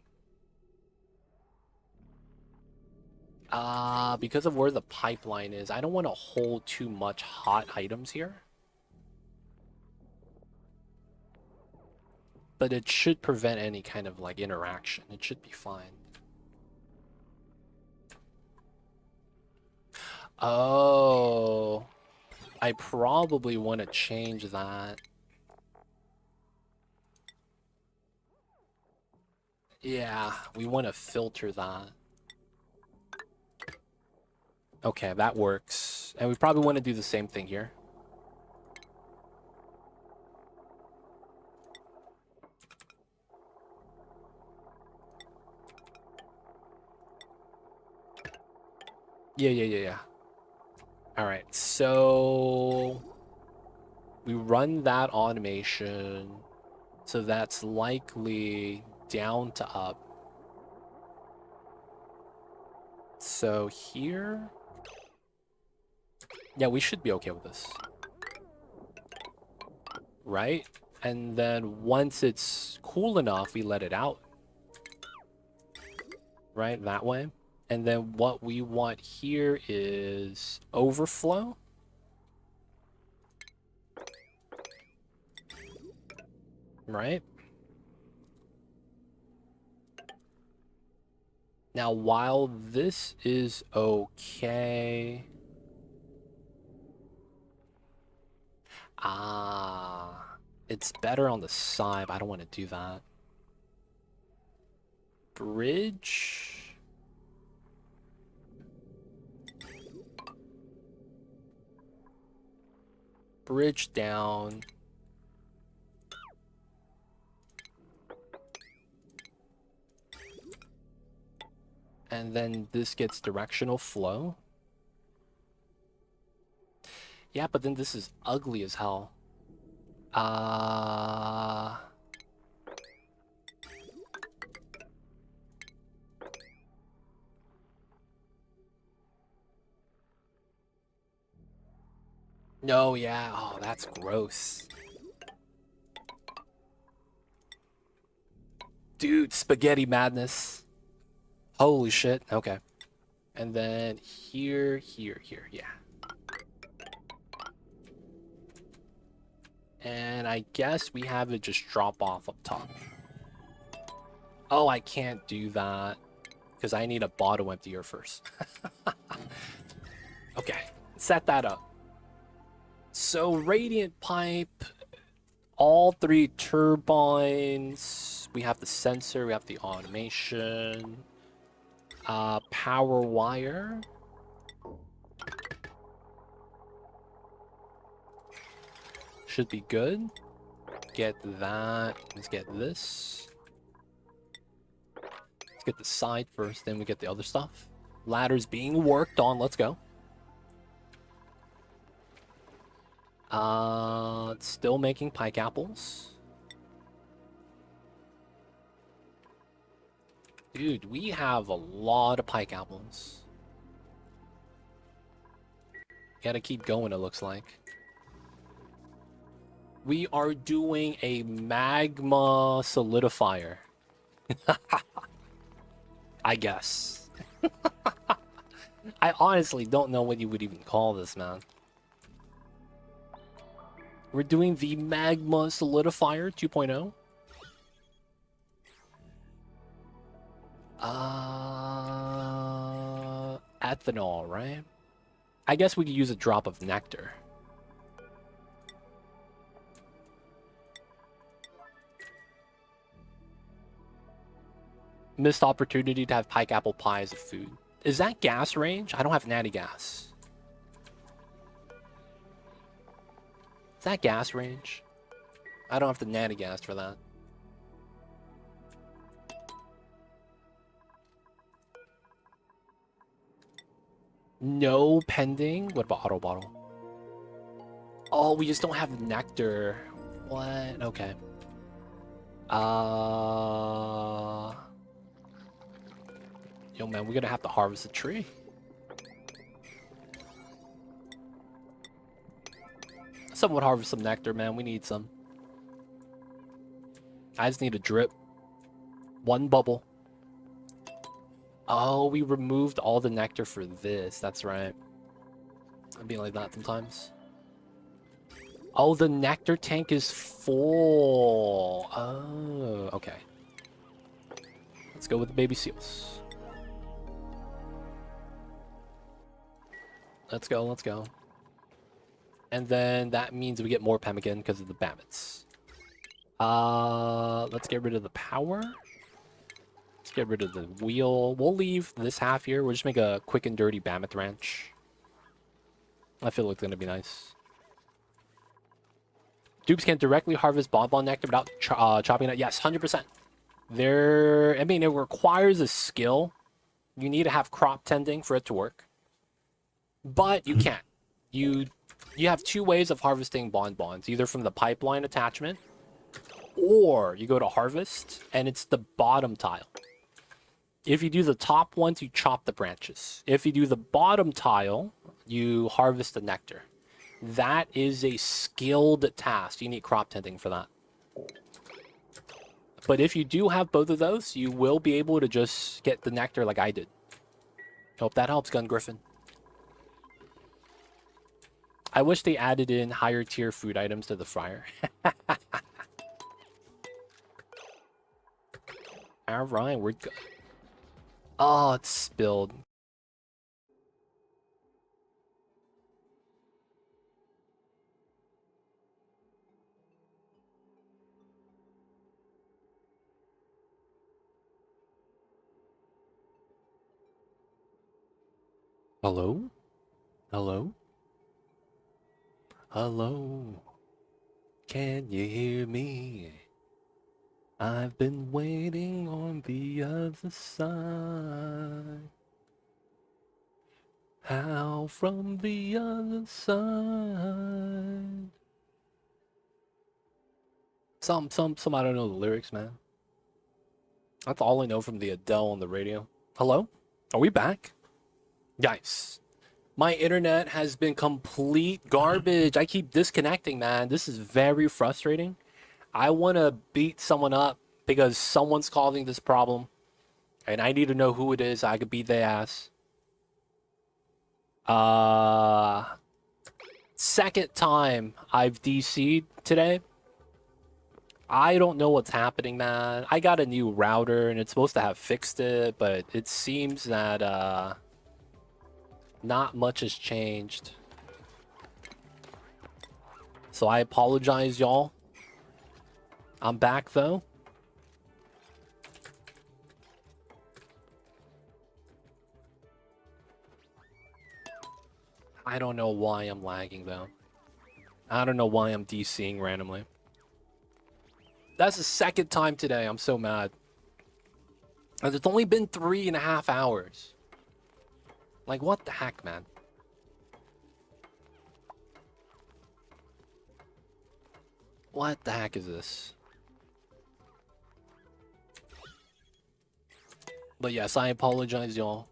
Because of where the pipeline is, I don't want to hold too much hot items here. But it should prevent any kind of like interaction. It should be fine. Oh, I probably want to change that. Yeah, we want to filter that. Okay, that works. And we probably want to do the same thing here. Yeah. All right, so we run that automation. So that's likely down to up. So here, yeah, we should be okay with this. Right? And then once it's cool enough, we let it out. Right? That way. And then what we want here is overflow. Right? Now, while this is okay... it's better on the side, but I don't want to do that. Bridge. Bridge down. And then this gets directional flow. Yeah, but then this is ugly as hell. No, yeah. Oh, that's gross. Dude, spaghetti madness. Holy shit. Okay. And then here, yeah. And I guess we have it just drop off up top. Oh, I can't do that because I need a bottle emptier first. Okay, set that up. So radiant pipe, all 3 turbines. We have the sensor, we have the automation. Power wire. Should be good. Get that. Let's get this. Let's get the side first, then we get the other stuff. Ladder's being worked on. Let's go. Still making pike apples. Dude, we have a lot of pike apples. Gotta keep going, it looks like. We are doing a magma solidifier. I guess. I honestly don't know what you would even call this, man. We're doing the magma solidifier 2.0. Ethanol, right? I guess we could use a drop of nectar. Missed opportunity to have pike apple pie as a food. Is that gas range? I don't have natty gas. Is that gas range? I don't have the natty gas for that. No pending. What about auto bottle? Oh, we just don't have nectar. What? Okay. Yo, man, we're gonna have to harvest a tree. Someone harvest some nectar, man. We need some. I just need a drip. 1 bubble. Oh, we removed all the nectar for this. That's right. I'd be like that sometimes. Oh, the nectar tank is full. Oh, okay. Let's go with the baby seals. Let's go, let's go. And then that means we get more pemmican because of the bammets. Let's get rid of the power. Let's get rid of the wheel. We'll leave this half here. We'll just make a quick and dirty Mammoth Ranch. I feel like it's going to be nice. Dupes can directly harvest bonbon nectar without chopping it. Yes, 100%. I mean, it requires a skill. You need to have crop tending for it to work. But you can't. You have 2 ways of harvesting bonbons. Either from the pipeline attachment, or you go to harvest, and it's the bottom tile. If you do the top ones, you chop the branches. If you do the bottom tile, you harvest the nectar. That is a skilled task. You need crop tending for that. But if you do have both of those, you will be able to just get the nectar like I did. Hope that helps, Gun Griffin. I wish they added in higher tier food items to the fryer. Alright, we're good. Oh, it's spilled. Hello? Hello? Hello? Can you hear me? I've been waiting on the other side. How from the other side? Some I don't know the lyrics, man. That's all I know from the Adele on the radio. Hello? Are we back? Guys, my internet has been complete garbage. I keep disconnecting, man. This is very frustrating. I want to beat someone up because someone's causing this problem. And I need to know who it is so I could beat their ass. Second time I've DC'd today. I don't know what's happening, man. I got a new router and it's supposed to have fixed it, but it seems that not much has changed. So I apologize, y'all. I'm back, though. I don't know why I'm lagging, though. I don't know why I'm DCing randomly. That's the second time today. I'm so mad. And it's only been 3.5 hours. Like, what the heck, man? What the heck is this? But yes, I apologize, y'all.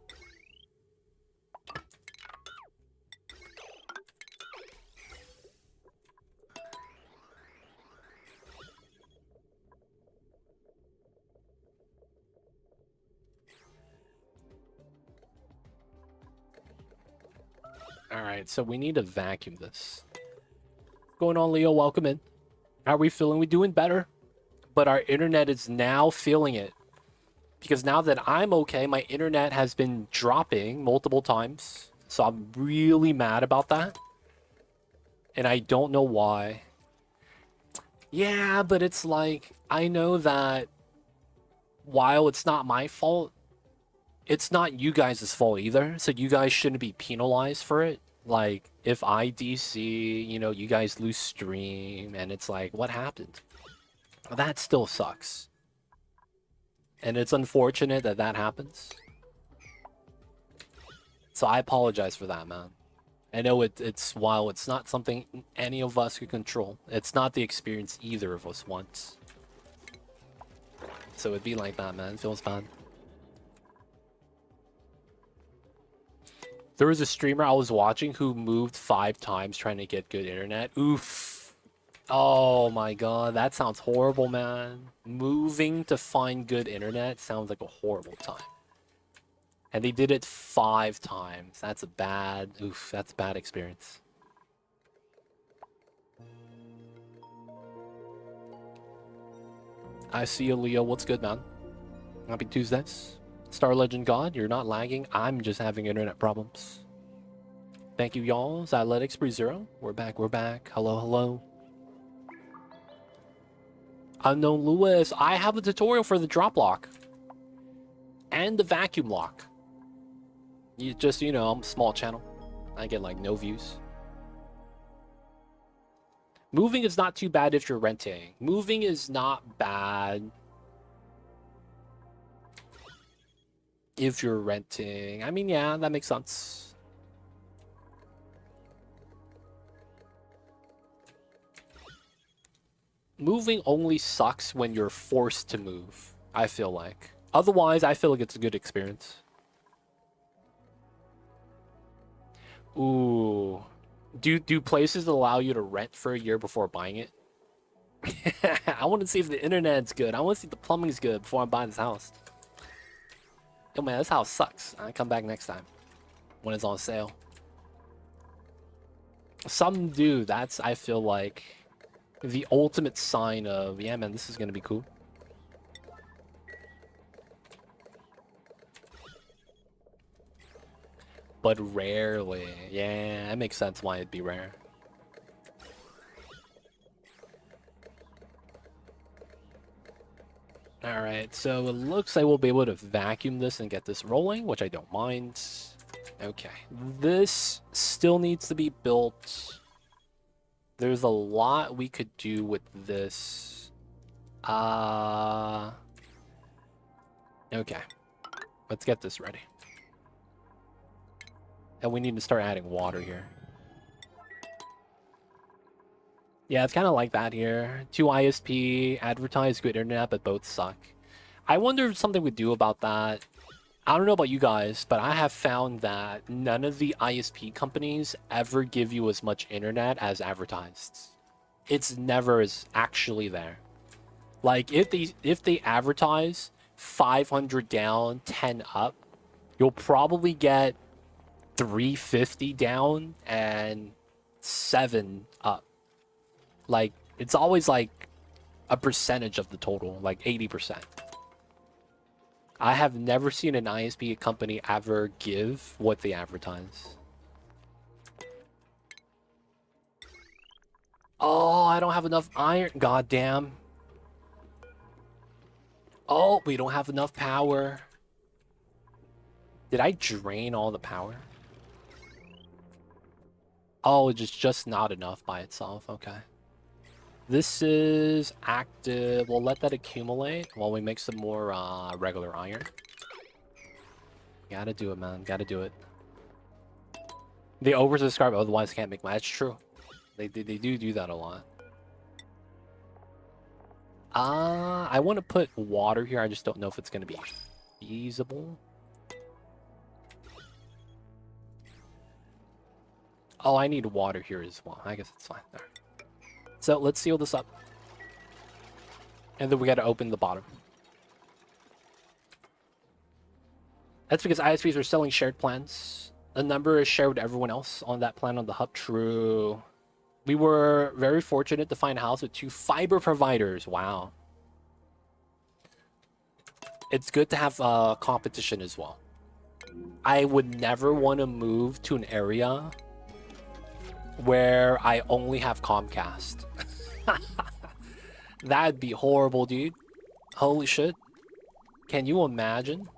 Alright, so we need to vacuum this. What's going on, Leo? Welcome in. How are we feeling? We doing better? But our internet is now feeling it. Because now that I'm okay, my internet has been dropping multiple times. So I'm really mad about that. And I don't know why. Yeah, but it's like, I know that while it's not my fault, it's not you guys' fault either. So you guys shouldn't be penalized for it. Like, if I DC, you know, you guys lose stream, and it's like, what happened? That still sucks. And it's unfortunate that that happens. So I apologize for that, man. I know it's while it's not something any of us could control, it's not the experience either of us wants. So it'd be like that, man. It feels bad. There was a streamer I was watching who moved 5 times trying to get good internet. Oof. Oh my god, that sounds horrible, man. Moving to find good internet sounds like a horrible time. And they did it 5 times. That's a bad, that's a bad experience. I see you, Leo. What's good, man? Happy Tuesdays. Star Legend God, you're not lagging. I'm just having internet problems. Thank you, y'all. Athletics Spree Zero. We're back, we're back. Hello, hello. Unknown Lewis. I have a tutorial for the drop lock. And the vacuum lock. You just, you know, I'm a small channel. I get like no views. Moving is not too bad if you're renting. Moving is not bad if you're renting. I mean, yeah, that makes sense. Moving only sucks when you're forced to move, I feel like. Otherwise, I feel like it's a good experience. Ooh. Do places allow you to rent for a year before buying it? I want to see if the internet's good. I want to see if the plumbing's good before I buy this house. Yo, man, this house sucks. I come back next time when it's on sale. Some do. That's, I feel like, the ultimate sign of, yeah, man, this is going to be cool. But rarely. Yeah, that makes sense why it'd be rare. Alright, so it looks like we'll be able to vacuum this and get this rolling, which I don't mind. Okay, this still needs to be built. There's a lot we could do with this. Okay, let's get this ready. And we need to start adding water here. Yeah, it's kind of like that here. 2 ISP, advertise good internet, but both suck. I wonder if something we do about that. I don't know about you guys, but I have found that none of the ISP companies ever give you as much internet as advertised. It's never as actually there. Like, if they advertise 500 down, 10 up, you'll probably get 350 down and 7 up. Like, it's always like a percentage of the total, like 80%. I have never seen an ISP company ever give what they advertise. Oh, I don't have enough iron. God damn. Oh, we don't have enough power. Did I drain all the power? Oh, it's just not enough by itself. Okay. This is active. We'll let that accumulate while we make some more regular iron. Gotta do it, man. Gotta do it. They oversubscribe, otherwise can't make money. That's true. They do that a lot. I want to put water here. I just don't know if it's going to be feasible. Oh, I need water here as well. I guess it's fine. There. So let's seal this up. And then we got to open the bottom. That's because ISPs are selling shared plans. The number is shared with everyone else on that plan on the hub. True. We were very fortunate to find a house with 2 fiber providers. Wow. It's good to have competition as well. I would never want to move to an area where I only have Comcast. That'd be horrible, dude. Holy shit. Can you imagine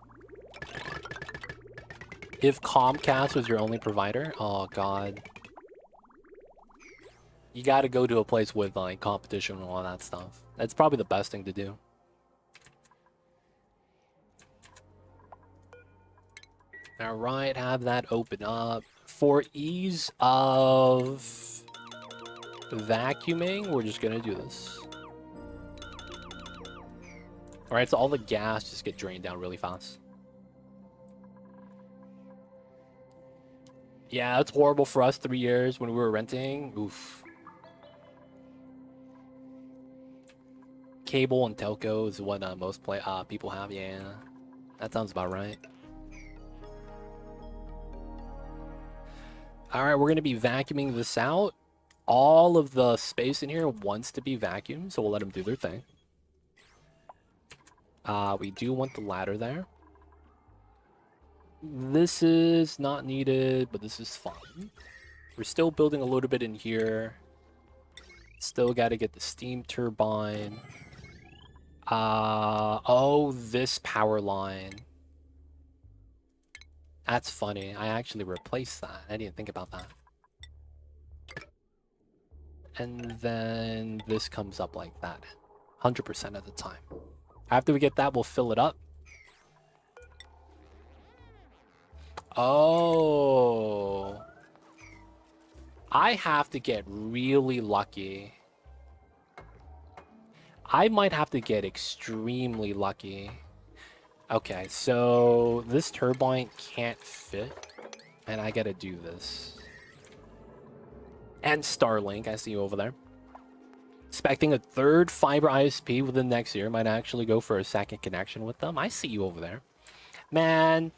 if Comcast was your only provider? Oh, God. You gotta go to a place with, like, competition and all that stuff. That's probably the best thing to do. Alright, have that open up. For ease of vacuuming, we're just gonna do this. Alright, so all the gas just get drained down really fast. Yeah, that's horrible for us 3 years when we were renting. Oof. Cable and telco is what most people have. Yeah, that sounds about right. All right, we're going to be vacuuming this out. All of the space in here wants to be vacuumed, so we'll let them do their thing. We do want the ladder there. This is not needed, but this is fine. We're still building a little bit in here. Still got to get the steam turbine. Oh, this power line. That's funny. I actually replaced that. I didn't think about that. And then this comes up like that. 100% of the time. After we get that, we'll fill it up. Oh. I have to get really lucky. I might have to get extremely lucky. Okay, so this turbine can't fit, and I gotta do this. And Starlink, I see you over there. Expecting a 3rd fiber ISP within next year. Might actually go for a 2nd connection with them. I see you over there. Man,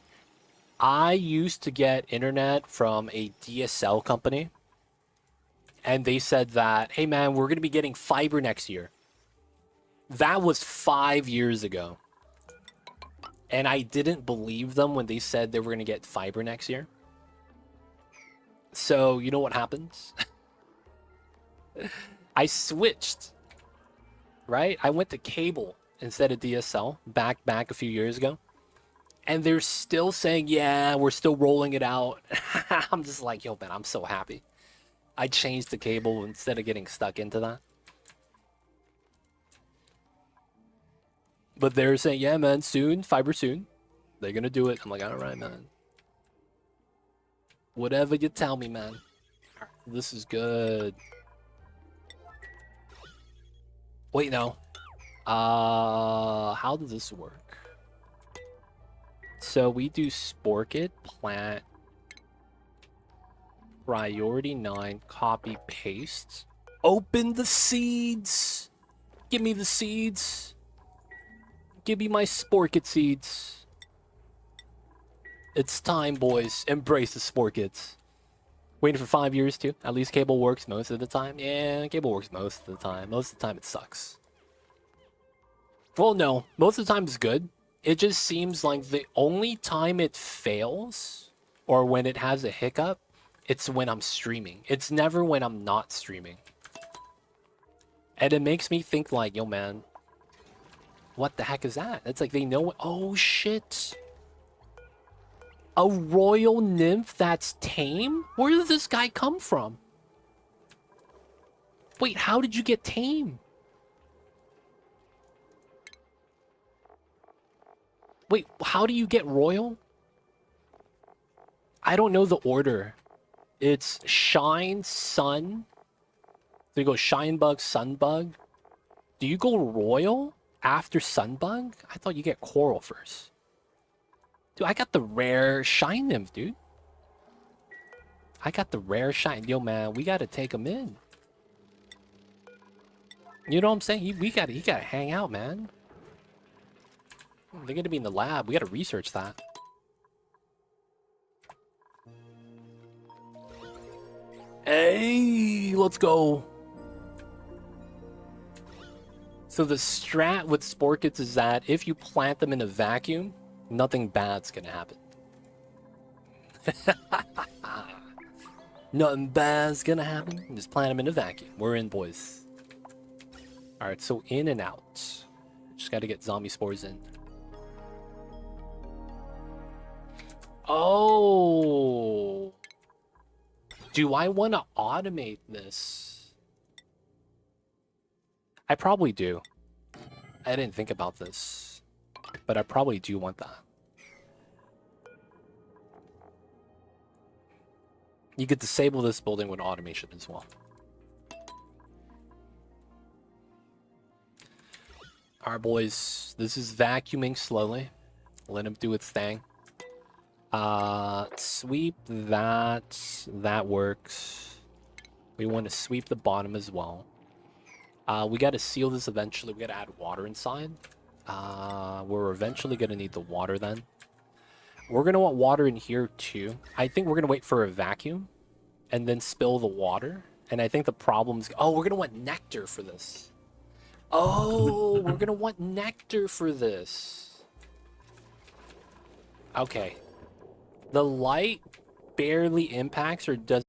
I used to get internet from a DSL company, and they said that, hey man, we're gonna be getting fiber next year. That was 5 years ago. And I didn't believe them when they said they were going to get fiber next year. So, you know what happens? I switched. Right? I went to cable instead of DSL back a few years ago. And they're still saying, yeah, we're still rolling it out. I'm just like, yo, man, I'm so happy. I changed to cable instead of getting stuck into that. But they're saying, yeah, man, soon, fiber soon. They're gonna do it. I'm like, all right, man. Whatever you tell me, man. This is good. Wait, no. How does this work? So we do Sporkit, plant, priority 9, copy, paste. Open the seeds. Give me the seeds. Give me my Sporkit seeds. It's time, boys. Embrace the Sporkits. Waiting for 5 years, too. At least cable works most of the time. Yeah, cable works most of the time. Most of the time, it sucks. Well, no. Most of the time, it's good. It just seems like the only time it fails, or when it has a hiccup, it's when I'm streaming. It's never when I'm not streaming. And it makes me think like, yo, man, what the heck is that? It's like they know. Oh, shit. A royal nymph that's tame? Where did this guy come from? Wait, how did you get tame? Wait, how do you get royal? I don't know the order. It's Shine, Sun. So you go Shine Bug, Sun Bug. Do you go royal after Sun Bug? I thought you get coral first. Dude, I got the rare Shine Nymph, dude. I got the rare Shine. Yo, man, we gotta take him in. You know what I'm saying? He gotta hang out, man. They're gonna be in the lab. We gotta research that. Hey, let's go. So the strat with Sporkits is that if you plant them in a vacuum, nothing bad's gonna happen. Nothing bad's gonna happen. Just plant them in a vacuum. We're in, boys. Alright, so in and out. Just gotta get zombie spores in. Oh! Do I want to automate this? I probably do. I didn't think about this, but I probably do want that. You could disable this building with automation as well. Alright, boys. This is vacuuming slowly. Let him do its thing. Sweep that. That works. We want to sweep the bottom as well. We got to seal this eventually. We got to add water inside. We're eventually going to need the water then. We're going to want water in here too. I think we're going to wait for a vacuum and then spill the water. And I think the problem's... Oh, we're going to want nectar for this. Oh, we're going to want nectar for this. Okay. The light barely impacts or does...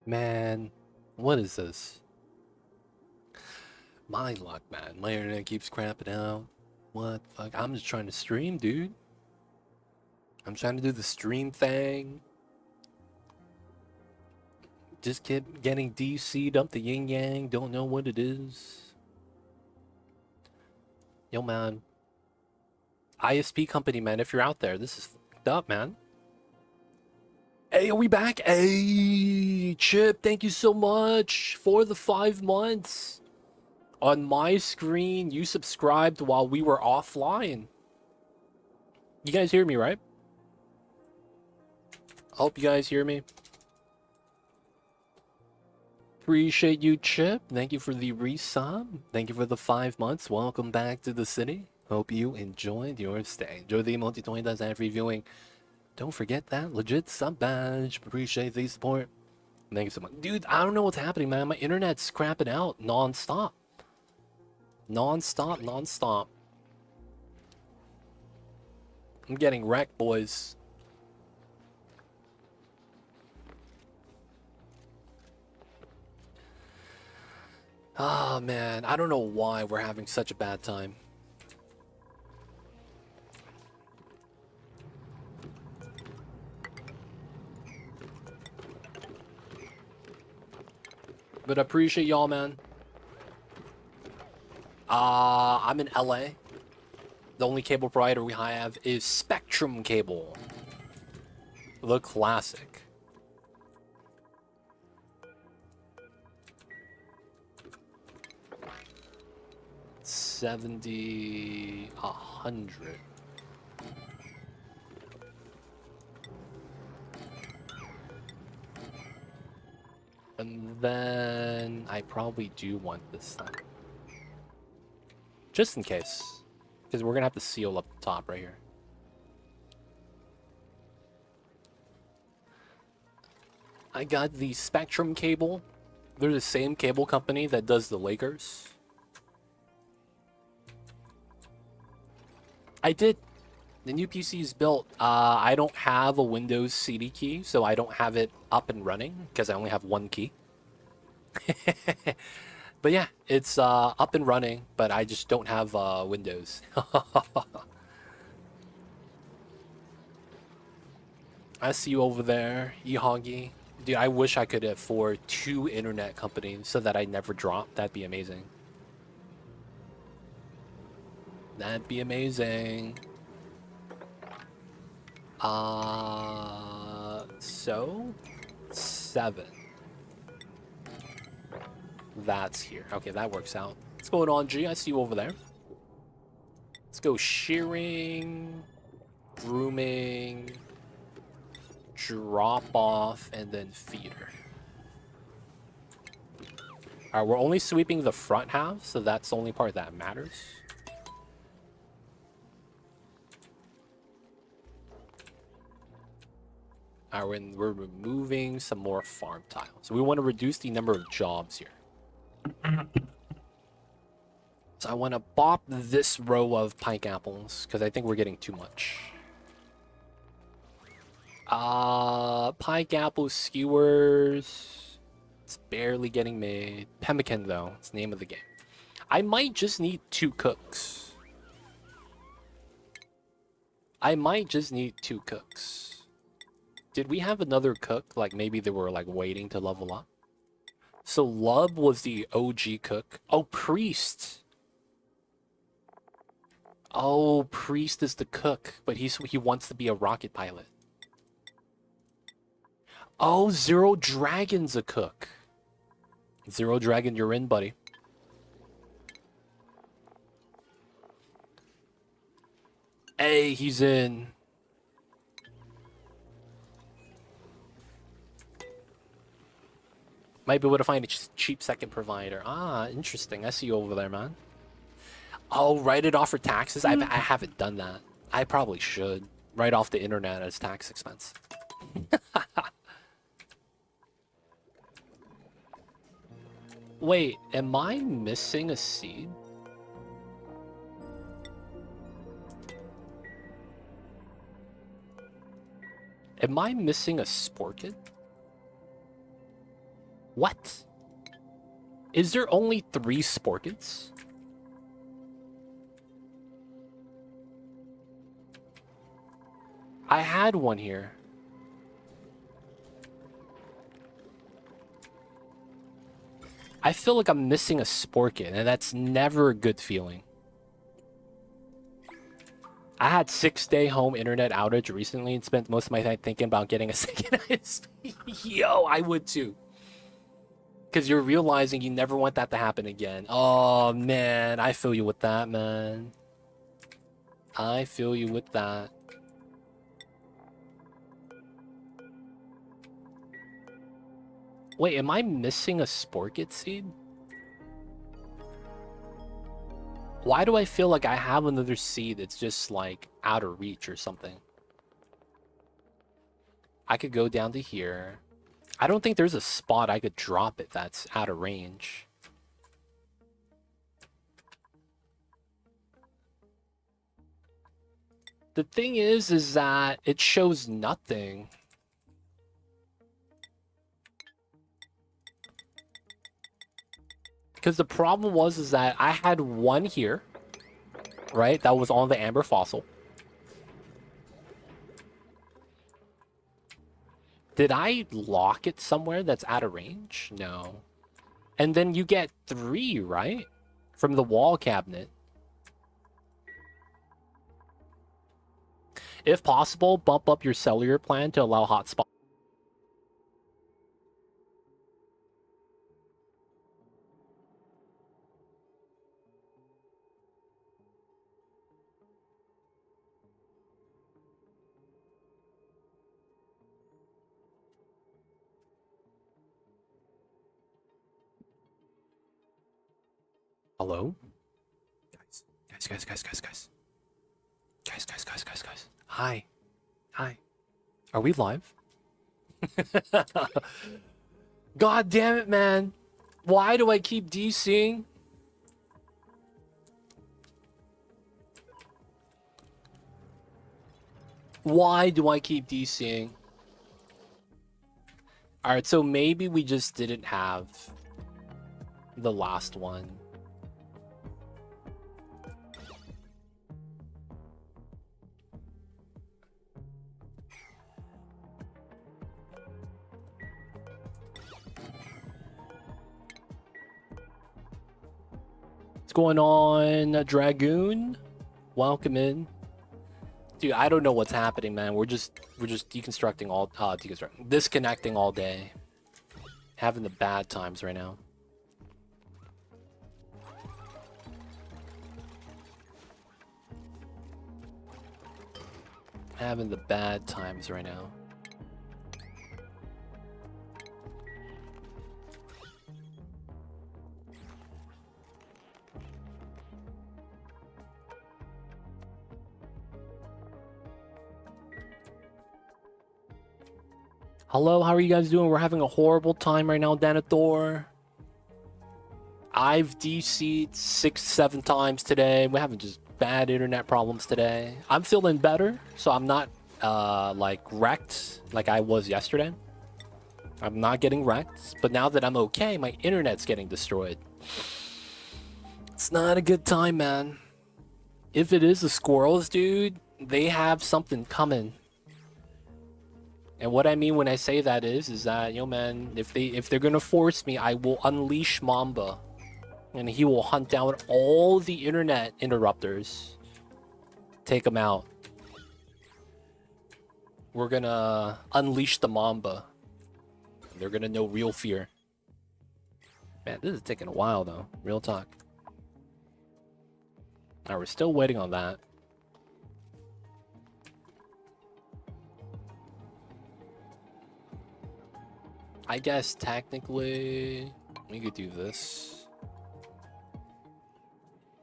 Man, what is this? My luck, man. My internet keeps crapping out. What the fuck? I'm just trying to stream, dude. I'm trying to do the stream thing. Just keep getting DC'd up the yin yang. Don't know what it is. Yo, man. ISP company, man. If you're out there, this is fucked up, man. Hey, are we back? Hey, Chip, thank you so much for the 5 months. On my screen, you subscribed while we were offline. You guys hear me, right? I hope you guys hear me. Appreciate you, Chip. Thank you for the resub. Thank you for the 5 months. Welcome back to the city. Hope you enjoyed your stay. Enjoy the multi-20 does every viewing. Don't forget that legit sub badge. Appreciate the support. Thank you so much. Dude, I don't know what's happening, man. My internet's crapping out non-stop. Non-stop. I'm getting wrecked, boys. Ah, man. I don't know why we're having such a bad time. But I appreciate y'all, man. I'm in LA. The only cable provider we have is Spectrum Cable. The classic. $70, $100. And then I probably do want this thing. Just in case. Because we're going to have to seal up the top right here. I got the Spectrum cable. They're the same cable company that does the Lakers. I did. The new PC is built. I don't have a Windows CD key, so I don't have it up and running because I only have one key. But yeah, it's up and running, but I just don't have Windows. I see you over there, Ehoggy. Dude, I wish I could afford 2 internet companies so that I never drop. That'd be amazing. That'd be amazing. So 7. That's here. Okay, that works out. What's going on, G? I see you over there. Let's go shearing, grooming, drop off, and then feeder. Alright, we're only sweeping the front half, so that's the only part that matters. Alright, we're removing some more farm tiles. So we want to reduce the number of jobs here. So I want to bop this row of pike apples, because I think we're getting too much. Pike apple skewers. It's barely getting made. Pemmican, though. It's the name of the game. I might just need 2 cooks. I might just need 2 cooks. Did we have another cook? Like, maybe they were, like, waiting to level up? So, Lub was the OG cook. Oh, Priest! Oh, Priest is the cook, but he wants to be a rocket pilot. Oh, Zero Dragon's a cook. Zero Dragon, you're in, buddy. Hey, he's in. Might be able to find a cheap second provider. Ah, interesting. I see you over there, man. Oh, write it off for taxes? I haven't done that. I probably should. Write off the internet as tax expense. Wait, am I missing a seed? Am I missing a sporkid? What? Is there only 3 sporkids? I had one here. I feel like I'm missing a sporkid, and that's never a good feeling. I had 6-day home internet outage recently and spent most of my time thinking about getting a second ISP. Yo, I would too. Because you're realizing you never want that to happen again. Oh, man. I feel you with that, man. I feel you with that. Wait, am I missing a sporkid seed? Why do I feel like I have another seed that's just, like, out of reach or something? I could go down to here. I don't think there's a spot I could drop it that's out of range. The thing is that it shows nothing. Because the problem is that I had one here, right? That was on the amber fossil. Did I lock it somewhere that's out of range? No. And then you get 3, right? From the wall cabinet. If possible, bump up your cellular plan to allow hotspot. Hello? Guys. Guys. Hi. Are we live? God damn it, man. Why do I keep DCing? Why do I keep DCing? Alright, so maybe we just didn't have the last one. What's going on, Dragoon? Welcome in. Dude, I don't know what's happening, man. We're just deconstructing all disconnecting all day. Having the bad times right now. Having the bad times right now. Hello, how are you guys doing? We're having a horrible time right now, Danathor. I've DC'd 6-7 times today. We're having just bad internet problems today. I'm feeling better, so I'm not like wrecked like I was yesterday. I'm not getting wrecked, but now that I'm okay, my internet's getting destroyed. It's not a good time, man. If it is the squirrels, dude, they have something coming. And what I mean when I say that is that, yo, man, if they're gonna force me, I will unleash Mamba, and he will hunt down all the internet interrupters, take them out. We're gonna unleash the Mamba. They're gonna know real fear. Man, this is taking a while though. Real talk. Alright, we're still waiting on that. I guess technically we could do this,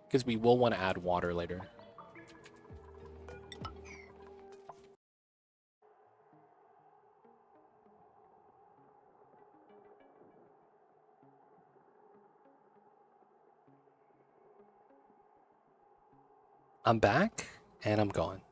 because we will want to add water later. I'm back and I'm gone.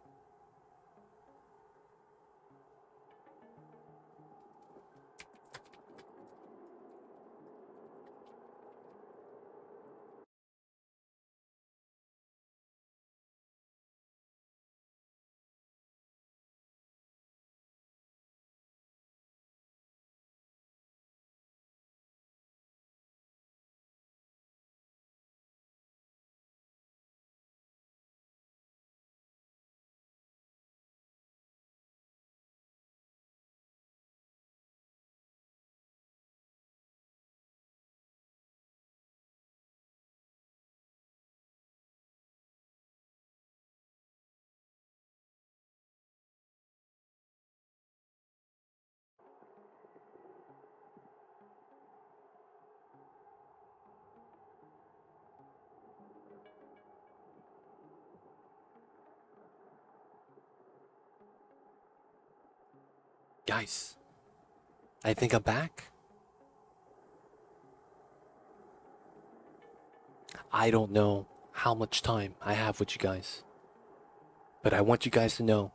Guys, I think I'm back. I don't know how much time I have with you guys, but I want you guys to know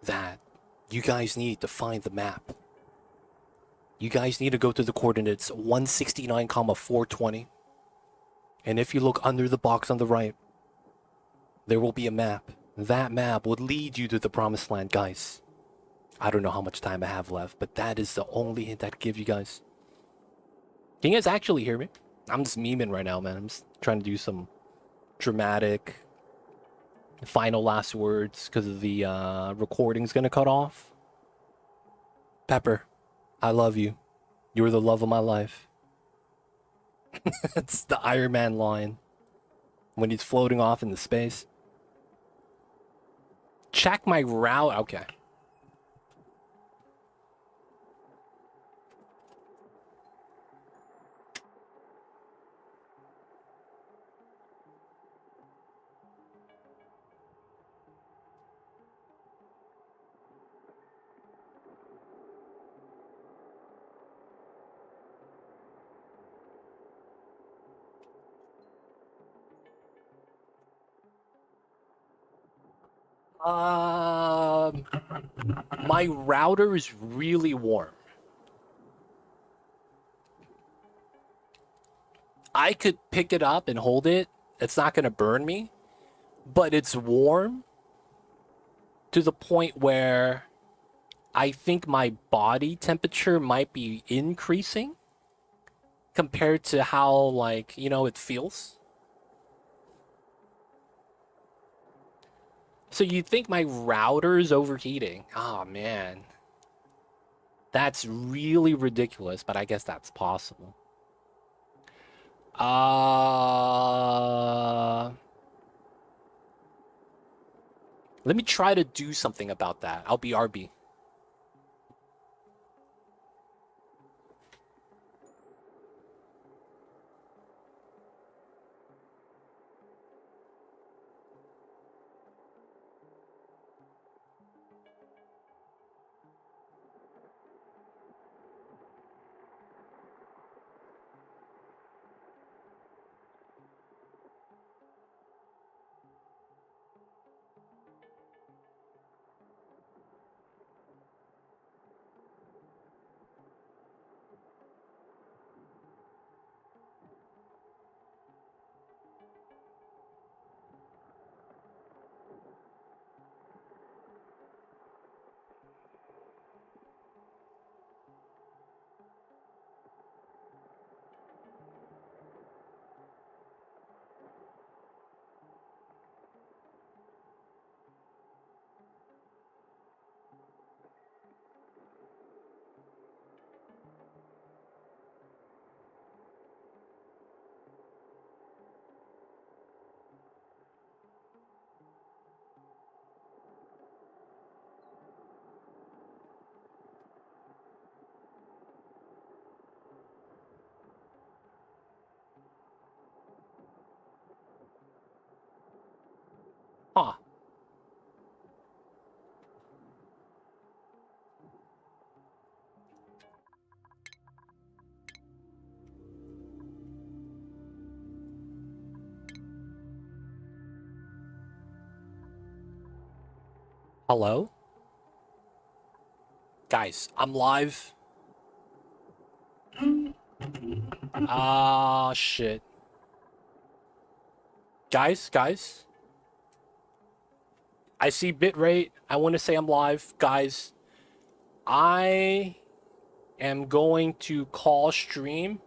that you guys need to find the map. You guys need to go to the coordinates 169, 420. And if you look under the box on the right, there will be a map. That map would lead you to the promised land, guys. I don't know how much time I have left, but that is the only hint I can give you guys. Can you guys actually hear me? I'm just memeing right now, man. I'm just trying to do some dramatic final last words because the recording's gonna cut off. Pepper, I love you. You're the love of my life. It's the Iron Man line when he's floating off into space. Check my route. Okay. My router is really warm. I could pick it up and hold it. It's not gonna burn me, but it's warm to the point where I think my body temperature might be increasing compared to how, like, it feels. So you think my router is overheating? Oh man, that's really ridiculous, but I guess that's possible. Uh, Let me try to do something about that. I'll be RB. Huh. Hello? Guys, I'm live. Ah, shit. Guys. I see bitrate. I want to say I'm live. Guys, I am going to call stream.